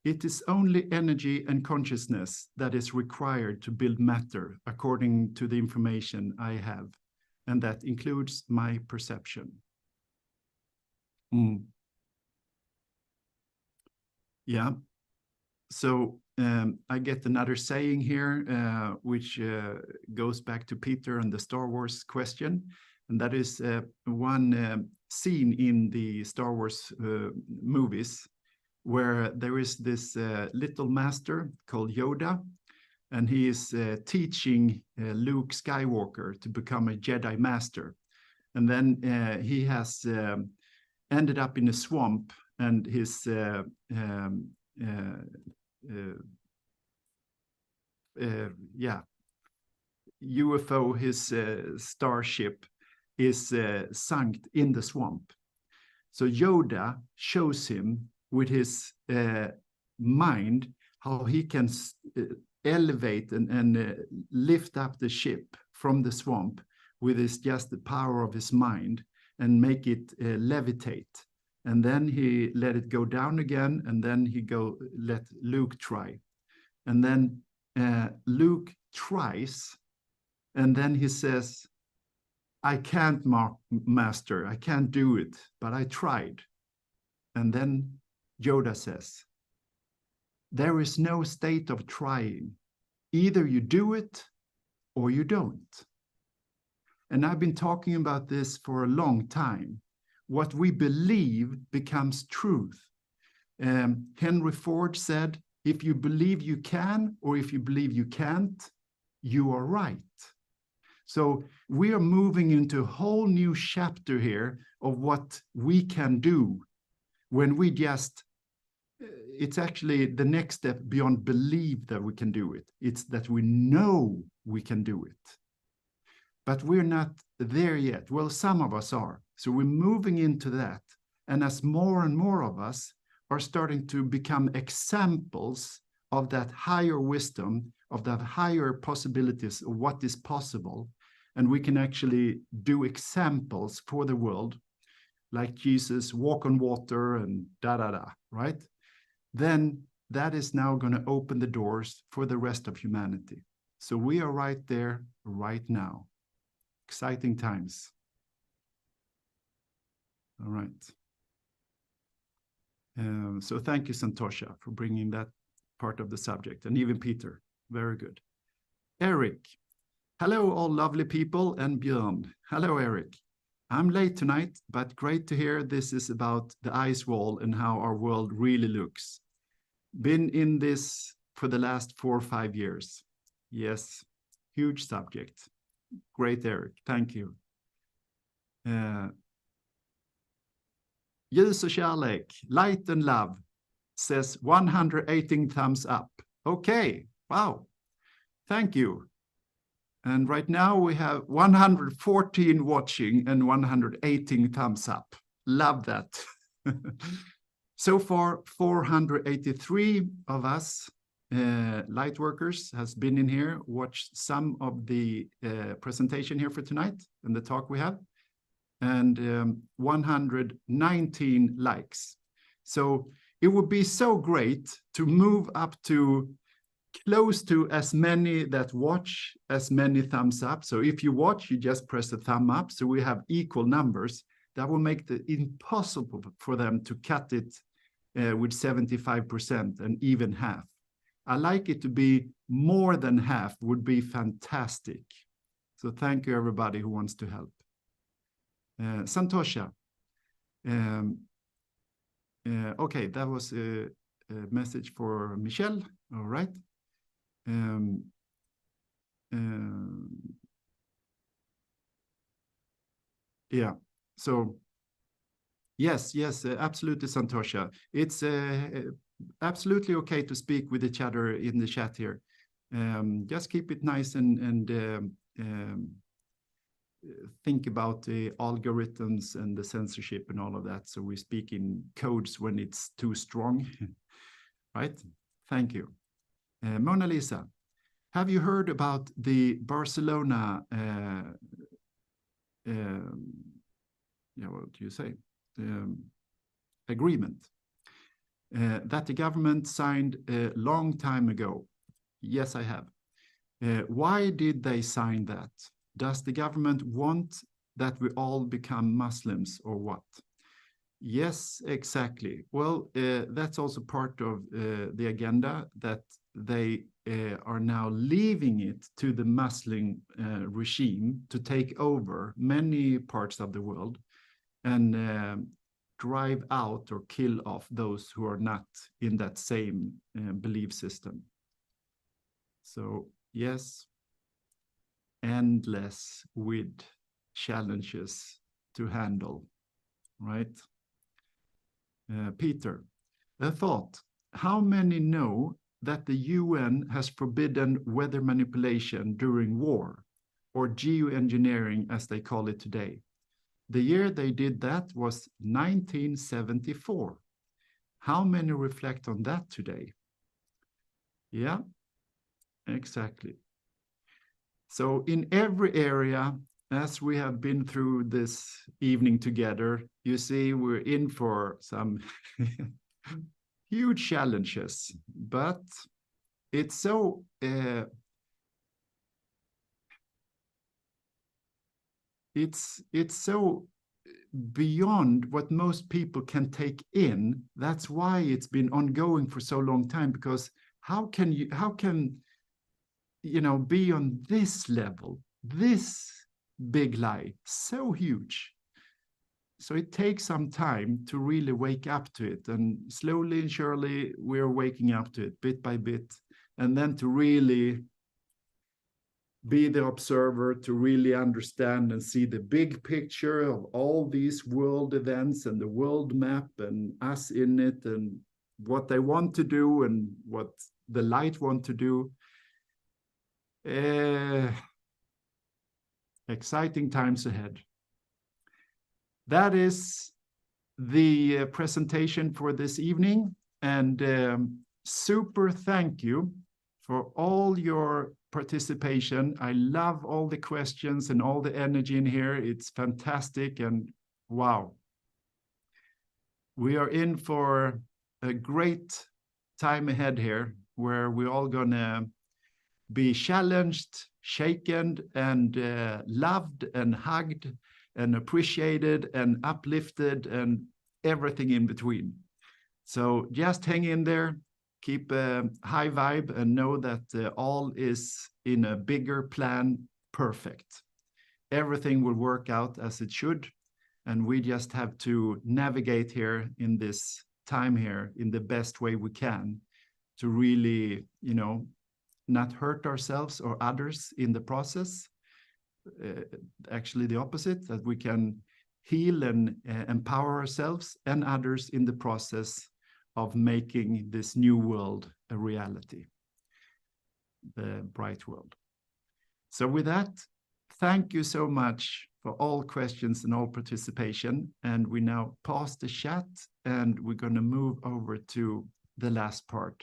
it is only energy and consciousness that is required to build matter, according to the information I have, and that includes my perception. Yeah, so I get another saying here, which goes back to Peter and the Star Wars question, and that is one scene in the Star Wars movies, where there is this little master called Yoda, and he is teaching Luke Skywalker to become a Jedi Master. And then he has ended up in a swamp, and his UFO, his starship, is sunk in the swamp. So Yoda shows him with his mind how he can elevate and lift up the ship from the swamp with just the power of his mind and make it levitate. And then he let it go down again, and then he let Luke try. And then Luke tries, and then he says, I can't, master, I can't do it, but I tried. And then Yoda says, there is no state of trying. Either you do it or you don't. And I've been talking about this for a long time. What we believe becomes truth. Henry Ford said, if you believe you can, or if you believe you can't, you are right. So we are moving into a whole new chapter here of what we can do when we just, it's actually the next step beyond believe that we can do it. It's that we know we can do it. But we're not there yet. Well, some of us are. So we're moving into that. And as more and more of us are starting to become examples of that higher wisdom, of that higher possibilities of what is possible, and we can actually do examples for the world, like Jesus walk on water and right? Then that is now going to open the doors for the rest of humanity. So we are right there, right now. Exciting times. All right. So thank you, Santosha, for bringing that part of the subject, and even Peter. Very good. Eric. Hello, all lovely people, and Björn. Hello, Eric. I'm late tonight, but great to hear this is about the ice wall and how our world really looks. Been in this for the last 4 or 5 years. Yes, huge subject. Great, Eric. Thank you. Ljus och kärlek, light and love, says 118 thumbs up. Okay, wow. Thank you. And right now we have 114 watching and 118 thumbs up. Love that. So far, 483 of us light workers has been in here, watched some of the presentation here for tonight and the talk we have, and 119 likes. So it would be so great to move up to close to as many that watch, as many thumbs up. So if you watch, you just press a thumb up. So we have equal numbers. That will make it impossible for them to cut it with 75% and even half. I like it to be more than half, would be fantastic. So thank you everybody who wants to help. Santosha. Okay, that was a message for Michelle. All right. Yeah, so yes, absolutely, Santosha. It's absolutely okay to speak with each other in the chat here. Just keep it nice and think about the algorithms and the censorship and all of that. So we speak in codes when it's too strong, right? Thank you. Mona Lisa, have you heard about the Barcelona, what do you say? Agreement that the government signed a long time ago? Yes, I have. Why did they sign that? Does the government want that we all become Muslims or what? Yes, exactly. Well, that's also part of the agenda, that they are now leaving it to the Muslim regime to take over many parts of the world and drive out or kill off those who are not in that same belief system. So yes, endless with challenges to handle, right? Peter, a thought. How many know that the UN has forbidden weather manipulation during war, or geoengineering as they call it today? The year they did that was 1974. How many reflect on that today? Yeah, exactly. So in every area, as we have been through this evening together, you see we're in for some huge challenges, but it's so it's so beyond what most people can take in. That's why it's been ongoing for so long time, because how can you know, be on this level, this big lie, so huge? So it takes some time to really wake up to it, and slowly and surely we're waking up to it bit by bit, and then to really be the observer, to really understand and see the big picture of all these world events and the world map and us in it and what they want to do and what the light want to do. Exciting times ahead. That is the presentation for this evening, and super thank you for all your participation. I love all the questions and all the energy in here. It's fantastic, and wow. We are in for a great time ahead here, where we're all gonna be challenged, shaken, and loved and hugged and appreciated and uplifted and everything in between. So just hang in there, keep a high vibe, and know that all is in a bigger plan, perfect. Everything will work out as it should, and we just have to navigate here in this time here in the best way we can to really, you know, not hurt ourselves or others in the process. Actually the opposite, that we can heal and empower ourselves and others in the process of making this new world a reality, the bright world. So with that, thank you so much for all questions and all participation. And we now pause the chat, and we're going to move over to the last part.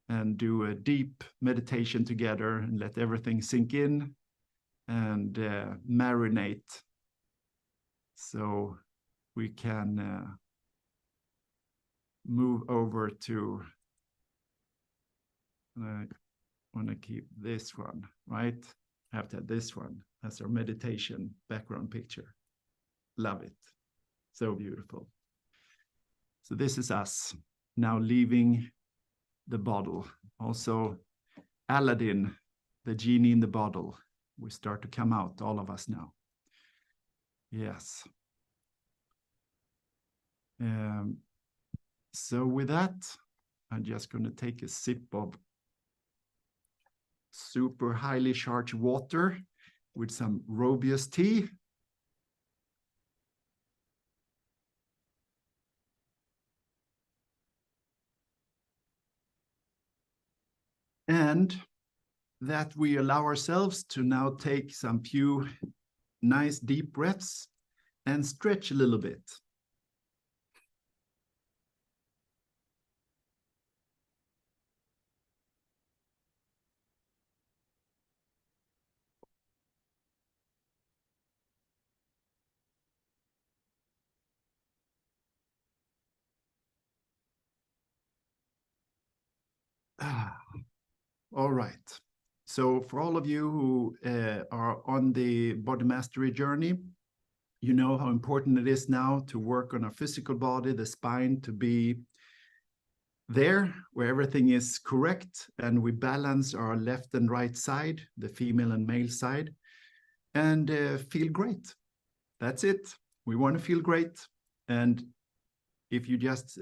and do a deep meditation together and let everything sink in and marinate, so we can move over to, I want to keep this one, right? I have to have this one as our meditation background picture. Love it. So beautiful. So this is us now leaving the bottle. Also, Aladdin, the genie in the bottle, we start to come out, all of us now. Yes. So with that, I'm just going to take a sip of super highly charged water with some Robius tea. And that we allow ourselves to now take some few nice deep breaths and stretch a little bit. All right. So for all of you who are on the body mastery journey, you know how important it is now to work on our physical body, the spine, to be there where everything is correct, and we balance our left and right side, the female and male side, and feel great. That's it. We want to feel great. And if you just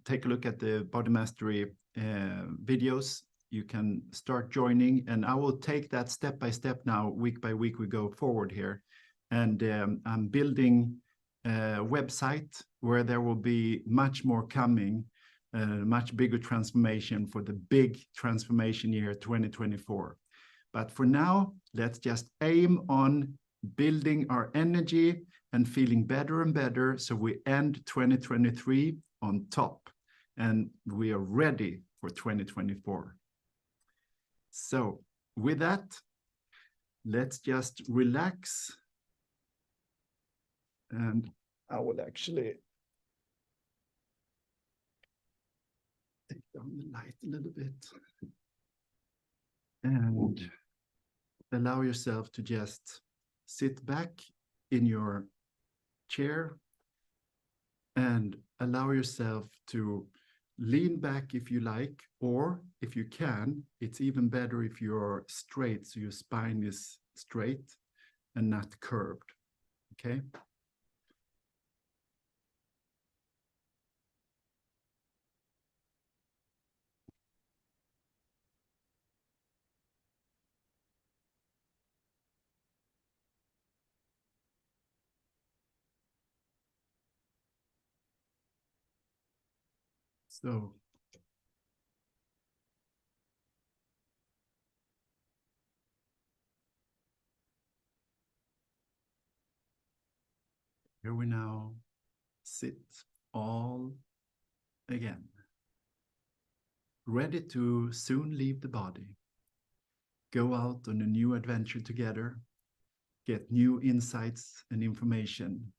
take a look at the body mastery videos, you can start joining, and I will take that step by step now, week by week we go forward here. And I'm building a website where there will be much more coming, much bigger transformation for the big transformation year 2024. But for now, let's just aim on building our energy and feeling better and better, so we end 2023 on top and we are ready for 2024. So with that, let's just relax. And I will actually take down the light a little bit and allow yourself to just sit back in your chair and allow yourself to lean back if you like, or if you can, it's even better if you're straight, so your spine is straight and not curved, okay? So here we now sit all again, ready to soon leave the body, go out on a new adventure together, get new insights and information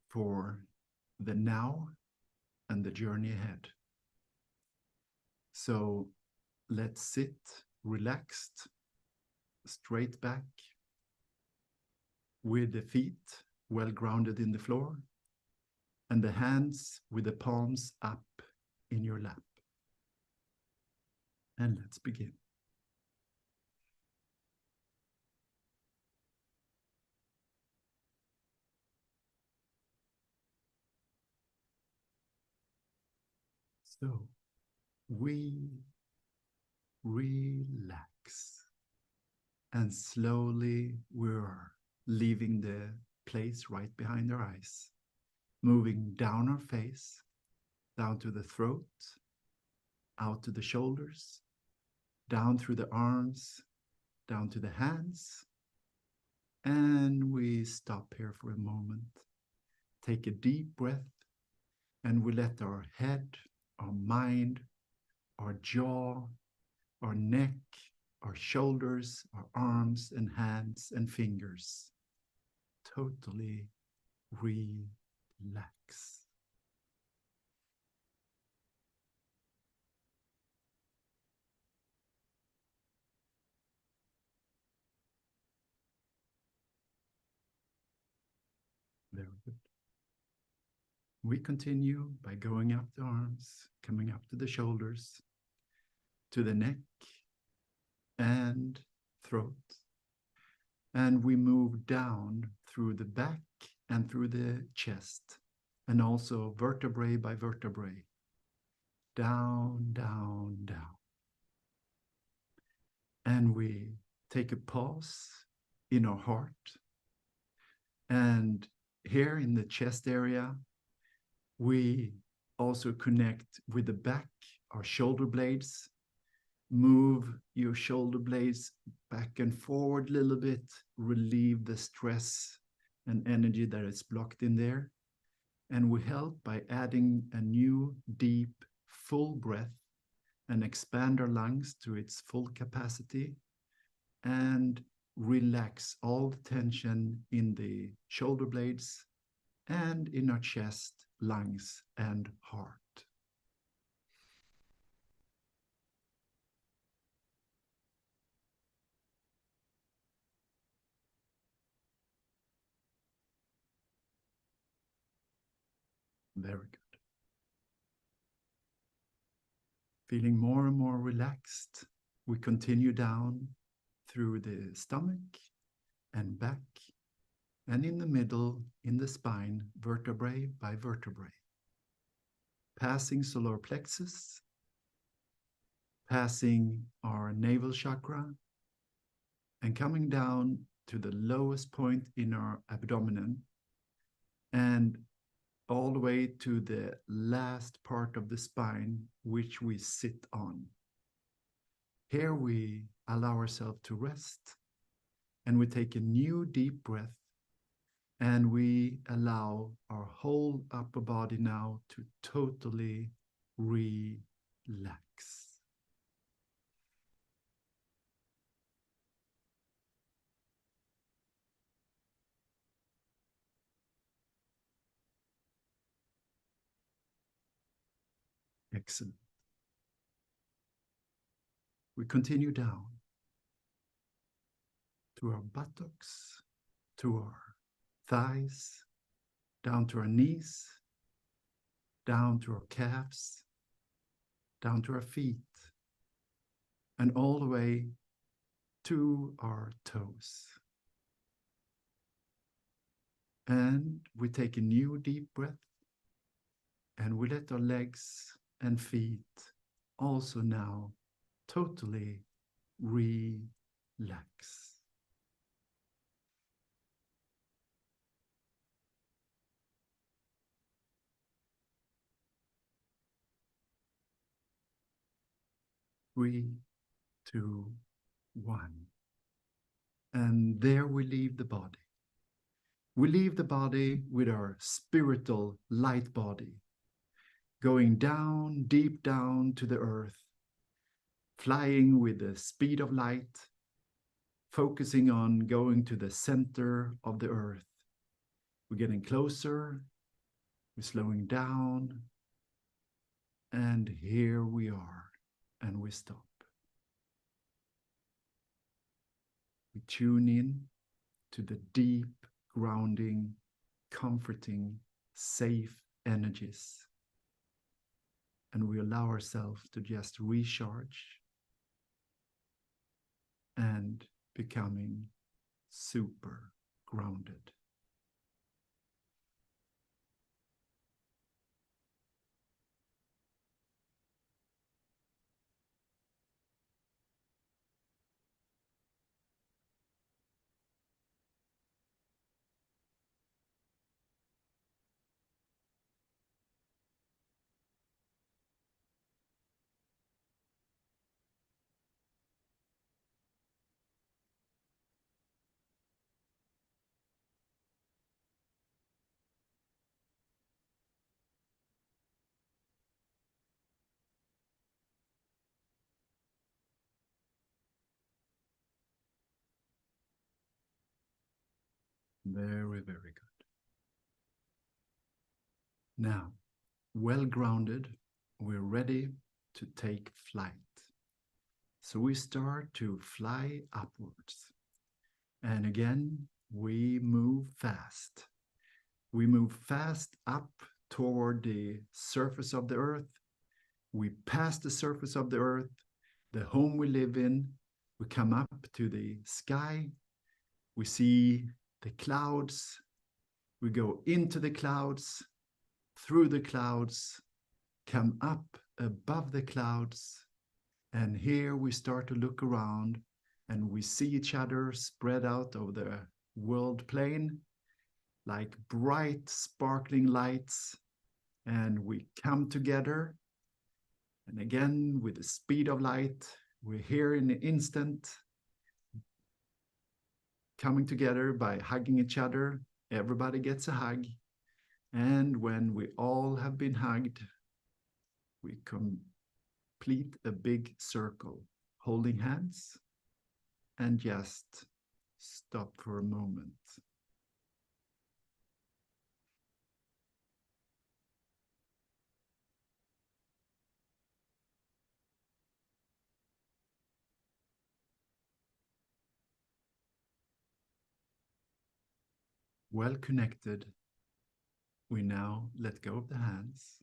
for the now and the journey ahead. So let's sit relaxed, straight back, with the feet well grounded in the floor, and the hands with the palms up in your lap. And let's begin. So we relax, and slowly we're leaving the place right behind our eyes, moving down our face, down to the throat, out to the shoulders, down through the arms, down to the hands. And we stop here for a moment, take a deep breath, and we let our head, our mind, our jaw, our neck, our shoulders, our arms and hands and fingers. Totally relax. Very good. We continue by going up the arms, coming up to the shoulders, to the neck and throat. And we move down through the back and through the chest, and also vertebrae by vertebrae. Down, down, down. And we take a pause in our heart. And here in the chest area, we also connect with the back, our shoulder blades. Move your shoulder blades back and forward a little bit, relieve the stress and energy that is blocked in there. And we help by adding a new, deep, full breath and expand our lungs to its full capacity and relax all the tension in the shoulder blades and in our chest, lungs, and heart. Very good. Feeling more and more relaxed, we continue down through the stomach and back, and in the middle, in the spine, vertebrae by vertebrae. Passing solar plexus, passing our navel chakra, and coming down to the lowest point in our abdomen, and all the way to the last part of the spine, which we sit on. Here we allow ourselves to rest, and we take a new deep breath, and we allow our whole upper body now to totally relax. Excellent. We continue down to our buttocks, to our thighs, down to our knees, down to our calves, down to our feet, and all the way to our toes. And we take a new deep breath, and we let our legs and feet also now totally relax. Three, two, one. And there we leave the body. We leave the body with our spiritual light body, going down, deep down to the earth, flying with the speed of light, focusing on going to the center of the earth. We're getting closer, we're slowing down, and here we are, and we stop. We tune in to the deep, grounding, comforting, safe energies. And we allow ourselves to just recharge and becoming super grounded. Very, very good. Now, well grounded, we're ready to take flight. So we start to fly upwards. And again, we move fast. We move fast up toward the surface of the earth. We pass the surface of the earth, the home we live in. We come up to the sky. We see the clouds. We go into the clouds, through the clouds, come up above the clouds. And here we start to look around and we see each other spread out over the world plane like bright, sparkling lights. And we come together. And again, with the speed of light, we're here in an instant, coming together by hugging each other. Everybody gets a hug. And when we all have been hugged, we complete a big circle, holding hands, and just stop for a moment. Well connected, we now let go of the hands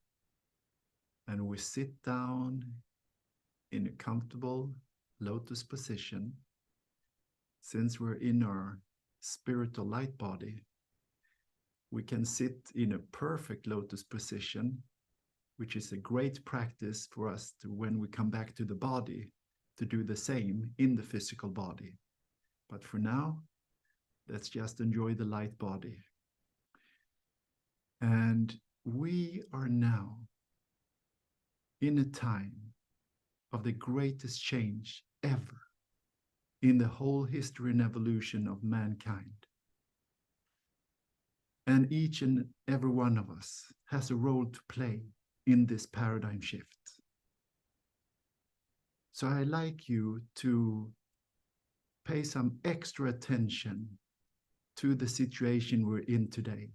and we sit down in a comfortable lotus position. Since we're in our spiritual light body, we can sit in a perfect lotus position, which is a great practice for us to, when we come back to the body, to do the same in the physical body. But for now, let's just enjoy the light body. And we are now in a time of the greatest change ever in the whole history and evolution of mankind. And each and every one of us has a role to play in this paradigm shift. So I'd like you to pay some extra attention to the situation we're in today.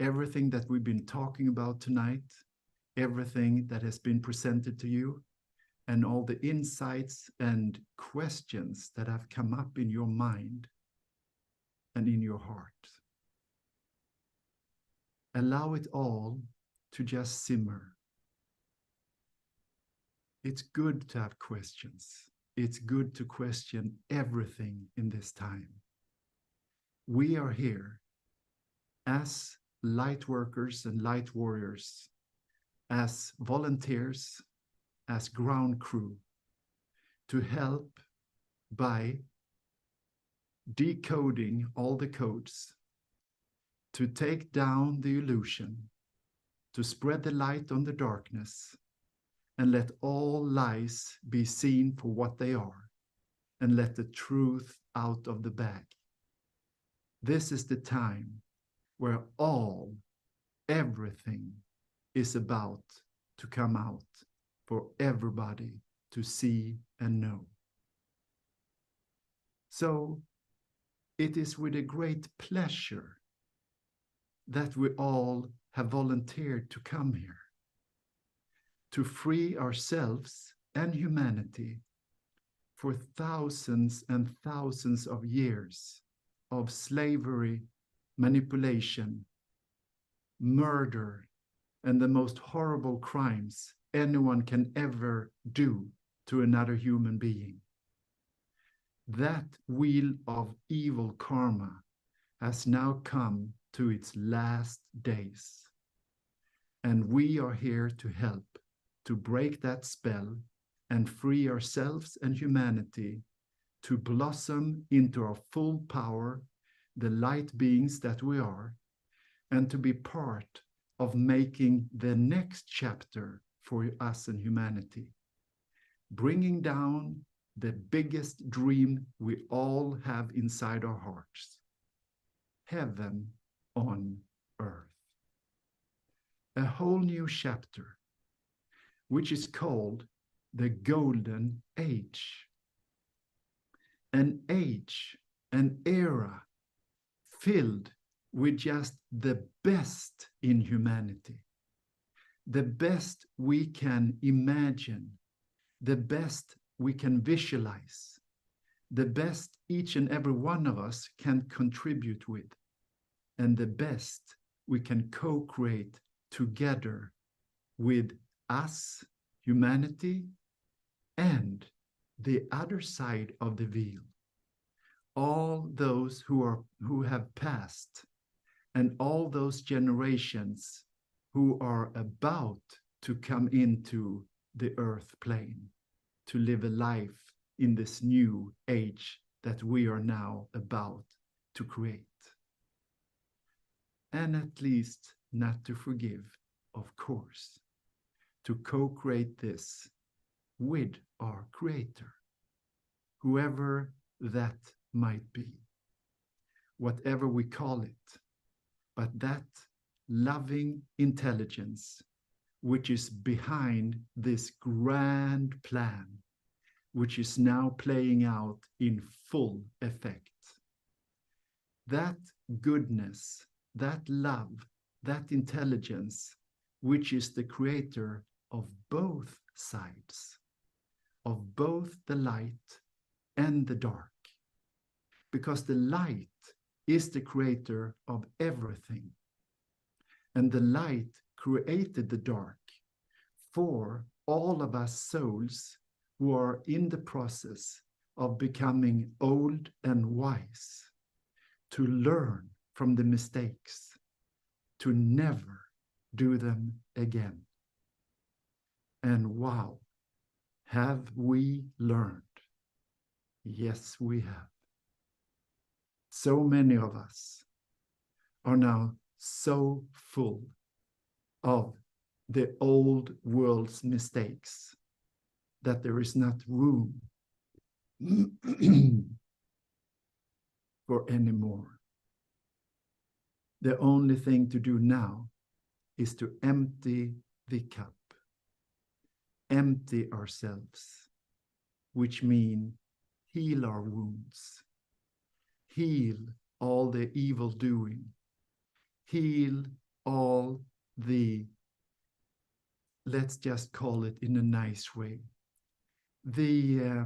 Everything that we've been talking about tonight, everything that has been presented to you, and all the insights and questions that have come up in your mind and in your heart. Allow it all to just simmer. It's good to have questions. It's good to question everything in this time. We are here as light workers and light warriors, as volunteers, as ground crew, to help by decoding all the codes, to take down the illusion, to spread the light on the darkness, and let all lies be seen for what they are, and let the truth out of the bag. This is the time where everything is about to come out for everybody to see and know. So it is with a great pleasure that we all have volunteered to come here, to free ourselves and humanity for thousands and thousands of years of slavery, manipulation, murder, and the most horrible crimes anyone can ever do to another human being. That wheel of evil karma has now come to its last days. And we are here to help to break that spell and free ourselves and humanity to blossom into our full power, the light beings that we are, and to be part of making the next chapter for us and humanity, bringing down the biggest dream we all have inside our hearts, heaven on earth. A whole new chapter, which is called the Golden Age. An age, an era filled with just the best in humanity, the best we can imagine, the best we can visualize, the best each and every one of us can contribute with, and the best we can co-create together with us, humanity, and the other side of the veil. All those who have passed, and all those generations who are about to come into the earth plane to live a life in this new age that we are now about to create. And at least not to forgive, of course, to co-create this with our Creator, whoever that might be, whatever we call it, but that loving intelligence which is behind this grand plan, which is now playing out in full effect. That goodness, that love, that intelligence, which is the creator of both sides, of both the light and the dark. Because the light is the creator of everything. And the light created the dark for all of us souls who are in the process of becoming old and wise, to learn from the mistakes, to never do them again. And wow, have we learned? Yes, we have. So many of us are now so full of the old world's mistakes that there is not room for any more. The only thing to do now is to empty the cup, empty ourselves, which means heal our wounds, heal all the evil doing, heal all the, let's just call it in a nice way, the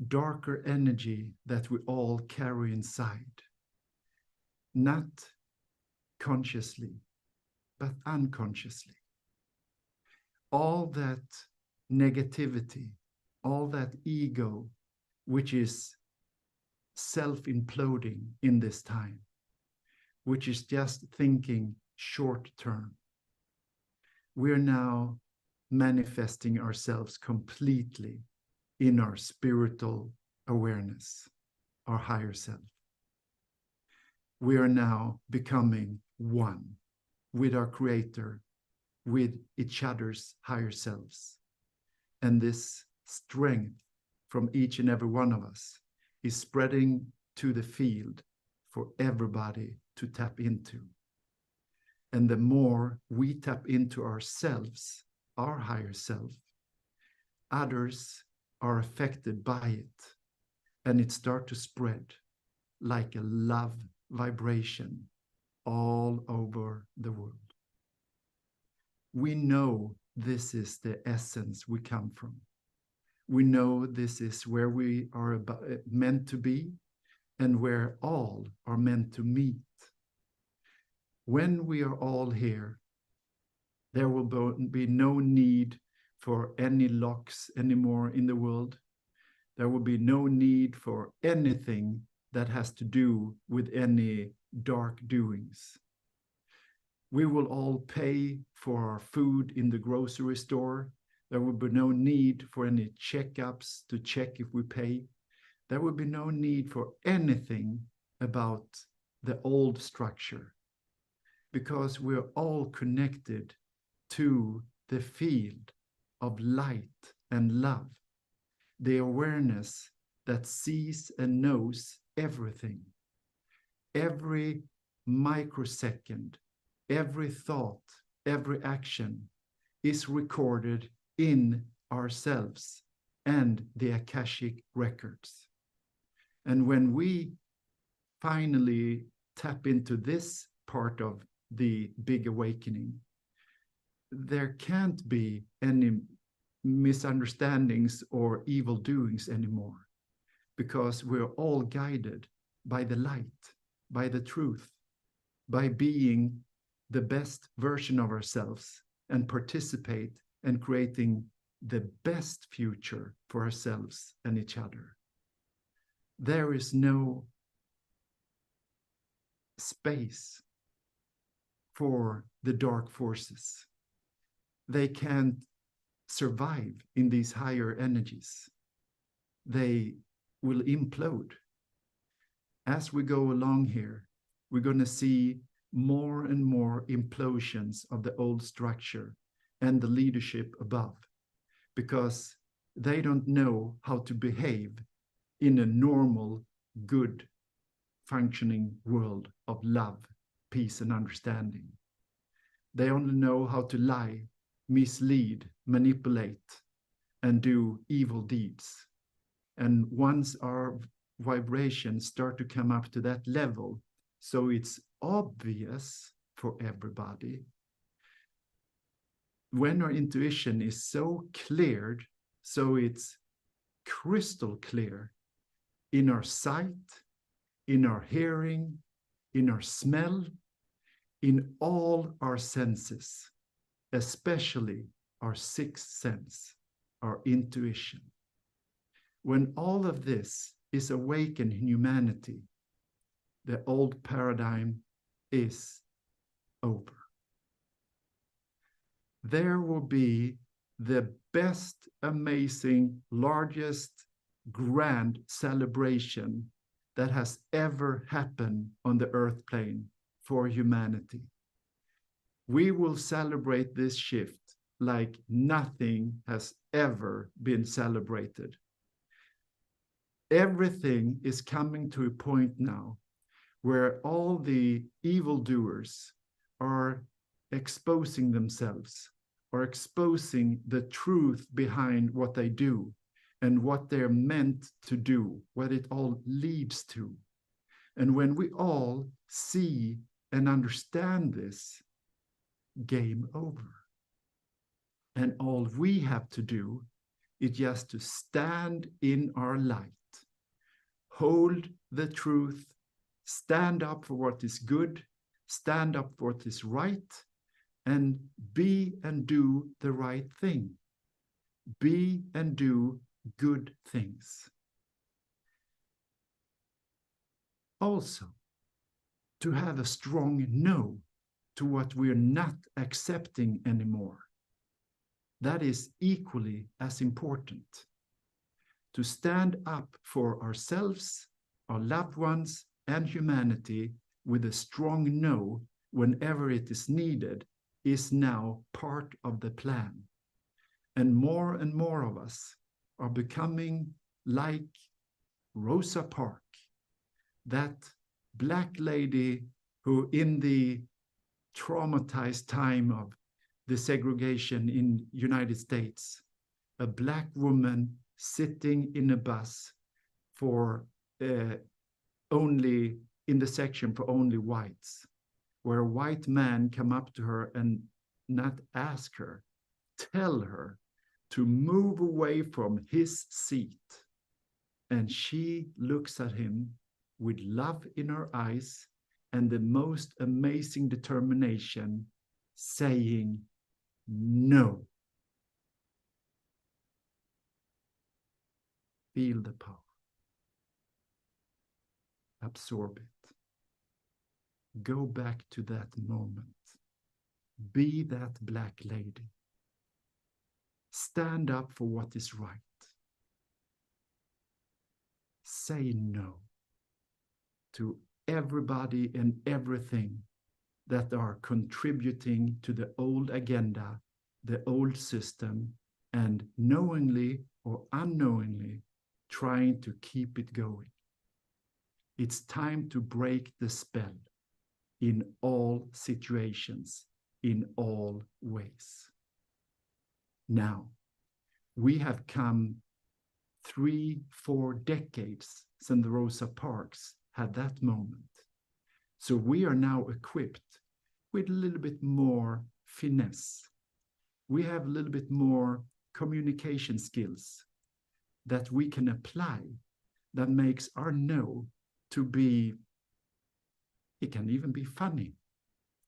darker energy that we all carry inside, not consciously, but unconsciously. All that negativity, all that ego, which is self-imploding in this time, which is just thinking short term. We're now manifesting ourselves completely in our spiritual awareness, our higher self. We are now becoming one with our Creator, with each other's higher selves. And this strength from each and every one of us is spreading to the field for everybody to tap into. And the more we tap into ourselves, our higher self, others are affected by it, and it starts to spread like a love vibration all over the world. We know this is the essence we come from. We know this is where we are meant to be and where all are meant to meet. When we are all here, there will be no need for any locks anymore in the world. There will be no need for anything that has to do with any dark doings. We will all pay for our food in the grocery store. There will be no need for any checkups to check if we pay. There will be no need for anything about the old structure, because we're all connected to the field of light and love, the awareness that sees and knows everything. Every microsecond, every thought, every action is recorded in ourselves and the Akashic records. And when we finally tap into this part of the big awakening, there can't be any misunderstandings or evil doings anymore, because we're all guided by the light, by the truth, by being the best version of ourselves and participate in creating the best future for ourselves and each other. There is no space for the dark forces. They can't survive in these higher energies. They will implode. As we go along here, we're going to see more and more implosions of the old structure and the leadership above, because they don't know how to behave in a normal, good, functioning world of love, peace, and understanding. They only know how to lie, mislead, manipulate, and do evil deeds. And once our vibrations start to come up to that level, so it's obvious for everybody, when our intuition is so cleared, so it's crystal clear in our sight, in our hearing, in our smell, in all our senses, especially our sixth sense, our intuition. When all of this is awakened in humanity, the old paradigm is over. There will be the best, amazing, largest, grand celebration that has ever happened on the earth plane for humanity. We will celebrate this shift like nothing has ever been celebrated. Everything is coming to a point now where all the evildoers are exposing themselves, or exposing the truth behind what they do and what they're meant to do, what it all leads to. And when we all see and understand this, game over. And all we have to do is just to stand in our light, hold the truth, stand up for what is good, stand up for what is right, and be and do the right thing. Be and do good things. Also, to have a strong no to what we're not accepting anymore. That is equally as important. To stand up for ourselves, our loved ones, and humanity with a strong no whenever it is needed is now part of the plan. And more of us are becoming like Rosa Parks, that Black lady who, in the traumatized time of the segregation in United States, a Black woman sitting in a bus for only in the section for only whites, where a white man come up to her and not ask her, tell her to move away from his seat. And she looks at him with love in her eyes and the most amazing determination, saying no. Feel the power. Absorb it. Go back to that moment. Be that Black lady. Stand up for what is right. Say no to everybody and everything that are contributing to the old agenda, the old system, and knowingly or unknowingly trying to keep it going. It's time to break the spell in all situations, in all ways. Now, we have come 3-4 decades since the Rosa Parks had that moment. So we are now equipped with a little bit more finesse. We have a little bit more communication skills that we can apply that makes our no to be, it can even be funny.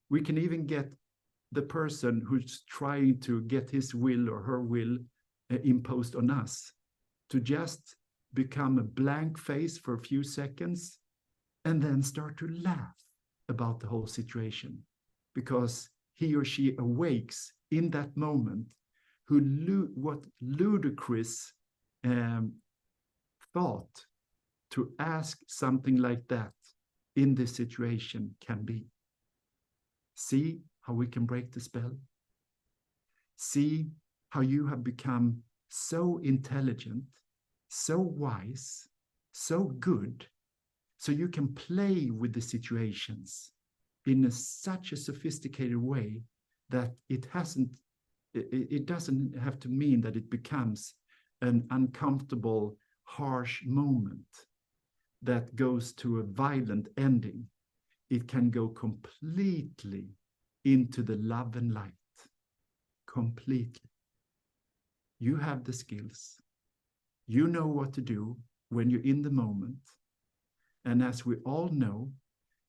We can even get the person who's trying to get his will or her will imposed on us to just become a blank face for a few seconds and then start to laugh about the whole situation, because he or she awakes in that moment what ludicrous thought to ask something like that in this situation can be. See how we can break the spell? See how you have become so intelligent, so wise, so good, so you can play with the situations in such a sophisticated way that it doesn't have to mean that it becomes an uncomfortable, harsh moment that goes to a violent ending. It can go completely into the love and light. Completely. You have the skills. You know what to do when you're in the moment. And as we all know,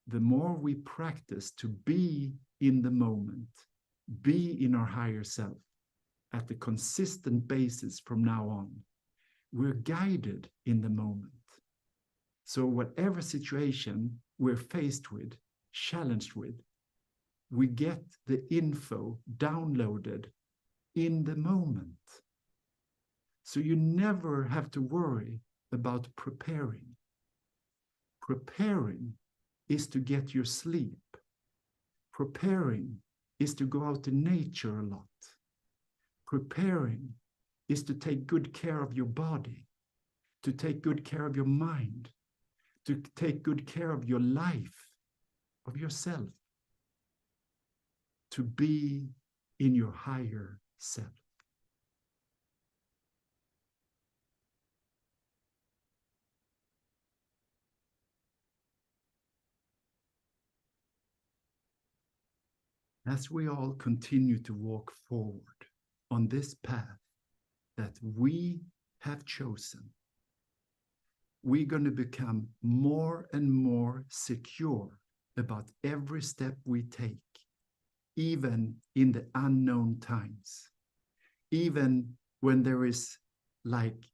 the more we practice to be in the moment, be in our higher self at a consistent basis from now on, we're guided in the moment. So whatever situation we're faced with, challenged with, we get the info downloaded in the moment. So you never have to worry about preparing. Preparing is to get your sleep. Preparing is to go out in nature a lot. Preparing is to take good care of your body, to take good care of your mind, to take good care of your life, of yourself, to be in your higher self. As we all continue to walk forward on this path that we have chosen, we're going to become more and more secure about every step we take, even in the unknown times, even when there is like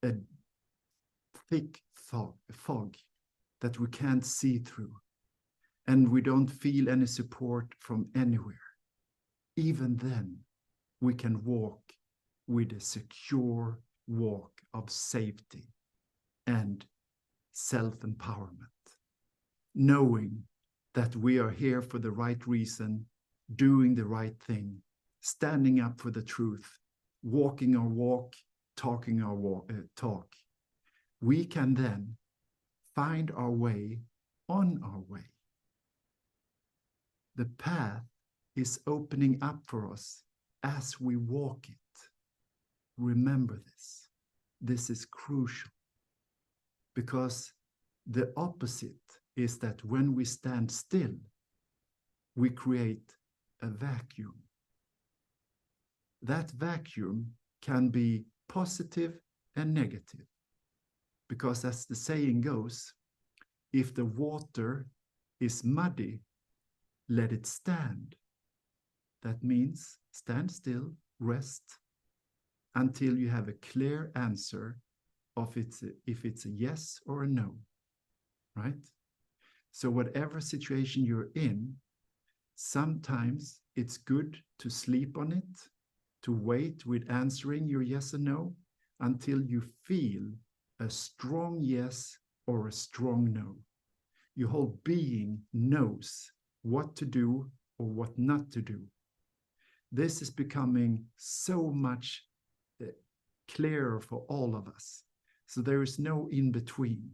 a thick fog that we can't see through, and we don't feel any support from anywhere. Even then, we can walk with a secure walk of safety and self-empowerment, knowing that we are here for the right reason, doing the right thing, standing up for the truth, walking our walk, talking our talk. We can then find our way on our way. The path is opening up for us as we walk it. Remember this. This is crucial, because the opposite is that when we stand still, we create a vacuum. That vacuum can be positive and negative, because as the saying goes, if the water is muddy, let it stand. That means stand still, rest, until you have a clear answer of if it's a yes or a no, right? So whatever situation you're in, sometimes it's good to sleep on it, to wait with answering your yes or no until you feel a strong yes or a strong no. Your whole being knows what to do or what not to do. This is becoming so much clearer for all of us. So there is no in between.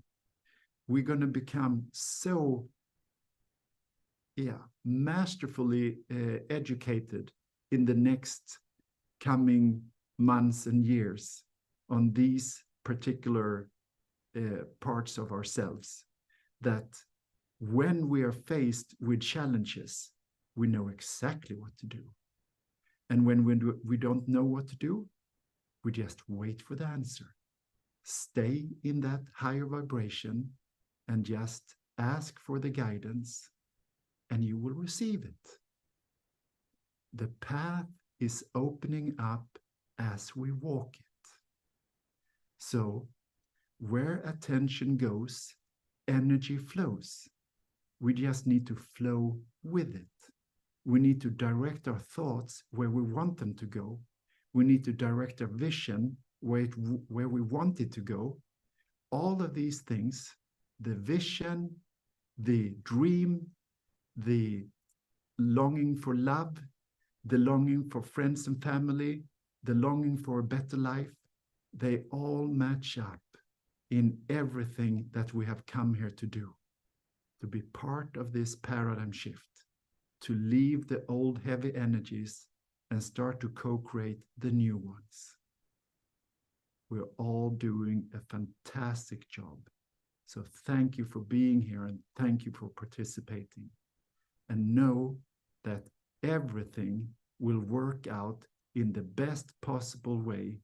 We're going to become so masterfully educated in the next coming months and years on these particular parts of ourselves, that when we are faced with challenges, we know exactly what to do. And when we don't know what to do, we just wait for the answer. Stay in that higher vibration and just ask for the guidance, and you will receive it. The path is opening up as we walk it. So, where attention goes, energy flows. We just need to flow with it. We need to direct our thoughts where we want them to go. We need to direct our vision where we want it to go. All of these things, the vision, the dream, the longing for love, the longing for friends and family, the longing for a better life, they all match up in everything that we have come here to do, to be part of this paradigm shift, to leave the old heavy energies and start to co-create the new ones. We're all doing a fantastic job. So thank you for being here and thank you for participating. And know that everything will work out in the best possible way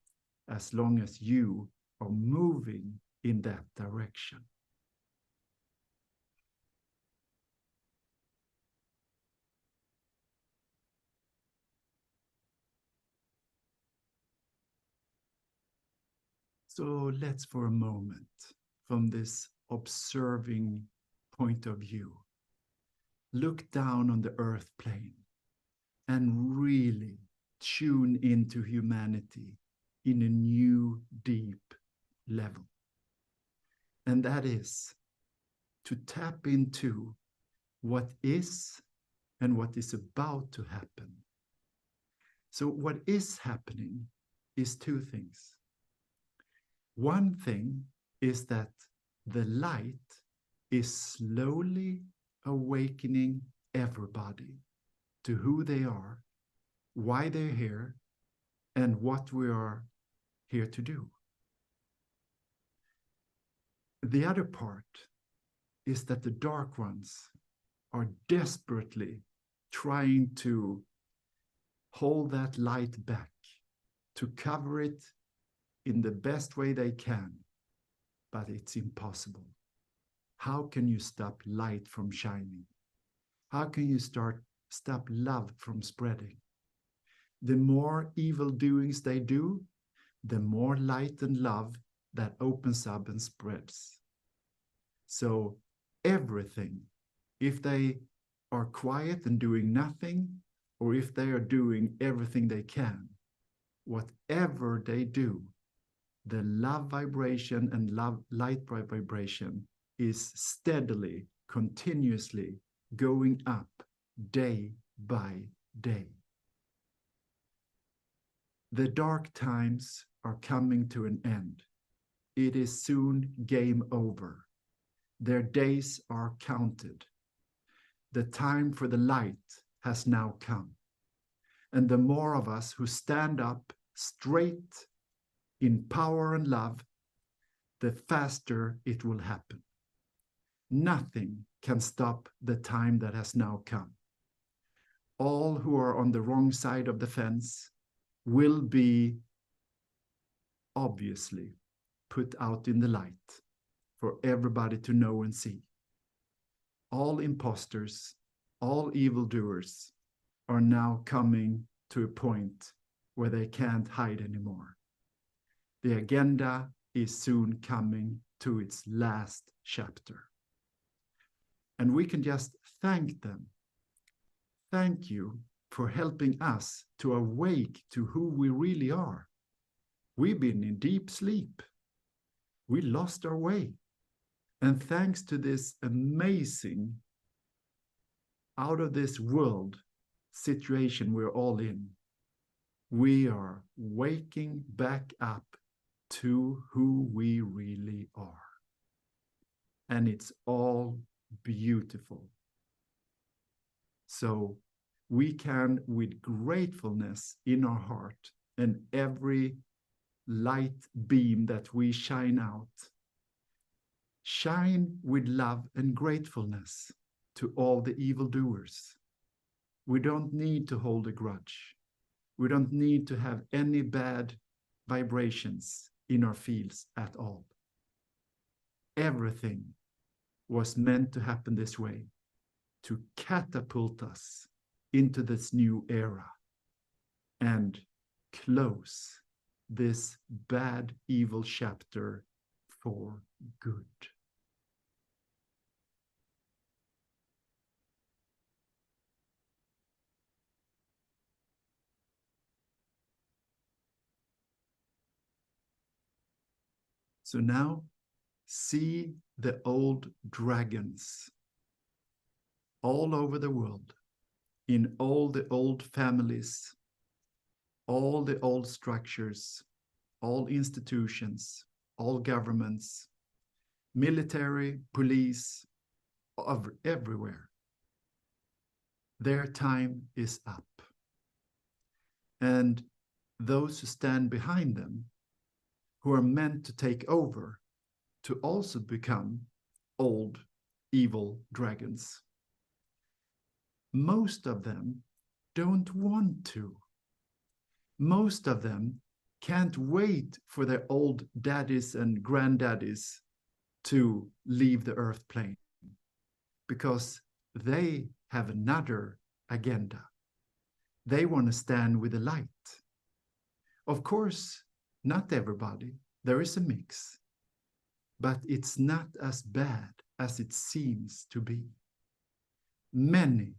as long as you are moving in that direction. So let's for a moment, from this observing point of view, look down on the earth plane and really tune into humanity in a new, deep level. And that is to tap into what is and what is about to happen. So what is happening is two things. One thing is that the light is slowly awakening everybody to who they are, why they're here, and what we are here to do. The other part is that the dark ones are desperately trying to hold that light back, to cover it in the best way they can, but it's impossible. How can you stop light from shining? How can you stop love from spreading? The more evil doings they do, the more light and love that opens up and spreads. So everything, if they are quiet and doing nothing, or if they are doing everything they can, whatever they do, the love vibration and light vibration is steadily, continuously going up day by day. The dark times are coming to an end. It is soon game over. Their days are counted. The time for the light has now come. And the more of us who stand up straight in power and love, the faster it will happen. Nothing can stop the time that has now come. All who are on the wrong side of the fence will be obviously put out in the light for everybody to know and see. All imposters, all evildoers are now coming to a point where they can't hide anymore. The agenda is soon coming to its last chapter. And we can just thank them. Thank you for helping us to awake to who we really are. We've been in deep sleep. We lost our way. And thanks to this amazing, out of this world situation we're all in, we are waking back up to who we really are. And it's all beautiful. So we can, with gratefulness in our heart and every light beam that we shine out, Shine with love and gratefulness to all the evildoers. We don't need to hold a grudge. We don't need to have any bad vibrations in our fields at all. Everything was meant to happen this way, to catapult us into this new era and close this bad, evil chapter for good. So now, see the old dragons all over the world, in all the old families, all the old structures, all institutions, all governments, military, police, everywhere. Their time is up. And those who stand behind them, who are meant to take over, to also become old, evil dragons. Most of them don't want to. Most of them can't wait for their old daddies and granddaddies to leave the earth plane, because they have another agenda. They want to stand with the light. Of course, not everybody. There is a mix, but it's not as bad as it seems to be. Many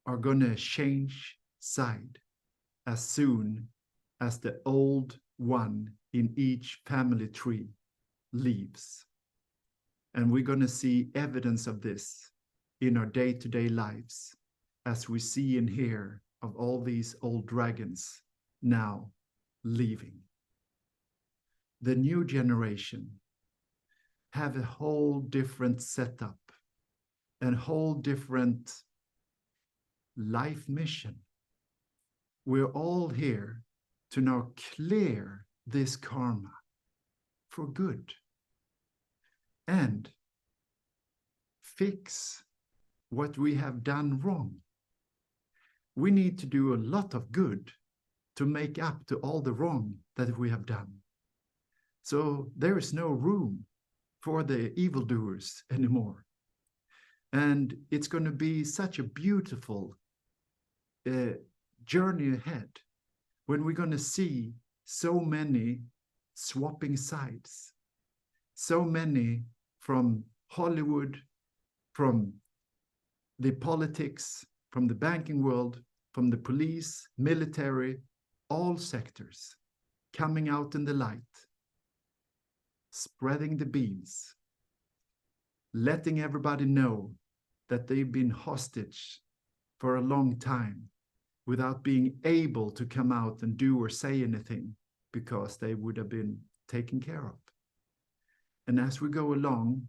are going to change side as soon as the old one in each family tree leaves. And we're going to see evidence of this in our day-to-day lives, as we see and hear of all these old dragons now leaving. The new generation have a whole different setup and whole different life mission. We're all here to now clear this karma for good and fix what we have done wrong. We need to do a lot of good to make up to all the wrong that we have done. So there is no room for the evildoers anymore. And it's going to be such a beautiful journey ahead when we're going to see so many swapping sides, so many from Hollywood, from the politics, from the banking world, from the police, military, all sectors coming out in the light, spreading the beams, letting everybody know that they've been hostage for a long time without being able to come out and do or say anything because they would have been taken care of. And as we go along,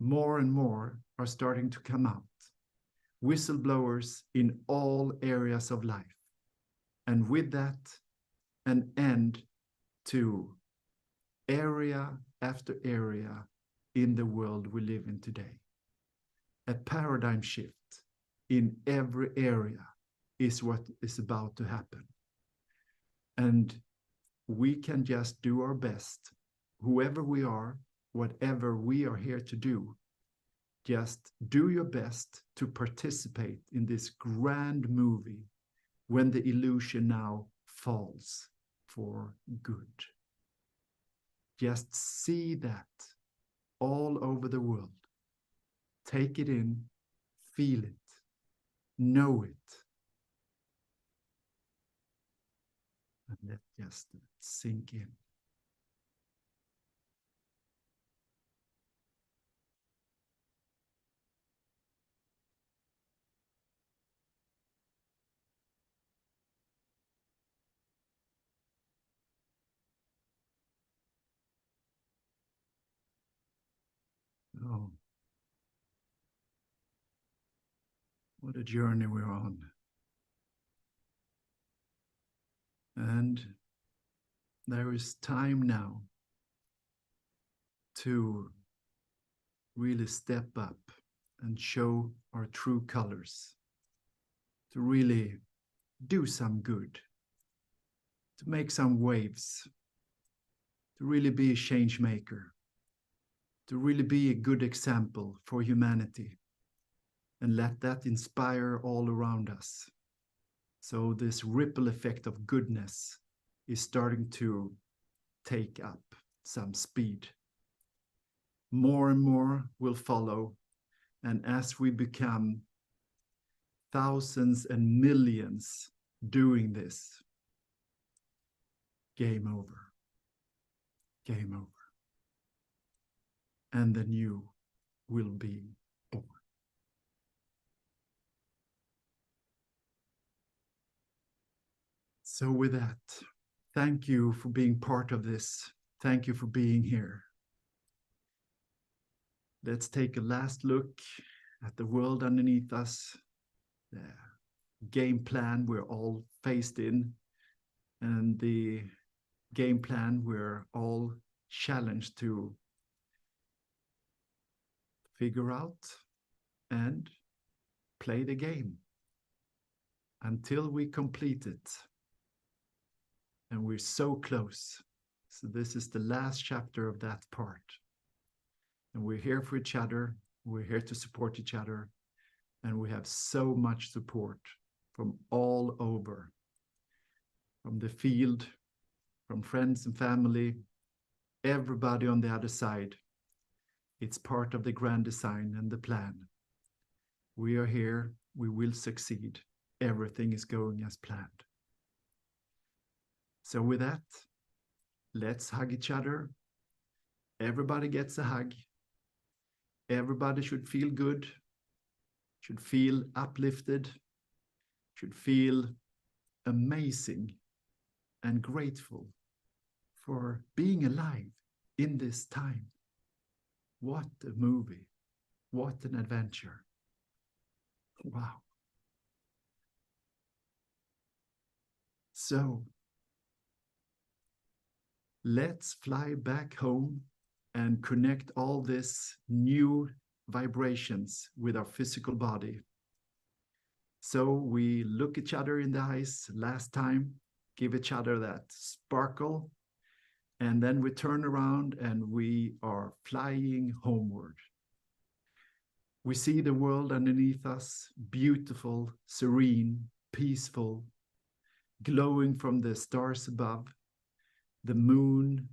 more and more are starting to come out. Whistleblowers in all areas of life. And with that, an end to area after area in the world we live in today. A paradigm shift in every area is what is about to happen. And we can just do our best, whoever we are, whatever we are here to do. Just do your best to participate in this grand movie when the illusion now falls for good. Just see that all over the world. Take it in, feel it, know it. And let just sink in. Oh, what a journey we're on. And there is time now to really step up and show our true colors, to really do some good, to make some waves, to really be a change maker, to really be a good example for humanity, and let that inspire all around us. So this ripple effect of goodness is starting to take up some speed. More and more will follow, and as we become thousands and millions doing this, game over, game over. And the new will be born. So with that, thank you for being part of this. Thank you for being here. Let's take a last look at the world underneath us, the game plan we're all faced in, and the game plan we're all challenged to figure out and play the game until we complete it. And we're so close. So this is the last chapter of that part. And we're here for each other. We're here to support each other. And we have so much support from all over, from the field, from friends and family, everybody on the other side. It's part of the grand design and the plan. We are here. We will succeed. Everything is going as planned. So with that, let's hug each other. Everybody gets a hug. Everybody should feel good, should feel uplifted, should feel amazing and grateful for being alive in this time. What a movie. What an adventure. Wow. So, let's fly back home and connect all this new vibrations with our physical body. So we look each other in the eyes last time, give each other that sparkle, and then we turn around and we are flying homeward. We see the world underneath us, beautiful, serene, peaceful, glowing from the stars above, the moon,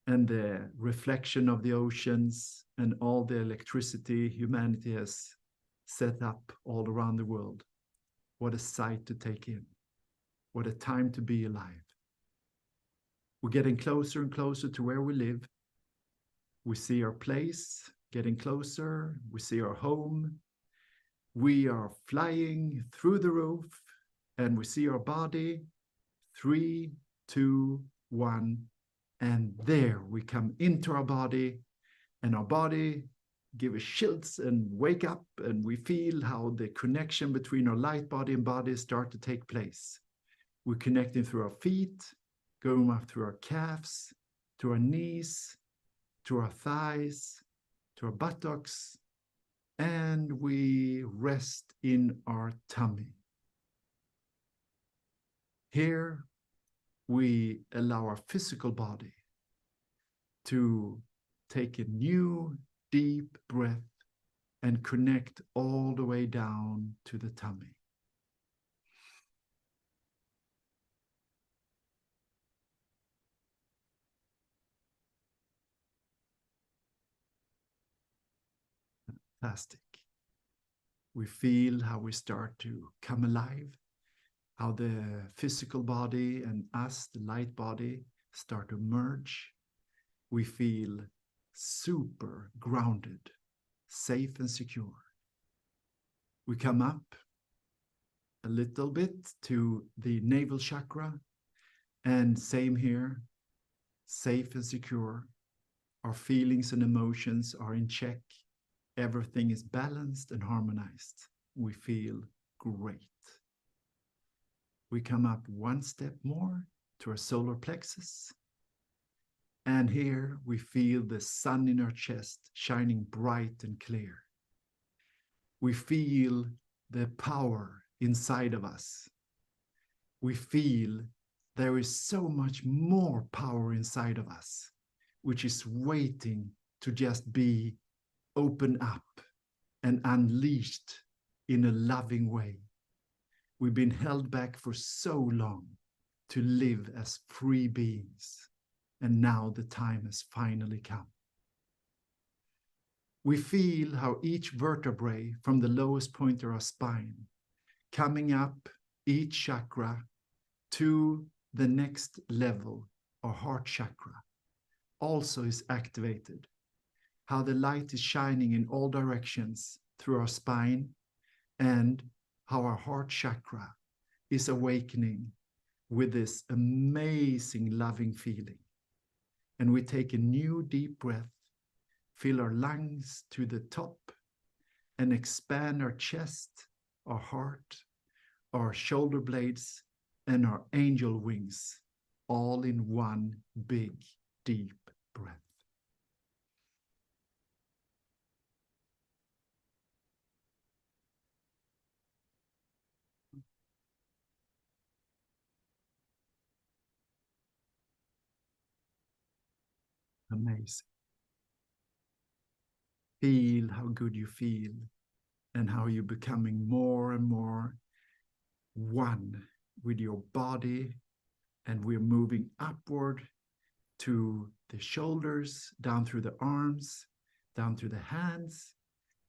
and the reflection of the oceans and all the electricity humanity has set up all around the world. What a sight to take in. What a time to be alive. We're getting closer and closer to where we live. We see our place getting closer. We see our home. We are flying through the roof and we see our body. 3, 2, 1. And there we come into our body, and our body give us chills and wake up, and we feel how the connection between our light body and body start to take place. We're connecting through our feet, going up through our calves, to our knees, to our thighs, to our buttocks, and we rest in our tummy. Here, we allow our physical body to take a new deep breath and connect all the way down to the tummy. Fantastic. We feel how we start to come alive, how the physical body and us, the light body, start to merge. We feel super grounded, safe and secure. We come up a little bit to the navel chakra, and same here, safe and secure. Our feelings and emotions are in check. Everything is balanced and harmonized. We feel great. We come up one step more to our solar plexus. And here we feel the sun in our chest shining bright and clear. We feel the power inside of us. We feel there is so much more power inside of us, which is waiting to just be opened up and unleashed in a loving way. We've been held back for so long to live as free beings, and now the time has finally come. We feel how each vertebrae from the lowest point of our spine, coming up each chakra to the next level, our heart chakra, also is activated. How the light is shining in all directions through our spine, and how our heart chakra is awakening with this amazing loving feeling. And we take a new deep breath, fill our lungs to the top, and expand our chest, our heart, our shoulder blades, and our angel wings, all in one big, deep breath. Amazing. Feel how good you feel and how you're becoming more and more one with your body, and we're moving upward to the shoulders, down through the arms, down through the hands.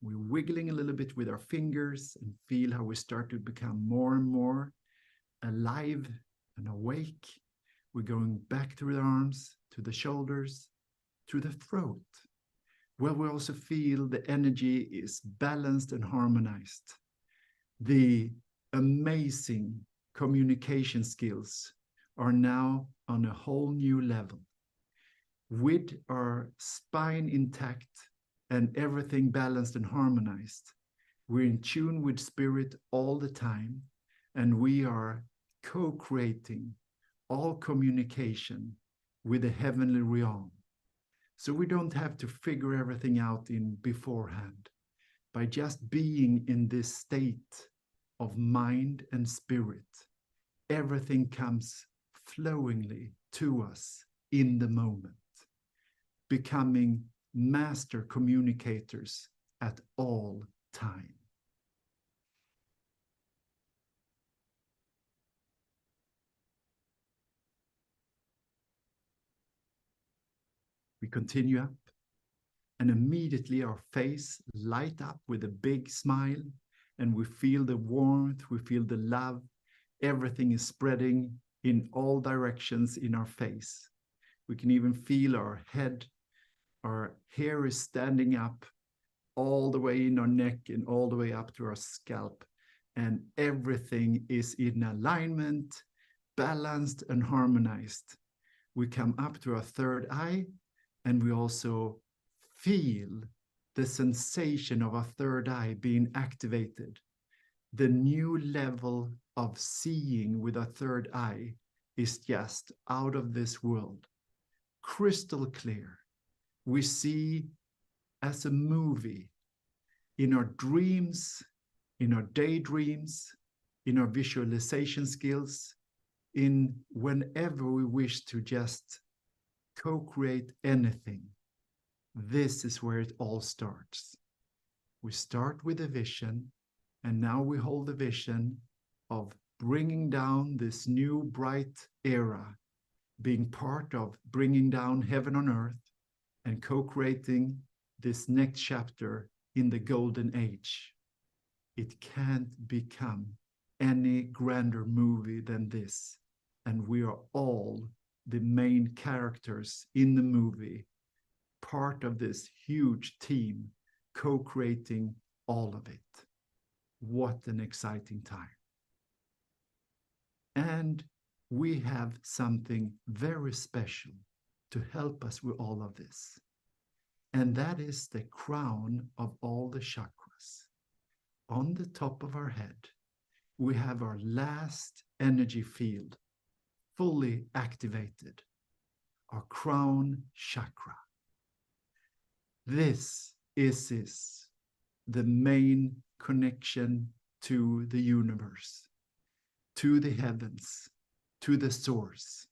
We're wiggling a little bit with our fingers and feel how we start to become more and more alive and awake. We're going back through the arms, to the shoulders, to the throat, where we also feel the energy is balanced and harmonized. The amazing communication skills are now on a whole new level. With our spine intact and everything balanced and harmonized, we're in tune with spirit all the time, and we are co-creating all communication with the heavenly realm. So we don't have to figure everything out in beforehand. By just being in this state of mind and spirit, everything comes flowingly to us in the moment, becoming master communicators at all time. We continue up, and immediately our face light up with a big smile, and we feel the warmth, we feel the love. Everything is spreading in all directions in our face. We can even feel our head, our hair is standing up all the way in our neck and all the way up to our scalp, and everything is in alignment, balanced and harmonized. We come up to our third eye, and we also feel the sensation of our third eye being activated. The new level of seeing with our third eye is just out of this world. Crystal clear. We see as a movie in our dreams, in our daydreams, in our visualization skills, in whenever we wish to just co-create anything. This is where it all starts. We start with a vision, and now we hold the vision of bringing down this new bright era, being part of bringing down heaven on earth and co-creating this next chapter in the golden age. It can't become any grander movie than this, and we are all the main characters in the movie, part of this huge team co-creating all of it. What an exciting time. And we have something very special to help us with all of this. And that is the crown of all the chakras. On the top of our head, we have our last energy field fully activated. our crown chakra. This is the main connection to the universe, to the heavens, to the source,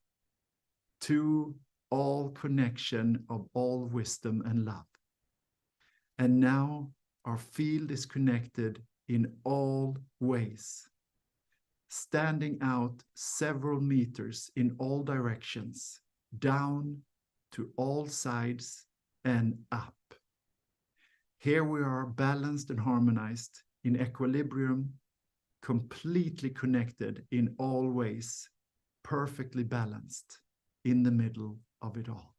to all connection of all wisdom and love. And now our field is connected in all ways, standing out several meters in all directions, down to all sides and up. Here we are balanced and harmonized in equilibrium, completely connected in all ways, perfectly balanced in the middle of it all.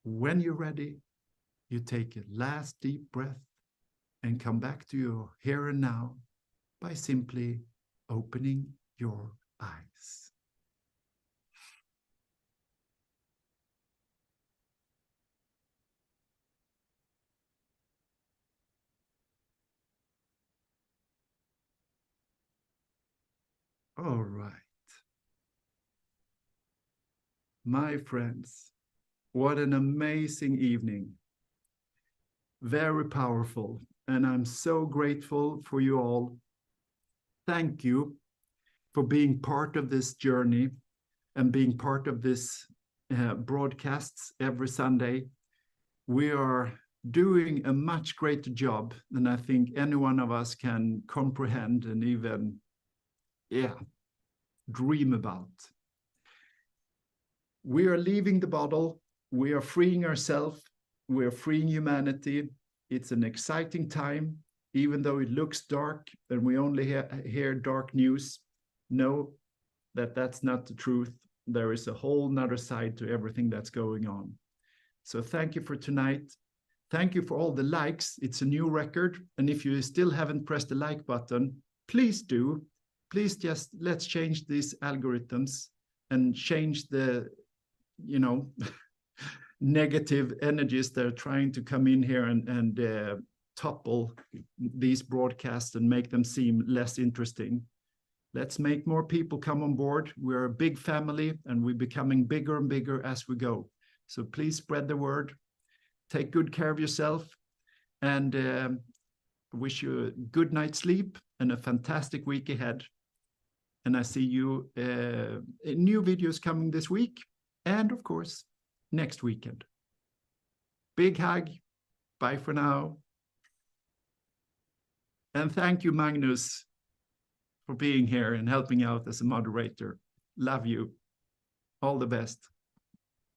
When you're ready, you take a last deep breath and come back to your here and now by simply opening your eyes. All right. My friends, what an amazing evening. Very powerful. And I'm so grateful for you all. Thank you for being part of this journey and being part of this broadcasts every Sunday. We are doing a much greater job than I think any one of us can comprehend and even, dream about. We are leaving the bottle. We are freeing ourselves. We are freeing humanity. It's an exciting time, even though it looks dark and we only hear dark news. Know that that's not the truth. There is a whole nother side to everything that's going on. So thank you for tonight. Thank you for all the likes. It's a new record. And if you still haven't pressed the like button, please do. Please just let's change these algorithms and change the, negative energies that are trying to come in here and topple these broadcasts and make them seem less interesting. Let's make more people come on board. We're a big family and we're becoming bigger and bigger as we go. So please spread the word. Take good care of yourself and wish you a good night's sleep and a fantastic week ahead. And I see you in new videos coming this week and of course next weekend. Big hug. Bye for now. And thank you, Magnus, for being here and helping out as a moderator. Love you. All the best.